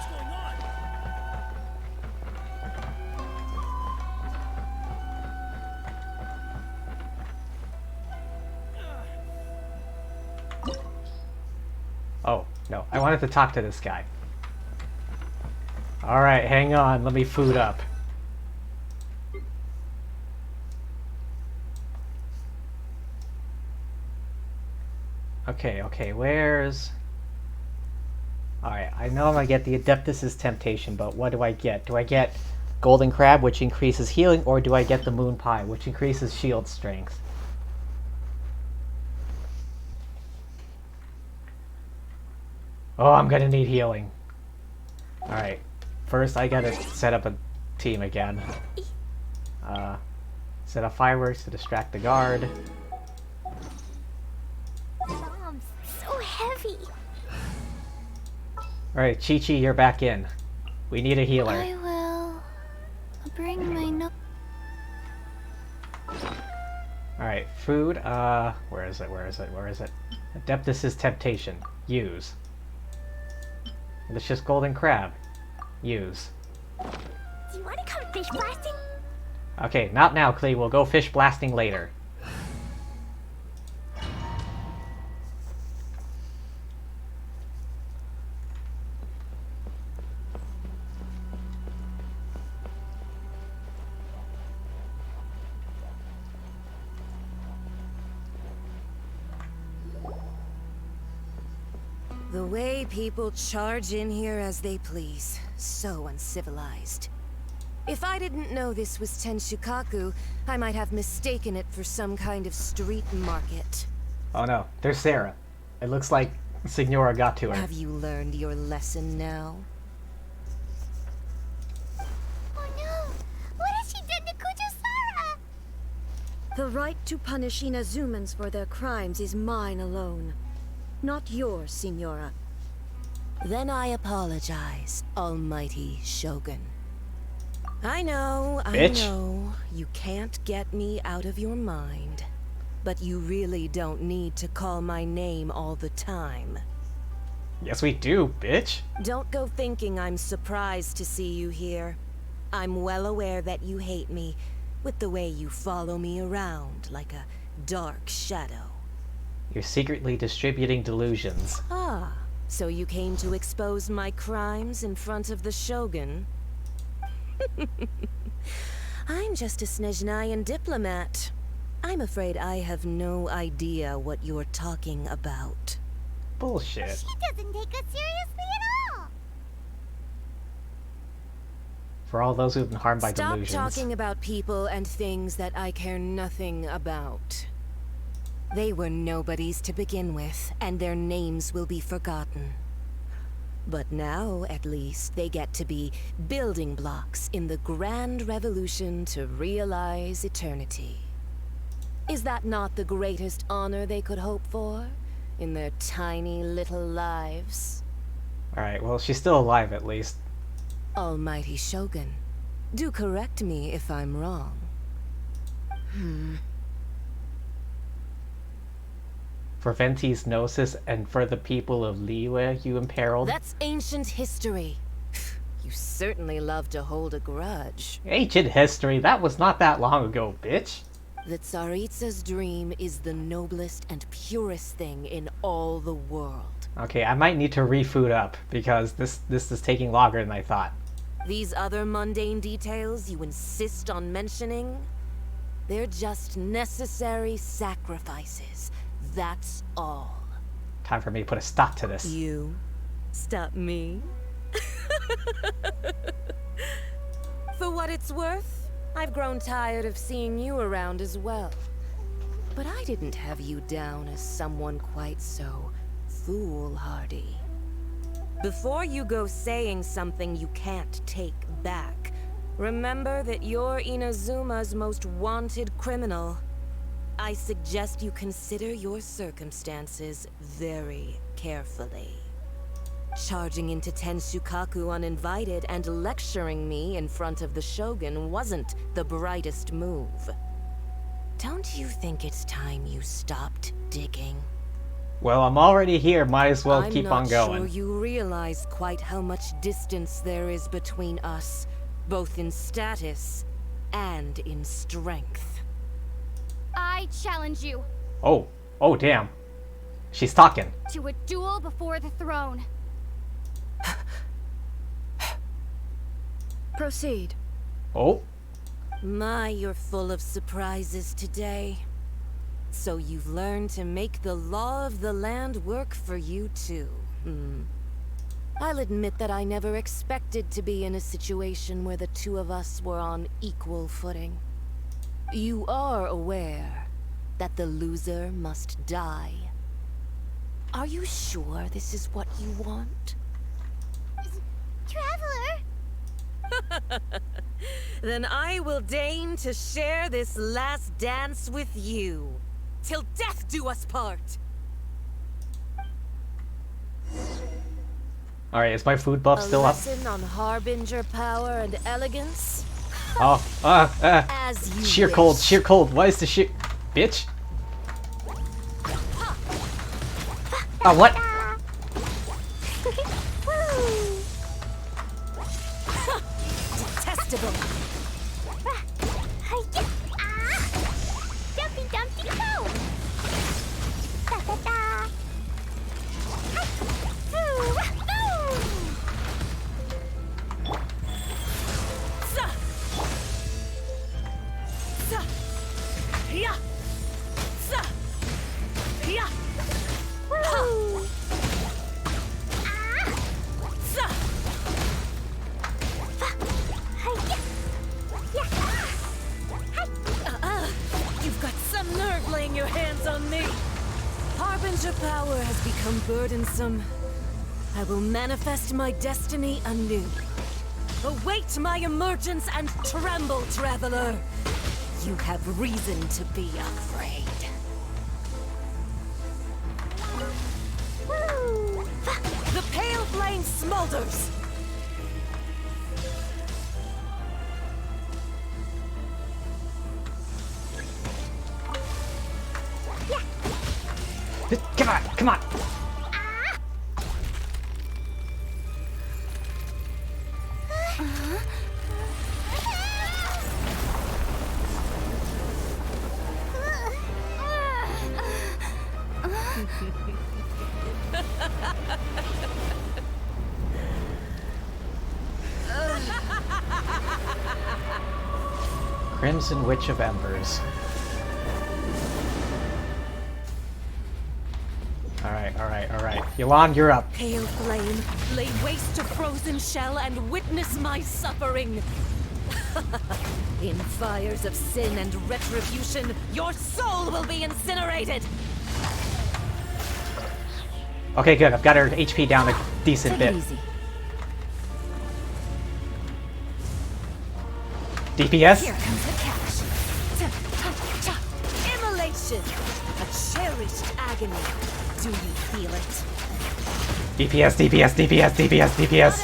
Oh, no. I wanted to talk to this guy. Alright, hang on. Let me food up. Okay, where's... Alright, I know I'm gonna get the Adeptus' Temptation, but what do I get? Do I get Golden Crab, which increases healing, or do I get the Moon Pie, which increases shield strength? Oh, I'm gonna need healing. Alright, first I gotta set up a team again. Set up fireworks to distract the guard. Mom's so heavy. Alright, Chi-Chi, you're back in. We need a healer. I will bring my no... Alright, food, where is it? Adeptus' Temptation. Use. It's just Golden Crab. Use. Do you want to come fish blasting? Okay, not now, Klee. We'll go fish blasting later. The way people charge in here as they please. So uncivilized. If I didn't know this was Tenshukaku, I might have mistaken it for some kind of street market. Oh no, there's Sarah. It looks like Signora got to her. Have you learned your lesson now? Oh no! What has she done to Kujusara? The right to punish Inazumans for their crimes is mine alone. Not yours, Signora. Then I apologize, Almighty Shogun. I know, you can't get me out of your mind. But you really don't need to call my name all the time. Yes we do, bitch. Don't go thinking I'm surprised to see you here. I'm well aware that you hate me, with the way you follow me around like a dark shadow. You're secretly distributing delusions. Ah, so you came to expose my crimes in front of the Shogun? I'm just a Snezhnayan diplomat. I'm afraid I have no idea what you're talking about. Bullshit. She doesn't take us seriously at all. For all those who've been harmed by Stop delusions. talking about people and things that I care nothing about. They were nobodies to begin with, and their names will be forgotten. But now, at least, they get to be building blocks in the grand revolution to realize eternity. Is that not the greatest honor they could hope for in their tiny little lives? Alright, well, she's still alive at least. Almighty Shogun, do correct me if I'm wrong. For Venti's Gnosis and for the people of Liyue you imperiled. That's ancient history. You certainly love to hold a grudge. Ancient history? That was not that long ago, bitch. The Tsaritsa's dream is the noblest and purest thing in all the world. Okay, I might need to refood up, because this is taking longer than I thought. These other mundane details you insist on mentioning, they're just necessary sacrifices. That's all. Time for me to put a stop to this. You? Stop me? For what it's worth, I've grown tired of seeing you around as well. But I didn't have you down as someone quite so foolhardy. Before you go saying something you can't take back, remember that you're Inazuma's most wanted criminal. I suggest you consider your circumstances very carefully. Charging into Tenshukaku uninvited and lecturing me in front of the Shogun wasn't the brightest move. Don't you think it's time you stopped digging? Well, I'm already here, might as well keep on going. I'm not sure you realize quite how much distance there is between us, both in status and in strength. I challenge you. Oh damn. She's talking. To a duel before the throne. Proceed. Oh. My, you're full of surprises today. So you've learned to make the law of the land work for you too. I'll admit that I never expected to be in a situation where the two of us were on equal footing. You are aware that the loser must die. Are you sure this is what you want? Traveler? Then I will deign to share this last dance with you. Till death do us part! Alright, is my food buff still up? A lesson on harbinger power and elegance? Oh, sheer cold. Why is the sheer... Bitch? Oh, what? Detestable. Dumpty Dumpty Go! Da da da! become burdensome, I will manifest my destiny anew. Await my emergence and tremble, traveler. You have reason to be afraid. Woo! The pale flame smolders! Come on, come on! Crimson Witch of Embers. Alright. Yuan, you're up. Pale flame, lay waste to frozen shell and witness my suffering. In fires of sin and retribution, your soul will be incinerated. Okay, good. I've got her HP down a decent bit. Easy. DPS? Here comes the catch. Immolation. A cherished agony. Do you feel it? DPS. Not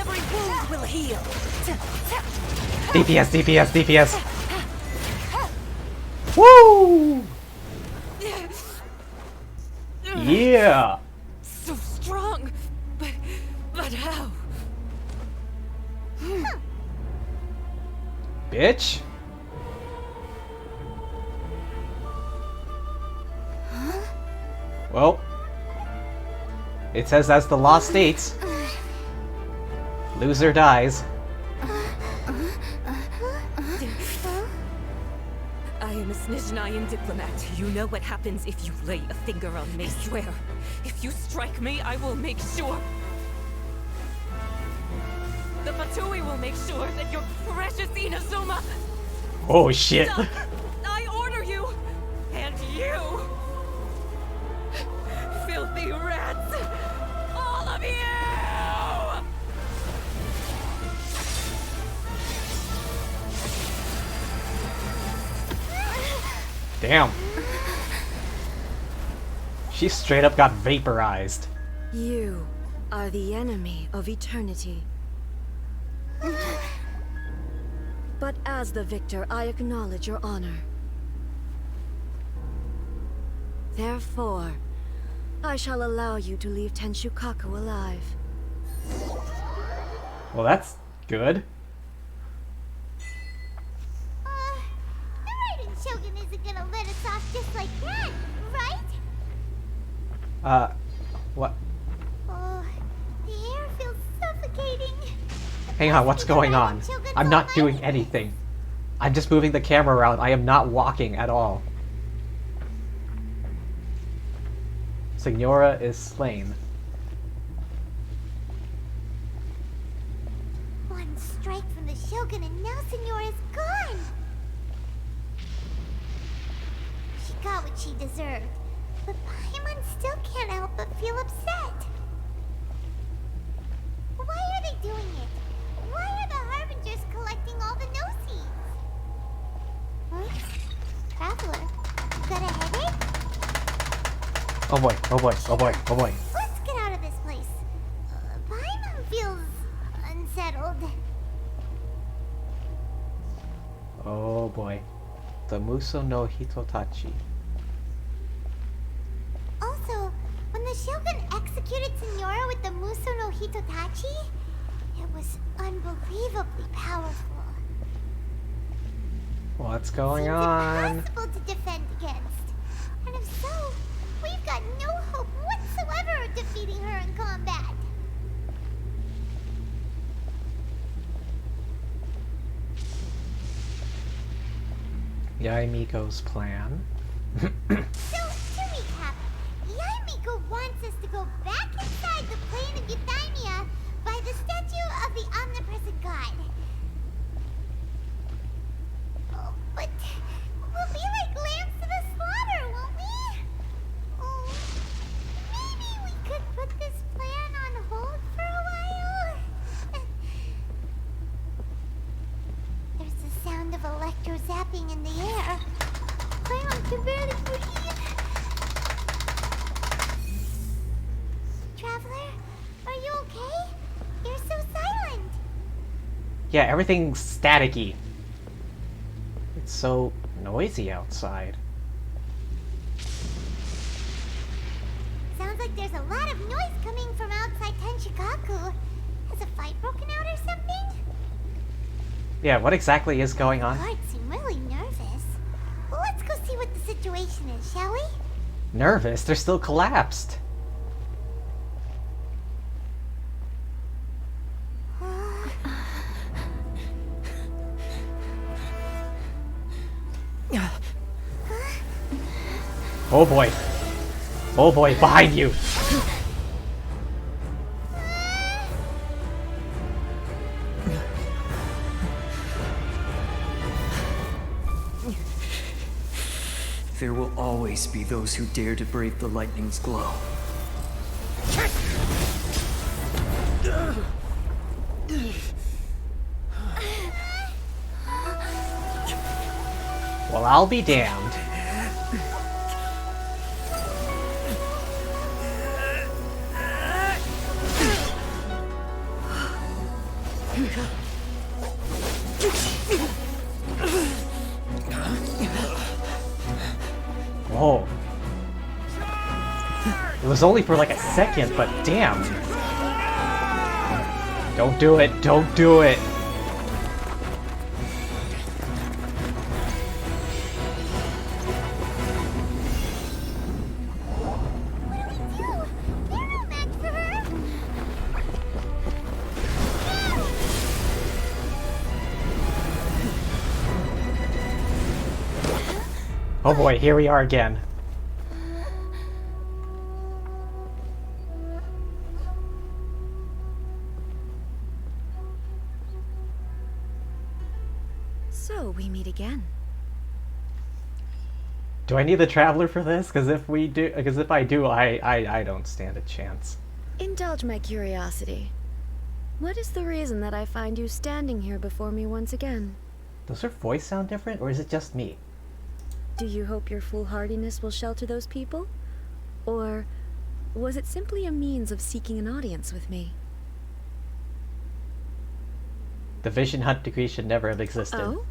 every wound will heal. DPS. Woo! Yeah! So strong, but how? Bitch? Well, it says as the law states, loser dies. I am a Snizhnayan diplomat. You know what happens if you lay a finger on me. Swear, if you strike me, I will make sure. The Fatui will make sure that your precious Inazuma. Oh shit. Stop. I order you, and you, filthy rats, all of you. Damn. She straight up got vaporized. You are the enemy of eternity. But as the victor, I acknowledge your honor. Therefore, I shall allow you to leave Tenshukaku alive. Well, that's good. The Raiden Shogun isn't gonna let us off just like that, right? What? Oh, the air feels suffocating. Hang on, what's going on? I'm not doing anything. I'm just moving the camera around. I am not walking at all. Signora is slain. One strike from the Shogun and now Signora's gone. She got what she deserved, but Paimon still can't help but feel upset. Why are they doing it? Why are the Harbingers collecting all the no-seeds? Huh? Traveler, you got a headache? Oh boy. Let's get out of this place. Paimon feels unsettled. Oh boy. The Muso no Hitotachi. Also, when the Shogun executed Signora with the Muso no Hitotachi, it was unbelievably powerful. What's going Seems on? impossible to defend against. And if so, we've got no hope whatsoever of defeating her in combat. Yaemiko's plan. So, to recap, Yaemiko wants us to go back inside the plane of Euthymia by the statue of the omnipresent god. Oh, but we'll be like lambs to the slaughter, won't we? Oh, maybe we could Traveler? Are you okay? You're so silent. Yeah, everything's staticky. It's so noisy outside. Sounds like there's a lot of noise coming from outside Tenshikaku. Has a fight broken out or something? Yeah, what exactly is going on? Guards seem really nervous. Well, let's go see what the situation is, shall we? Nervous? They're still collapsed. Oh boy. Oh boy, behind you! There will always be those who dare to brave the lightning's glow. Well, I'll be damned. Whoa. It was only for like a second, but damn. Don't do it. Don't do it. Oh boy, here we are again. So we meet again. Do I need the Traveler for this? Because if I do, I don't stand a chance. Indulge my curiosity. What is the reason that I find you standing here before me once again? Does her voice sound different, or is it just me? Do you hope your foolhardiness will shelter those people? Or was it simply a means of seeking an audience with me? The Vision Hunt decree should never have existed. Oh?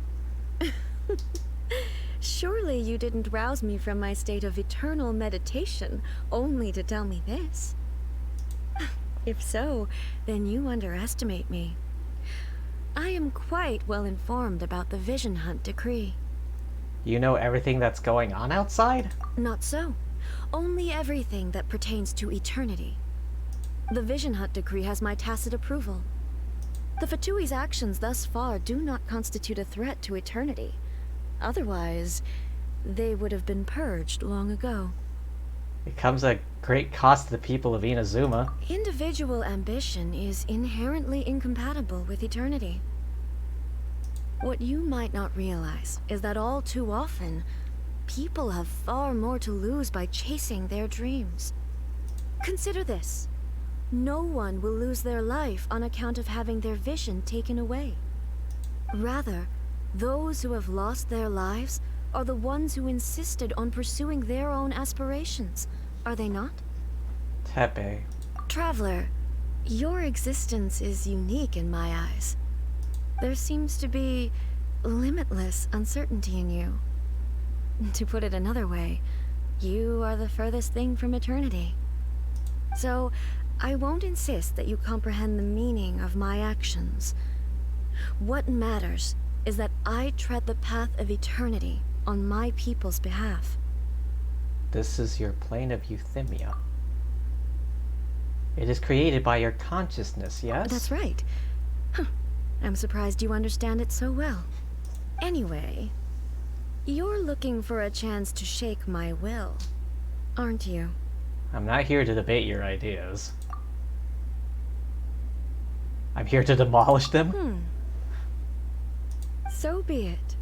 Surely you didn't rouse me from my state of eternal meditation only to tell me this. If so, then you underestimate me. I am quite well informed about the Vision Hunt decree. You know everything that's going on outside? Not so. Only everything that pertains to eternity. The Vision Hunt decree has my tacit approval. The Fatui's actions thus far do not constitute a threat to eternity. Otherwise, they would have been purged long ago. It comes at great cost to the people of Inazuma. Individual ambition is inherently incompatible with eternity. What you might not realize is that all too often, people have far more to lose by chasing their dreams. Consider this. No one will lose their life on account of having their vision taken away. Rather, those who have lost their lives are the ones who insisted on pursuing their own aspirations, are they not? Tepe. Traveler, your existence is unique in my eyes. There seems to be limitless uncertainty in you. To put it another way, you are the furthest thing from eternity. So, I won't insist that you comprehend the meaning of my actions. What matters is that I tread the path of eternity on my people's behalf. This is your plane of euthymia. It is created by your consciousness, yes? That's right. Huh. I'm surprised you understand it so well. Anyway, you're looking for a chance to shake my will, aren't you? I'm not here to debate your ideas. I'm here to demolish them? So be it.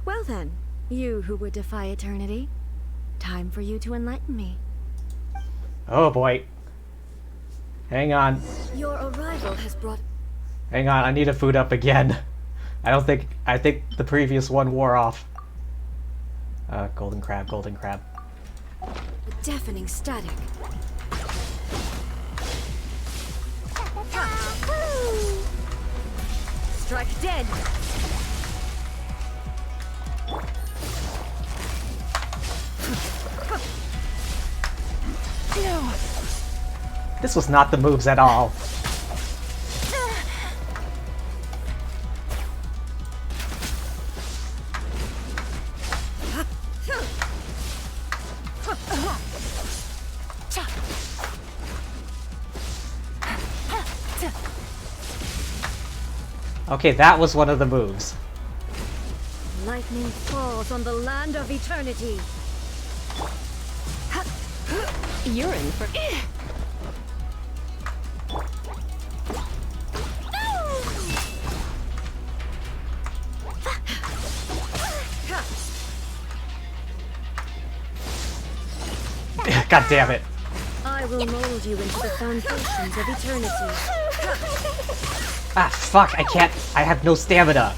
Well then, you who would defy eternity, time for you to enlighten me. Oh boy. Hang on. Your arrival has brought... Hang on, I need to food up again. I think the previous one wore off. Golden crab, golden crab. A deafening static. Strike dead. This was not the moves at all. Okay, that was one of the moves. Lightning falls on the land of eternity. You're in for... God damn it. I will mold you into the foundations of eternity. Ah, fuck, I can't. I have no stamina.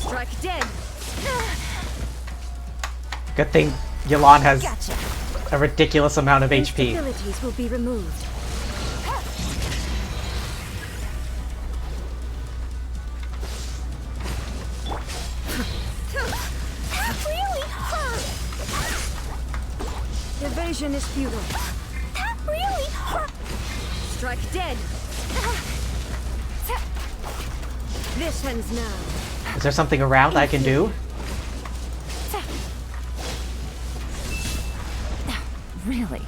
Strike dead. Good thing Yelan has a ridiculous amount of HP. Instabilities will be removed. That really hurt. Evasion is futile. That really hurt. Strike dead. This ends now. Is there something around I can do? Really?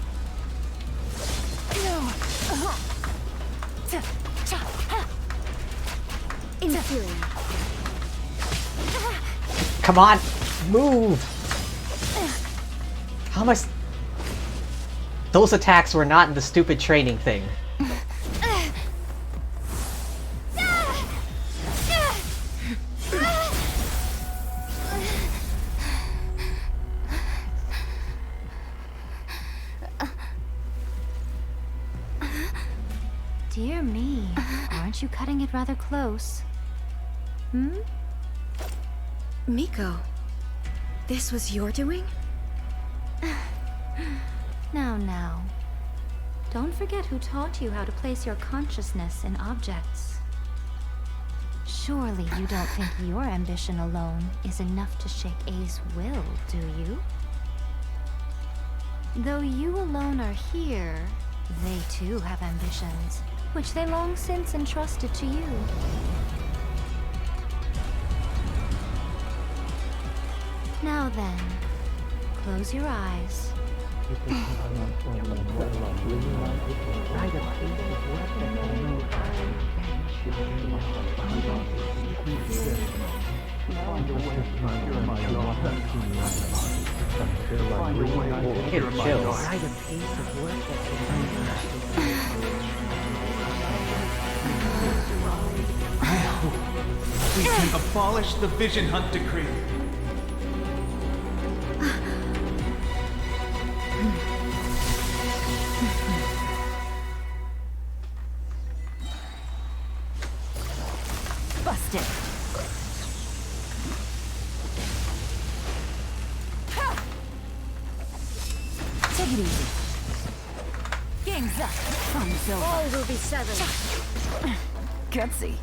Inferior. Come on, move! How am I? Those attacks were not in the stupid training thing. Dear me, aren't you cutting it rather close? Hmm? Miko, this was your doing? Now. Don't forget who taught you how to place your consciousness in objects. Surely you don't think your ambition alone is enough to shake A's will, do you? Though you alone are here, they too have ambitions, which they long since entrusted to you. Now then, close your eyes. We can abolish the Vision Hunt Decree. Busted. Take it easy. Game's up. Fun's over. All will be severed. Gutsy.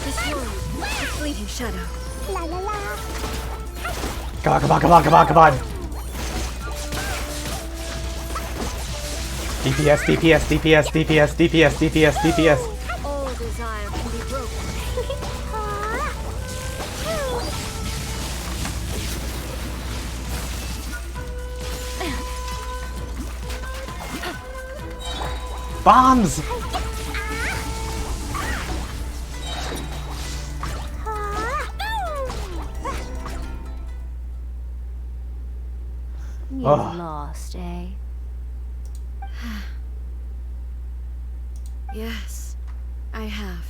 This one, a fleeting shadow. La la la. Come on, come on, come on, come on, come on! DPS, DPS, DPS, DPS, DPS, DPS, DPS. All desire can be broken. Bombs! You Ugh. lost, eh? Yes, I have.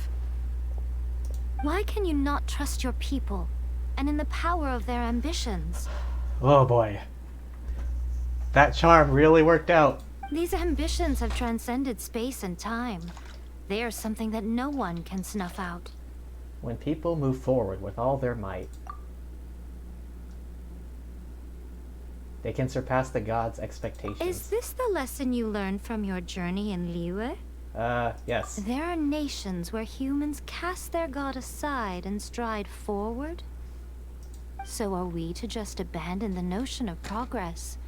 Why can you not trust your people, and in the power of their ambitions? Oh boy. That charm really worked out. These ambitions have transcended space and time. They are something that no one can snuff out. When people move forward with all their might, they can surpass the gods' expectations. Is this the lesson you learned from your journey in Liyue? Yes. There are nations where humans cast their god aside and stride forward. So are we to just abandon the notion of progress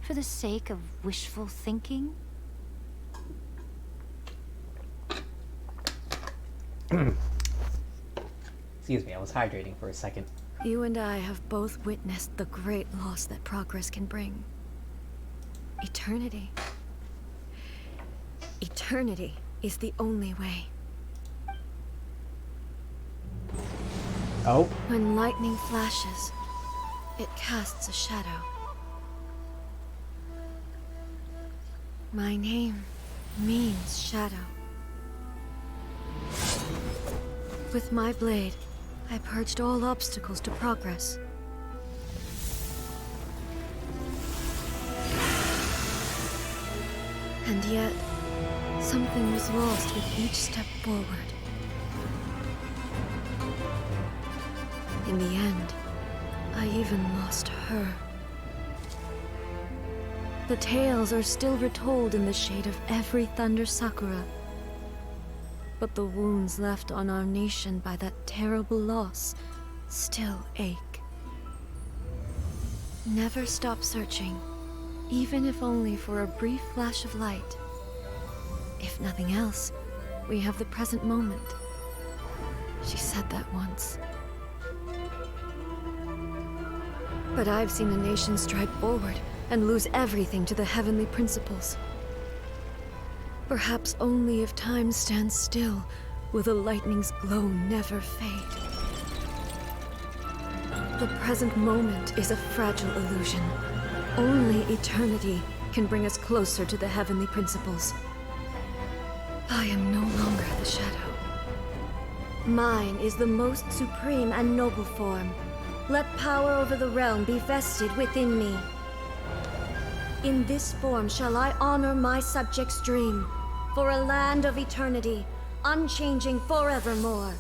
for the sake of wishful thinking? Excuse me, I was hydrating for a second. You and I have both witnessed the great loss that progress can bring. Eternity. Eternity is the only way. Oh? When lightning flashes, it casts a shadow. My name means shadow. With my blade, I purged all obstacles to progress. And yet, something was lost with each step forward. In the end, I even lost her. The tales are still retold in the shade of every Thunder Sakura. But the wounds left on our nation by that terrible loss still ache. Never stop searching, even if only for a brief flash of light. If nothing else, we have the present moment. She said that once. But I've seen a nation stride forward and lose everything to the heavenly principles. Perhaps only if time stands still will the lightning's glow never fade. The present moment is a fragile illusion. Only eternity can bring us closer to the heavenly principles. I am no longer the shadow. Mine is the most supreme and noble form. Let power over the realm be vested within me. In this form shall I honor my subjects' dream, for a land of eternity, unchanging forevermore.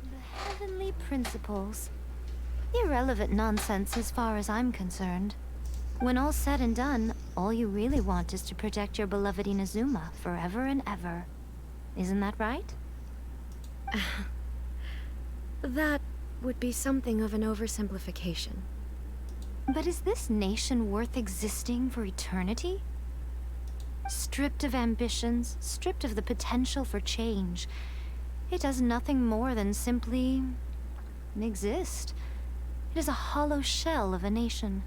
The heavenly principles. Irrelevant nonsense as far as I'm concerned. When all's said and done, all you really want is to protect your beloved Inazuma forever and ever. Isn't that right? That would be something of an oversimplification. But is this nation worth existing for eternity? Stripped of ambitions, stripped of the potential for change, it does nothing more than simply exist. It is a hollow shell of a nation.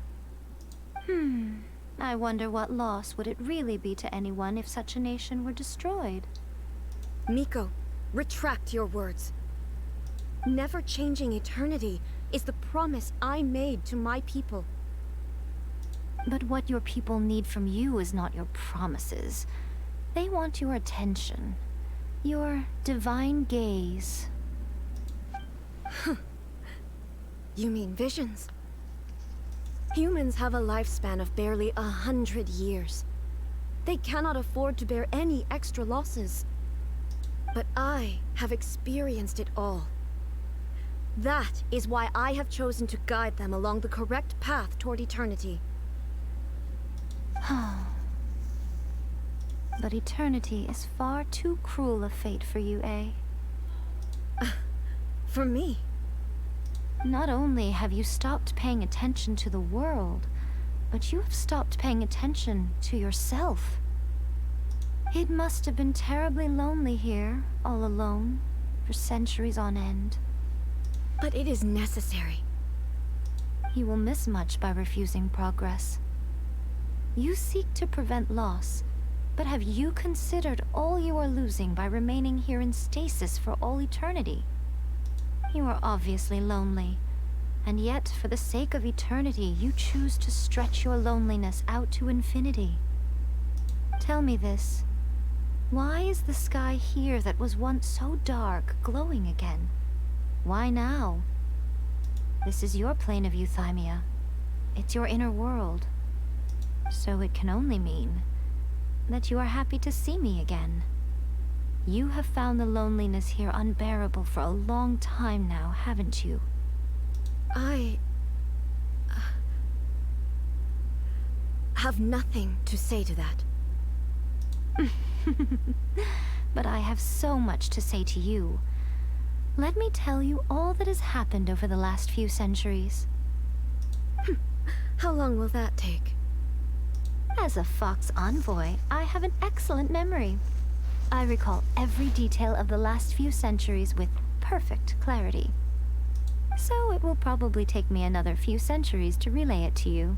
I wonder what loss would it really be to anyone if such a nation were destroyed? Miko, retract your words. Never changing eternity is the promise I made to my people. But what your people need from you is not your promises. They want your attention. Your divine gaze. You mean visions? Humans have a lifespan of barely 100 years. They cannot afford to bear any extra losses. But I have experienced it all. That is why I have chosen to guide them along the correct path toward eternity. But eternity is far too cruel a fate for you, eh? For me? Not only have you stopped paying attention to the world, but you have stopped paying attention to yourself. It must have been terribly lonely here, all alone, for centuries on end. But it is necessary. You will miss much by refusing progress. You seek to prevent loss, but have you considered all you are losing by remaining here in stasis for all eternity? You are obviously lonely, and yet, for the sake of eternity, you choose to stretch your loneliness out to infinity. Tell me this. Why is the sky here that was once so dark glowing again? Why now? This is your plane of euthymia. It's your inner world. So it can only mean that you are happy to see me again. You have found the loneliness here unbearable for a long time now, haven't you? I have nothing to say to that. But I have so much to say to you. Let me tell you all that has happened over the last few centuries. How long will that take? As a Fox envoy, I have an excellent memory. I recall every detail of the last few centuries with perfect clarity. So it will probably take me another few centuries to relay it to you.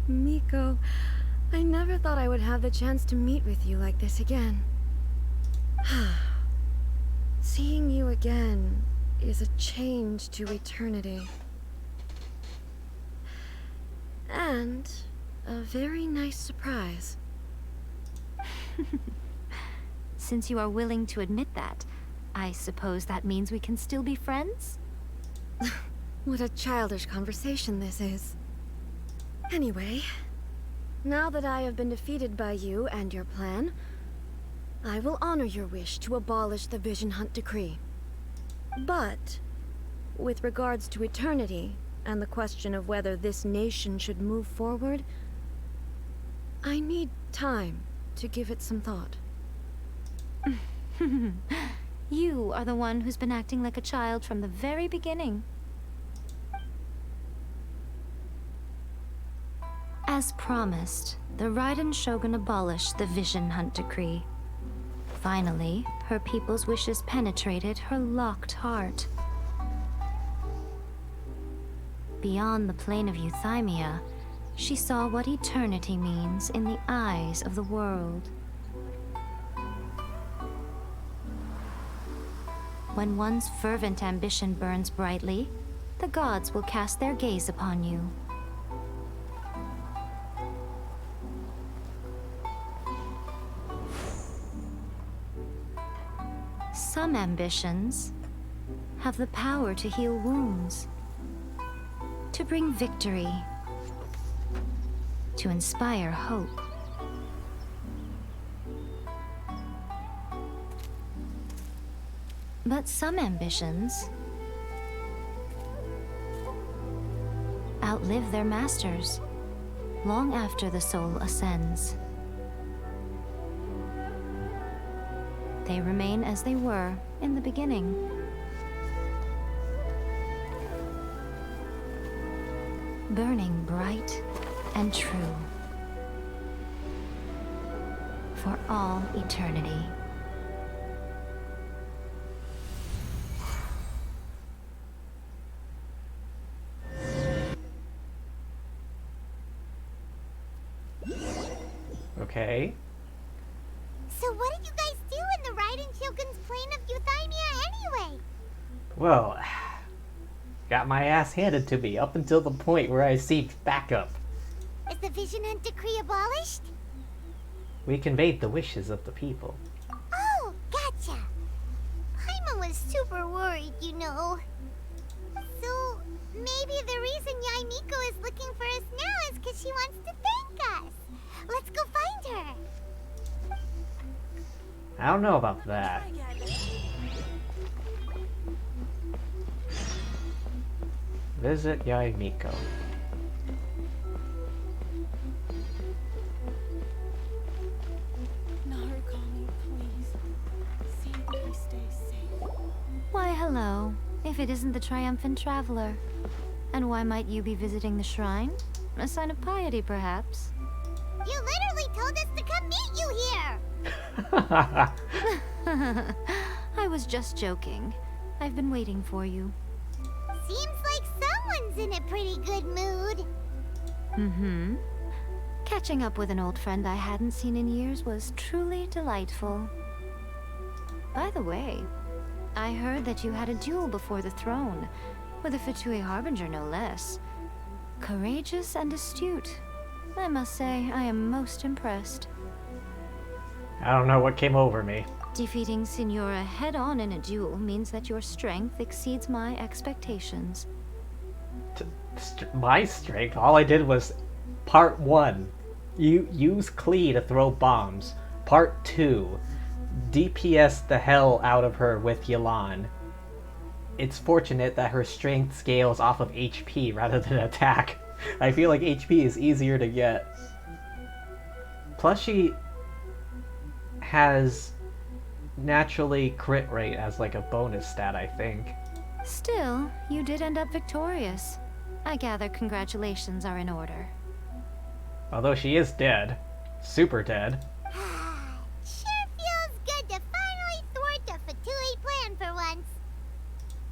Miko, I never thought I would have the chance to meet with you like this again. Seeing you again is a change to eternity. And a very nice surprise. Since you are willing to admit that, I suppose that means we can still be friends? What a childish conversation this is. Anyway, now that I have been defeated by you and your plan, I will honor your wish to abolish the Vision Hunt Decree. But, with regards to eternity, and the question of whether this nation should move forward, I need time to give it some thought. You are the one who's been acting like a child from the very beginning. As promised, the Raiden Shogun abolished the Vision Hunt Decree. Finally, her people's wishes penetrated her locked heart. Beyond the plane of euthymia, she saw what eternity means in the eyes of the world. When one's fervent ambition burns brightly, the gods will cast their gaze upon you. Some ambitions have the power to heal wounds, to bring victory, to inspire hope. But some ambitions outlive their masters long after the soul ascends. They remain as they were in the beginning. Burning bright and true for all eternity. Okay. So what did you guys do in the Raiden Shogun's plane of euthymia anyway? Well, got my ass handed to me up until the point where I received backup. Is the Vision Hunt Decree abolished? We conveyed the wishes of the people. Oh, gotcha. Paimon was super worried, you know. So, maybe the reason Yaimiko is looking for us now is because she wants to thank us. Let's go find her. I don't know about that. Visit Yaimiko. Narukami, please. See that he stays safe. Why, hello, if it isn't the triumphant traveler. And why might you be visiting the shrine? A sign of piety, perhaps? You literally told us to come meet you here! I was just joking. I've been waiting for you. Seems like someone's in a pretty good mood. Mm-hmm. Catching up with an old friend I hadn't seen in years was truly delightful. By the way, I heard that you had a duel before the throne, with a Fatui Harbinger no less. Courageous and astute. I must say, I am most impressed. I don't know what came over me. Defeating Signora head-on in a duel means that your strength exceeds my expectations. My strength? All I did was part 1. You use Klee to throw bombs. Part 2. DPS the hell out of her with Yelan. It's fortunate that her strength scales off of HP rather than attack. I feel like HP is easier to get. Plus she has naturally crit rate as like a bonus stat, I think. Still, you did end up victorious. I gather congratulations are in order. Although she is dead. Super dead. Sure feels good to finally thwart the Fatui plan for once.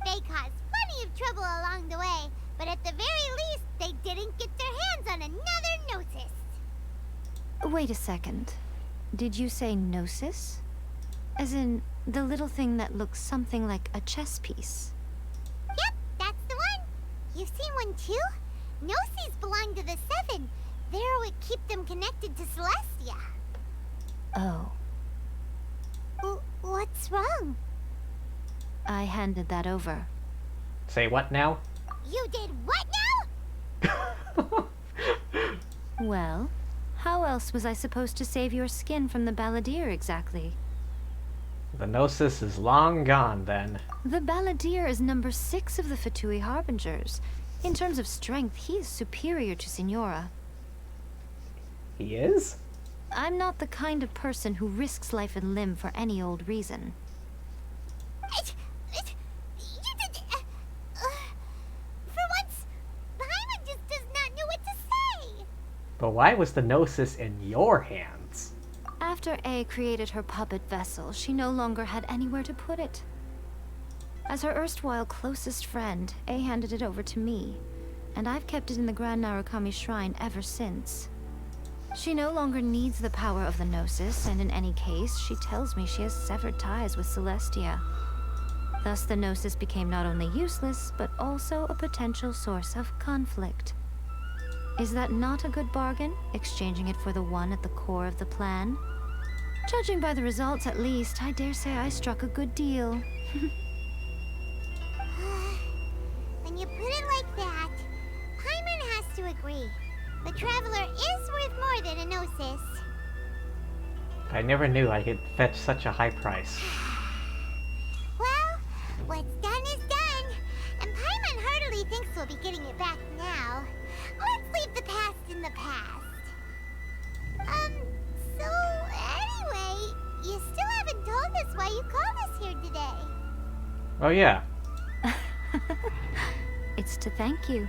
They caused plenty of trouble along the way, but at the very least, they didn't get their hands on another Gnosis. Wait a second. Did you say Gnosis? As in, the little thing that looks something like a chess piece? Yep, that's the one. You've seen one too? Gnosis belong to the Seven. They're what keep them connected to Celestia. Oh. What's wrong? I handed that over. Say what now? You did what now? Well, how else was I supposed to save your skin from the Balladeer exactly? The Gnosis is long gone then. The Balladeer is number 6 of the Fatui Harbingers. In terms of strength, he is superior to Signora. He is? I'm not the kind of person who risks life and limb for any old reason. For once, Paimon just does not know what to say. But why was the Gnosis in your hands? After A created her puppet vessel, she no longer had anywhere to put it. As her erstwhile closest friend, A handed it over to me, and I've kept it in the Grand Narukami Shrine ever since. She no longer needs the power of the Gnosis, and in any case, she tells me she has severed ties with Celestia. Thus, the Gnosis became not only useless, but also a potential source of conflict. Is that not a good bargain, exchanging it for the one at the core of the plan? Judging by the results, at least, I dare say I struck a good deal. When you put it like that, Paimon has to agree. The Traveler is worth more than a Gnosis. I never knew I could fetch such a high price. Well, what's done is done, and Paimon heartily thinks we'll be getting it back now. Let's leave the past in the past. So anyway, you still haven't told us why you called us here today. Oh yeah. It's to thank you.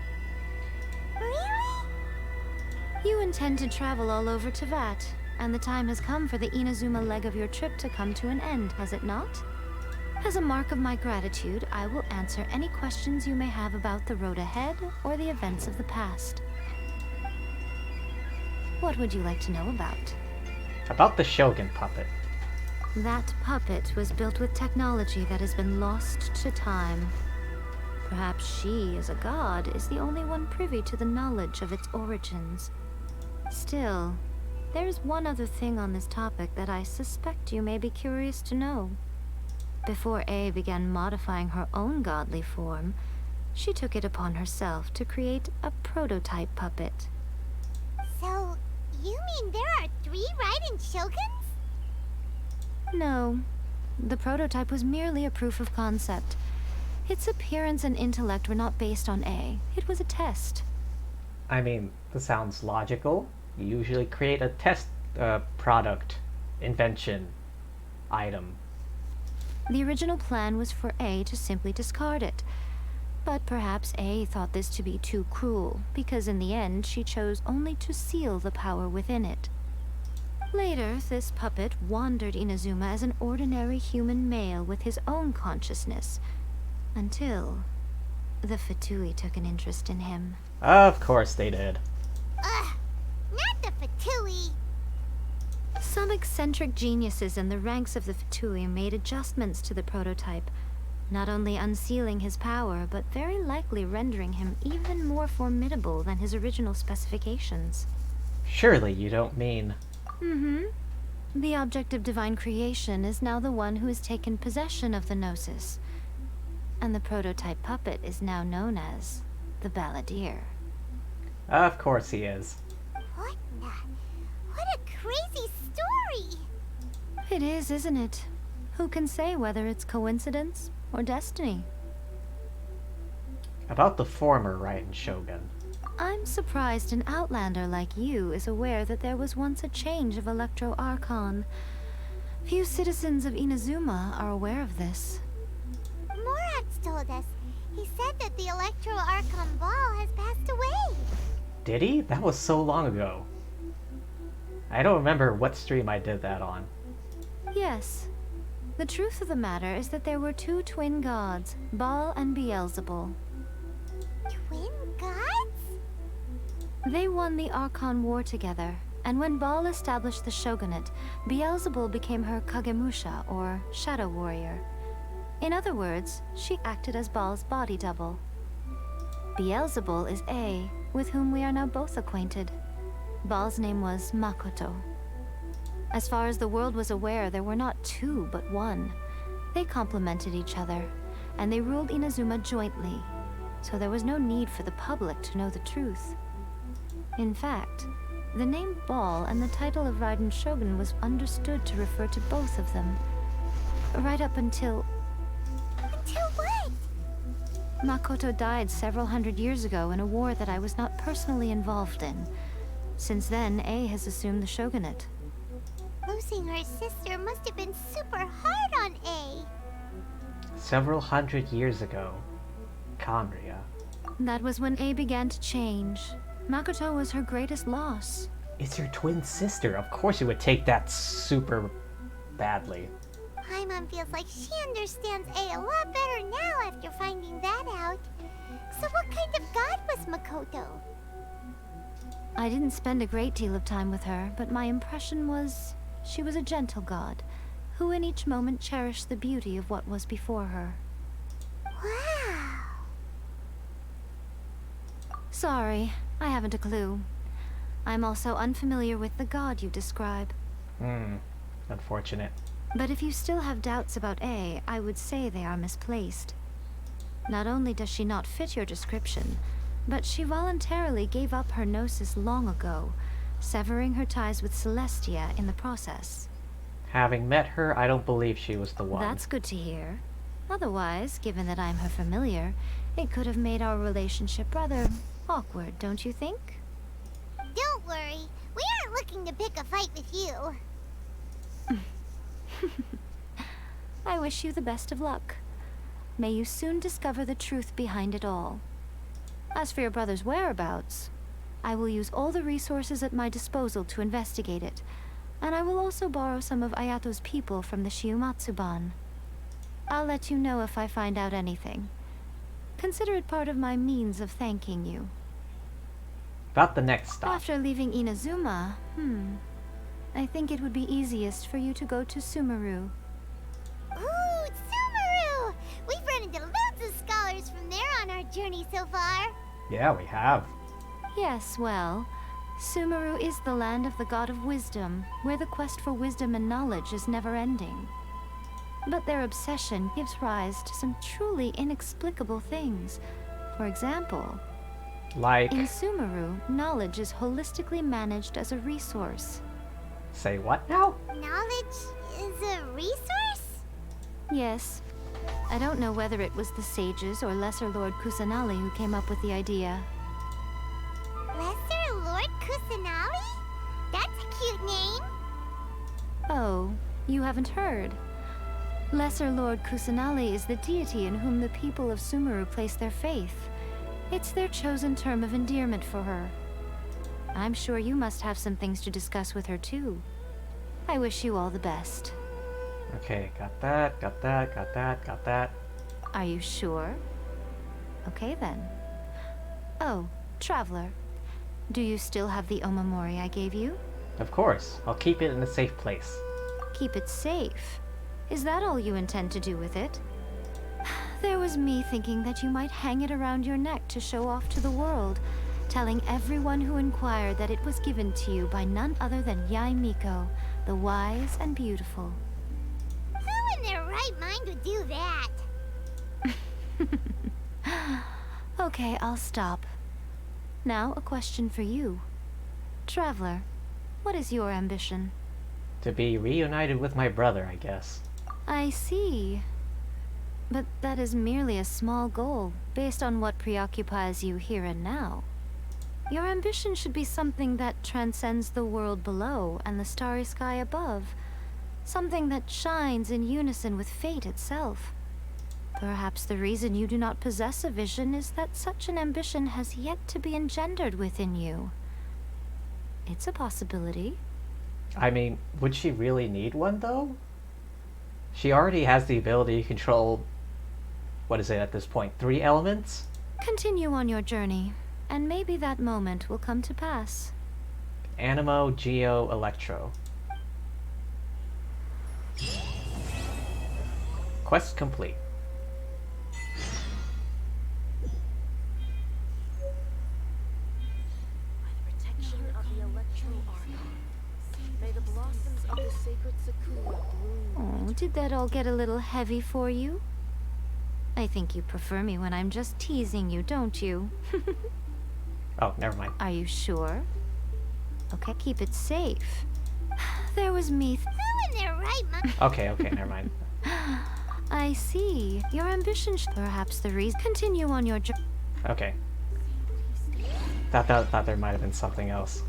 Really? You intend to travel all over Teyvat, and the time has come for the Inazuma leg of your trip to come to an end, has it not? As a mark of my gratitude, I will answer any questions you may have about the road ahead or the events of the past. What would you like to know about? About the Shogun puppet. That puppet was built with technology that has been lost to time. Perhaps she, as a god, is the only one privy to the knowledge of its origins. Still, there is one other thing on this topic that I suspect you may be curious to know. Before A began modifying her own godly form, she took it upon herself to create a prototype puppet. So, you mean there are 3 Raiden Shoguns? No. The prototype was merely a proof of concept. Its appearance and intellect were not based on A. It was a test. I mean, this sounds logical. You usually create a test product, invention, item. The original plan was for A to simply discard it. But perhaps A thought this to be too cruel, because in the end she chose only to seal the power within it. Later, this puppet wandered Inazuma as an ordinary human male with his own consciousness, until the Fatui took an interest in him. Of course they did. Ugh, not the Fatui. Some eccentric geniuses in the ranks of the Fatui made adjustments to the prototype, not only unsealing his power, but very likely rendering him even more formidable than his original specifications. Surely you don't mean... Mm-hmm. The object of divine creation is now the one who has taken possession of the Gnosis. And the prototype puppet is now known as the Balladeer. Of course he is. What a crazy story! It is, isn't it? Who can say whether it's coincidence or destiny? About the former Raiden Shogun. I'm surprised an outlander like you is aware that there was once a change of Electro Archon. Few citizens of Inazuma are aware of this. Morax told us. He said that the Electro Archon Ball has passed away. Did he? That was so long ago. I don't remember what stream I did that on. Yes. The truth of the matter is that there were two twin gods, Baal and Beelzebul. Twin gods? They won the Archon War together, and when Baal established the shogunate, Beelzebul became her Kagemusha, or shadow warrior. In other words, she acted as Baal's body double. Beelzebul is A, with whom we are now both acquainted. Baal's name was Makoto. As far as the world was aware, there were not two, but one. They complemented each other, and they ruled Inazuma jointly, so there was no need for the public to know the truth. In fact, the name Baal and the title of Raiden Shogun was understood to refer to both of them. Right up until... Until what? Makoto died several hundred years ago in a war that I was not personally involved in. Since then, A has assumed the shogunate. Losing her sister must have been super hard on A. Several hundred years ago. Kandria. That was when A began to change. Makoto was her greatest loss. It's her twin sister. Of course you would take that super badly. Paimon feels like she understands A lot better now after finding that out. So what kind of god was Makoto? I didn't spend a great deal of time with her, but my impression was she was a gentle god, who in each moment cherished the beauty of what was before her. Wow. Sorry, I haven't a clue. I'm also unfamiliar with the god you describe. Unfortunate. But if you still have doubts about A, I would say they are misplaced. Not only does she not fit your description, but she voluntarily gave up her gnosis long ago, severing her ties with Celestia in the process. Having met her, I don't believe she was the one. That's good to hear. Otherwise, given that I'm her familiar, it could have made our relationship rather awkward, don't you think? Don't worry. We aren't looking to pick a fight with you. I wish you the best of luck. May you soon discover the truth behind it all. As for your brother's whereabouts, I will use all the resources at my disposal to investigate it, and I will also borrow some of Ayato's people from the Shiumatsuban. I'll let you know if I find out anything. Consider it part of my means of thanking you. About the next stop. After leaving Inazuma, I think it would be easiest for you to go to Sumeru. Ooh, Sumeru! We've run into loads of scholars from there on our journey so far. Yeah, we have. Yes, well, Sumeru is the land of the god of wisdom, where the quest for wisdom and knowledge is never-ending. But their obsession gives rise to some truly inexplicable things. For example, like... in Sumeru, knowledge is holistically managed as a resource. Say what now? Knowledge is a resource? Yes. I don't know whether it was the sages or Lesser Lord Kusanali who came up with the idea. Lesser Lord Kusanali? That's a cute name. Oh, you haven't heard. Lesser Lord Kusanali is the deity in whom the people of Sumeru place their faith. It's their chosen term of endearment for her. I'm sure you must have some things to discuss with her too. I wish you all the best. Okay, got that, got that, got that, got that. Are you sure? Okay then. Oh, Traveler. Do you still have the Omamori I gave you? Of course. I'll keep it in a safe place. Keep it safe? Is that all you intend to do with it? There was me thinking that you might hang it around your neck to show off to the world, telling everyone who inquired that it was given to you by none other than Yai Miko, the wise and beautiful. Who in their right mind would do that? Okay, I'll stop. Now, a question for you. Traveler, what is your ambition? To be reunited with my brother, I guess. I see. But that is merely a small goal, based on what preoccupies you here and now. Your ambition should be something that transcends the world below and the starry sky above. Something that shines in unison with fate itself. Perhaps the reason you do not possess a vision is that such an ambition has yet to be engendered within you. It's a possibility. I mean, would she really need one, though? She already has the ability to control, what is it at this point, 3 elements? Continue on your journey, and maybe that moment will come to pass. Animo, Geo, Electro. Quest complete. Oh, did that all get a little heavy for you? I think you prefer me when I'm just teasing you, don't you? Oh, never mind. Are you sure? Okay, keep it safe. There was me. Who in their right mind? Okay, never mind. I see. Your ambition perhaps the reason. Continue on your journey. Okay. Thought there might have been something else.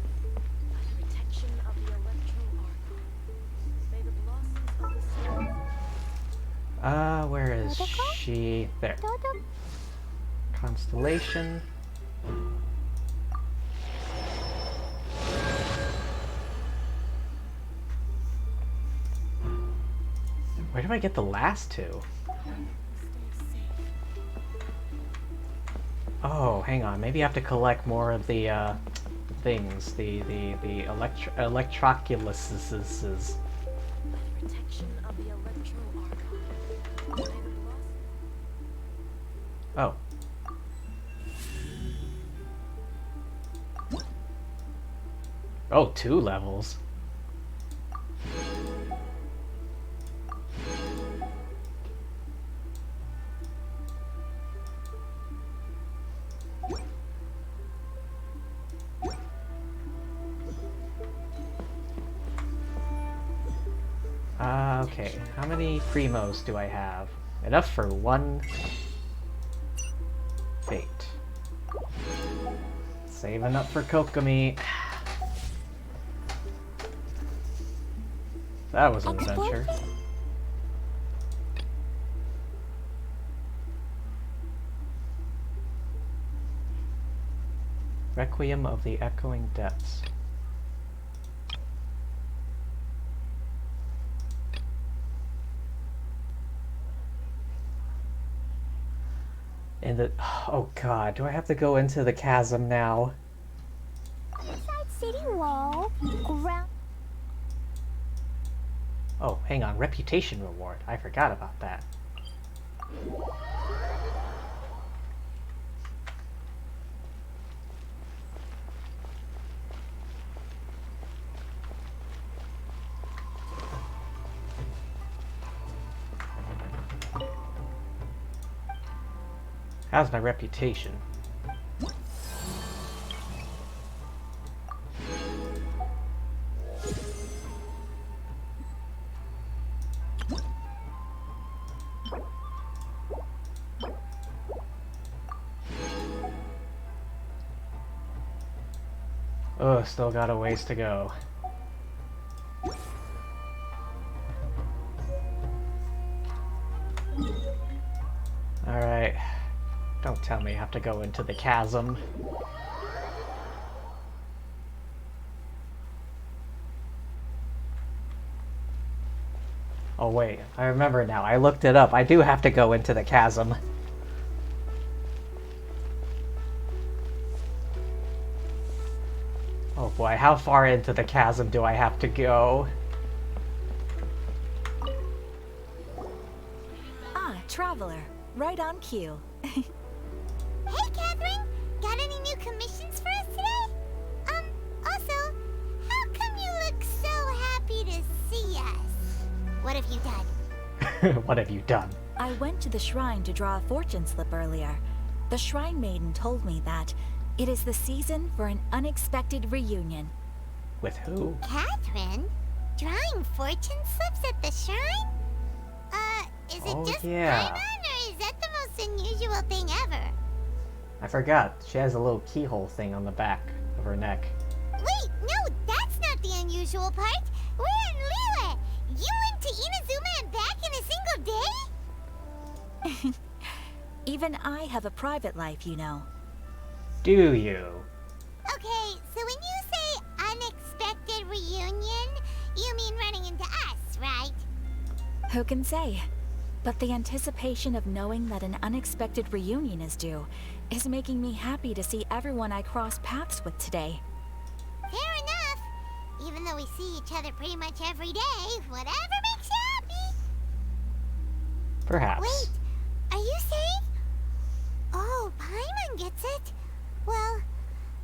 Where is she? There. Constellation. Where do I get the last 2? Oh, hang on. Maybe I have to collect more of the things. The electroculuses. Oh. Oh, 2 levels. Okay, how many primos do I have? Enough for 1 fate. Saving up for Kokomi. That was an adventure. Requiem of the Echoing Depths. Oh god, do I have to go into the chasm now? Inside city wall, ground. Oh, hang on, reputation reward. I forgot about that. How's my reputation? Oh, still got a ways to go. Alright. Don't tell me I have to go into the chasm. Oh wait, I remember now. I looked it up. I do have to go into the chasm. Oh boy, how far into the chasm do I have to go? Ah, Traveler. Right on cue. Hey, Catherine! Got any new commissions for us today? Also, how come you look so happy to What have you done? What have you done? I went to the shrine to draw a fortune slip earlier. The shrine maiden told me that it is the season for an unexpected reunion. With who? Catherine? Drawing fortune slips at the shrine? Is it just yeah. Paimon, or is that the most unusual thing ever? I forgot. She has a little keyhole thing on the back of her neck. Wait, no, that's not the unusual part. We're in Liyue. You went to Inazuma and back in a single day? Even I have a private life, you know. Do you? Okay, so when you say unexpected reunion, you mean running into us, right? Who can say? But the anticipation of knowing that an unexpected reunion is due is making me happy to see everyone I cross paths with today. Fair enough. Even though we see each other pretty much every day, whatever makes you happy. Perhaps. Wait, are you saying? Oh, Paimon gets it. Well,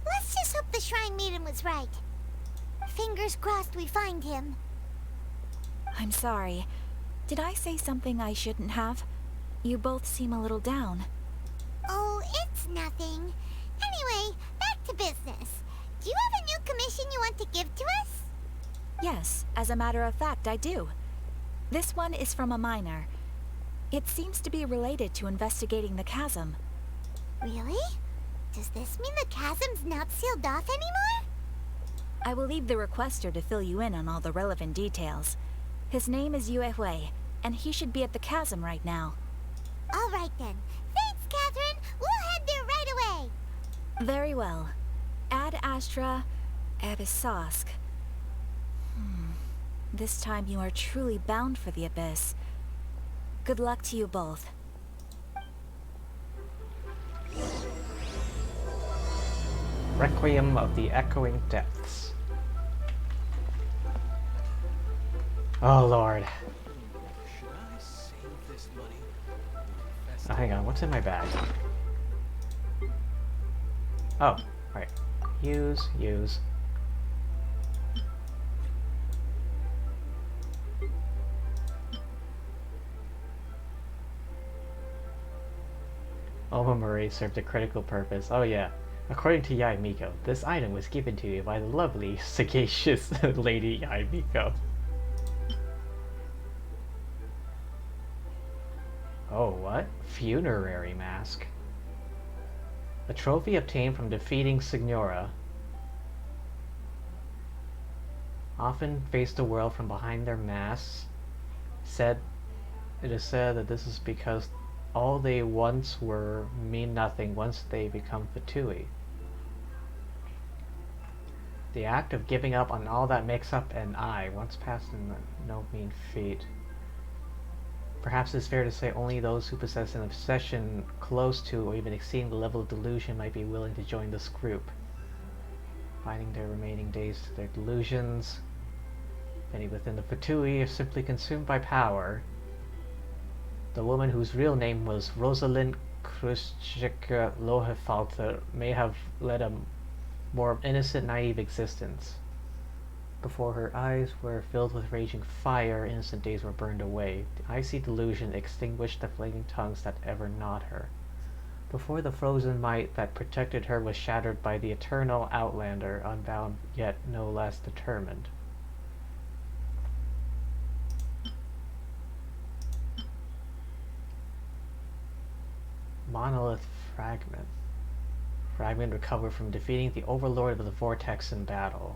let's just hope the Shrine Maiden was right. Fingers crossed we find him. I'm sorry. Did I say something I shouldn't have? You both seem a little down. Oh, it's nothing. Anyway, back to business. Do you have a new commission you want to give to us? Yes, as a matter of fact, I do. This one is from a miner. It seems to be related to investigating the chasm. Really? Does this mean the chasm's not sealed off anymore? I will leave the requester to fill you in on all the relevant details. His name is Yue Hui, and he should be at the chasm right now. All right then. Thanks, Catherine. We'll head there right away. Very well. Ad Astra Abyssosk. This time you are truly bound for the Abyss. Good luck to you both. Requiem of the Echoing Depths. Oh lord. Oh, hang on, what's in my bag? Oh, right. Use. Oma Marie served a critical purpose. Oh yeah. According to Yae Miko, this item was given to you by the lovely, sagacious Lady Yae Miko. Oh, what? Funerary mask. A trophy obtained from defeating Signora. Often face the world from behind their masks. It is said that this is because all they once were mean nothing once they become Fatui. The act of giving up on all that makes up an I, once passed in no mean feat. Perhaps it's fair to say only those who possess an obsession close to or even exceeding the level of delusion might be willing to join this group. Finding their remaining days to their delusions. Many within the Fatui are simply consumed by power. The woman whose real name was Rosalind Kruschka Lohefalter may have led a more innocent, naive existence. Before her eyes were filled with raging fire, innocent days were burned away. The icy delusion extinguished the flaming tongues that ever gnawed her. Before the frozen might that protected her was shattered by the eternal outlander, unbound yet no less determined. Monolith Fragment. Fragment recovered from defeating the Overlord of the Vortex in battle.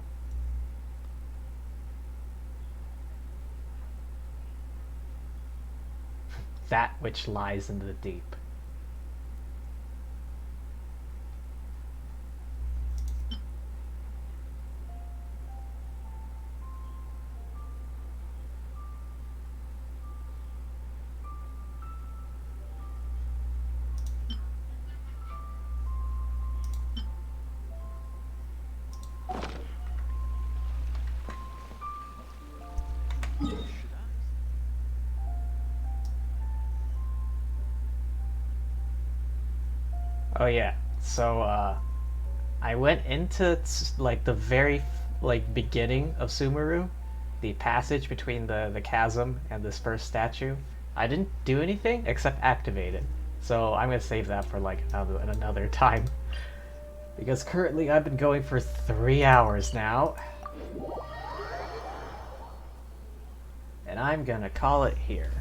That which lies in the deep. Oh yeah, so I went into like the very beginning of Sumeru, the passage between the chasm and this first statue. I didn't do anything except activate it. So I'm gonna save that for like another time. Because currently I've been going for 3 hours now. And I'm gonna call it here.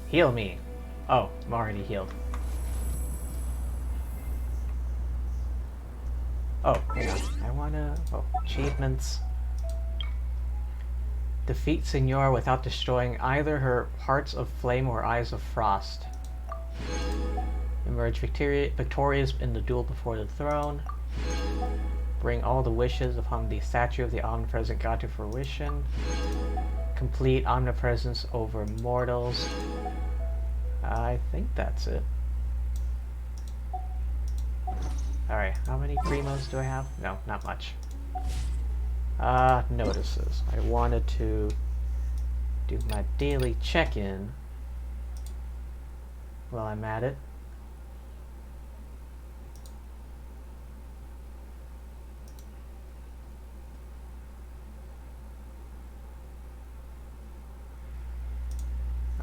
Heal me. Oh, I'm already healed. Oh, hang on. I wanna... Oh, achievements. Defeat Signora without destroying either her Hearts of Flame or Eyes of Frost. Emerge victorious in the duel before the throne. Bring all the wishes upon the statue of the omnipresent god to fruition. Complete omnipresence over mortals. I think that's it. Alright, how many primos do I have? No, not much. Notices. I wanted to do my daily check-in while I'm at it.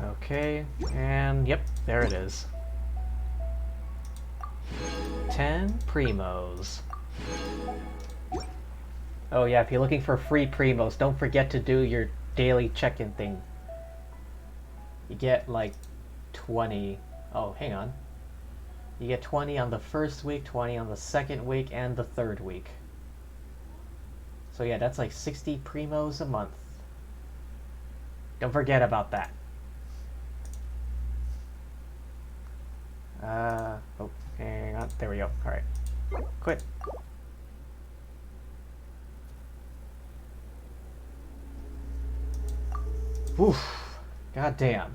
Okay, and yep, there it is. 10 primos. Oh yeah, if you're looking for free primos, don't forget to do your daily check-in thing. You get like 20. Oh, hang on. You get 20 on the first week, 20 on the second week, and the third week. So yeah, that's like 60 primos a month. Don't forget about that. Oh, hang on. There we go. Alright. Quit. Oof. God damn.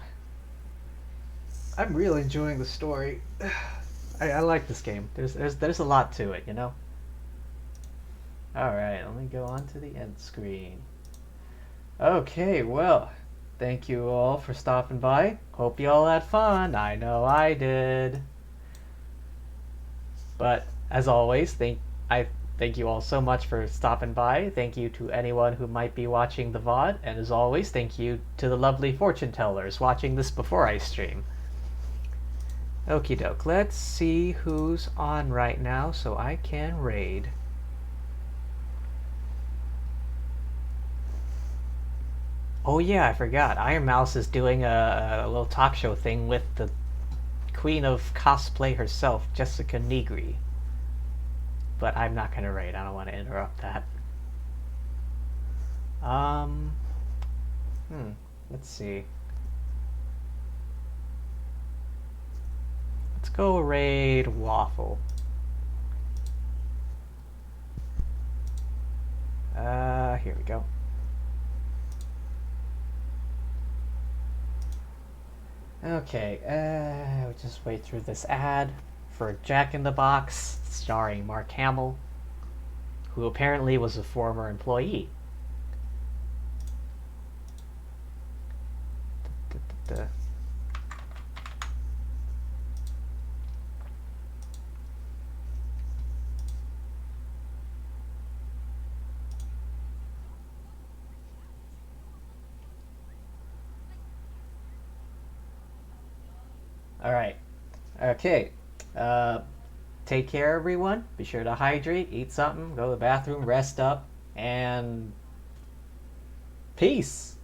I'm really enjoying the story. I like this game. There's a lot to it, you know? Alright, let me go on to the end screen. Okay, well, thank you all for stopping by. Hope you all had fun. I know I did. But as always, thank you all so much for stopping by. Thank you to anyone who might be watching the VOD, and as always, thank you to the lovely fortune tellers watching this before I stream. Okie doke, let's see who's on right now so I can raid. Oh yeah, I forgot. Iron Mouse is doing a little talk show thing with the queen of cosplay herself, Jessica Negri. But I'm not gonna raid. I don't want to interrupt that. Let's see. Let's go raid Waffle. Here we go. Okay, we'll just wait through this ad for Jack in the Box, starring Mark Hamill, who apparently was a former employee. Alright. Okay. Take care, everyone. Be sure to hydrate, eat something, go to the bathroom, rest up, and peace.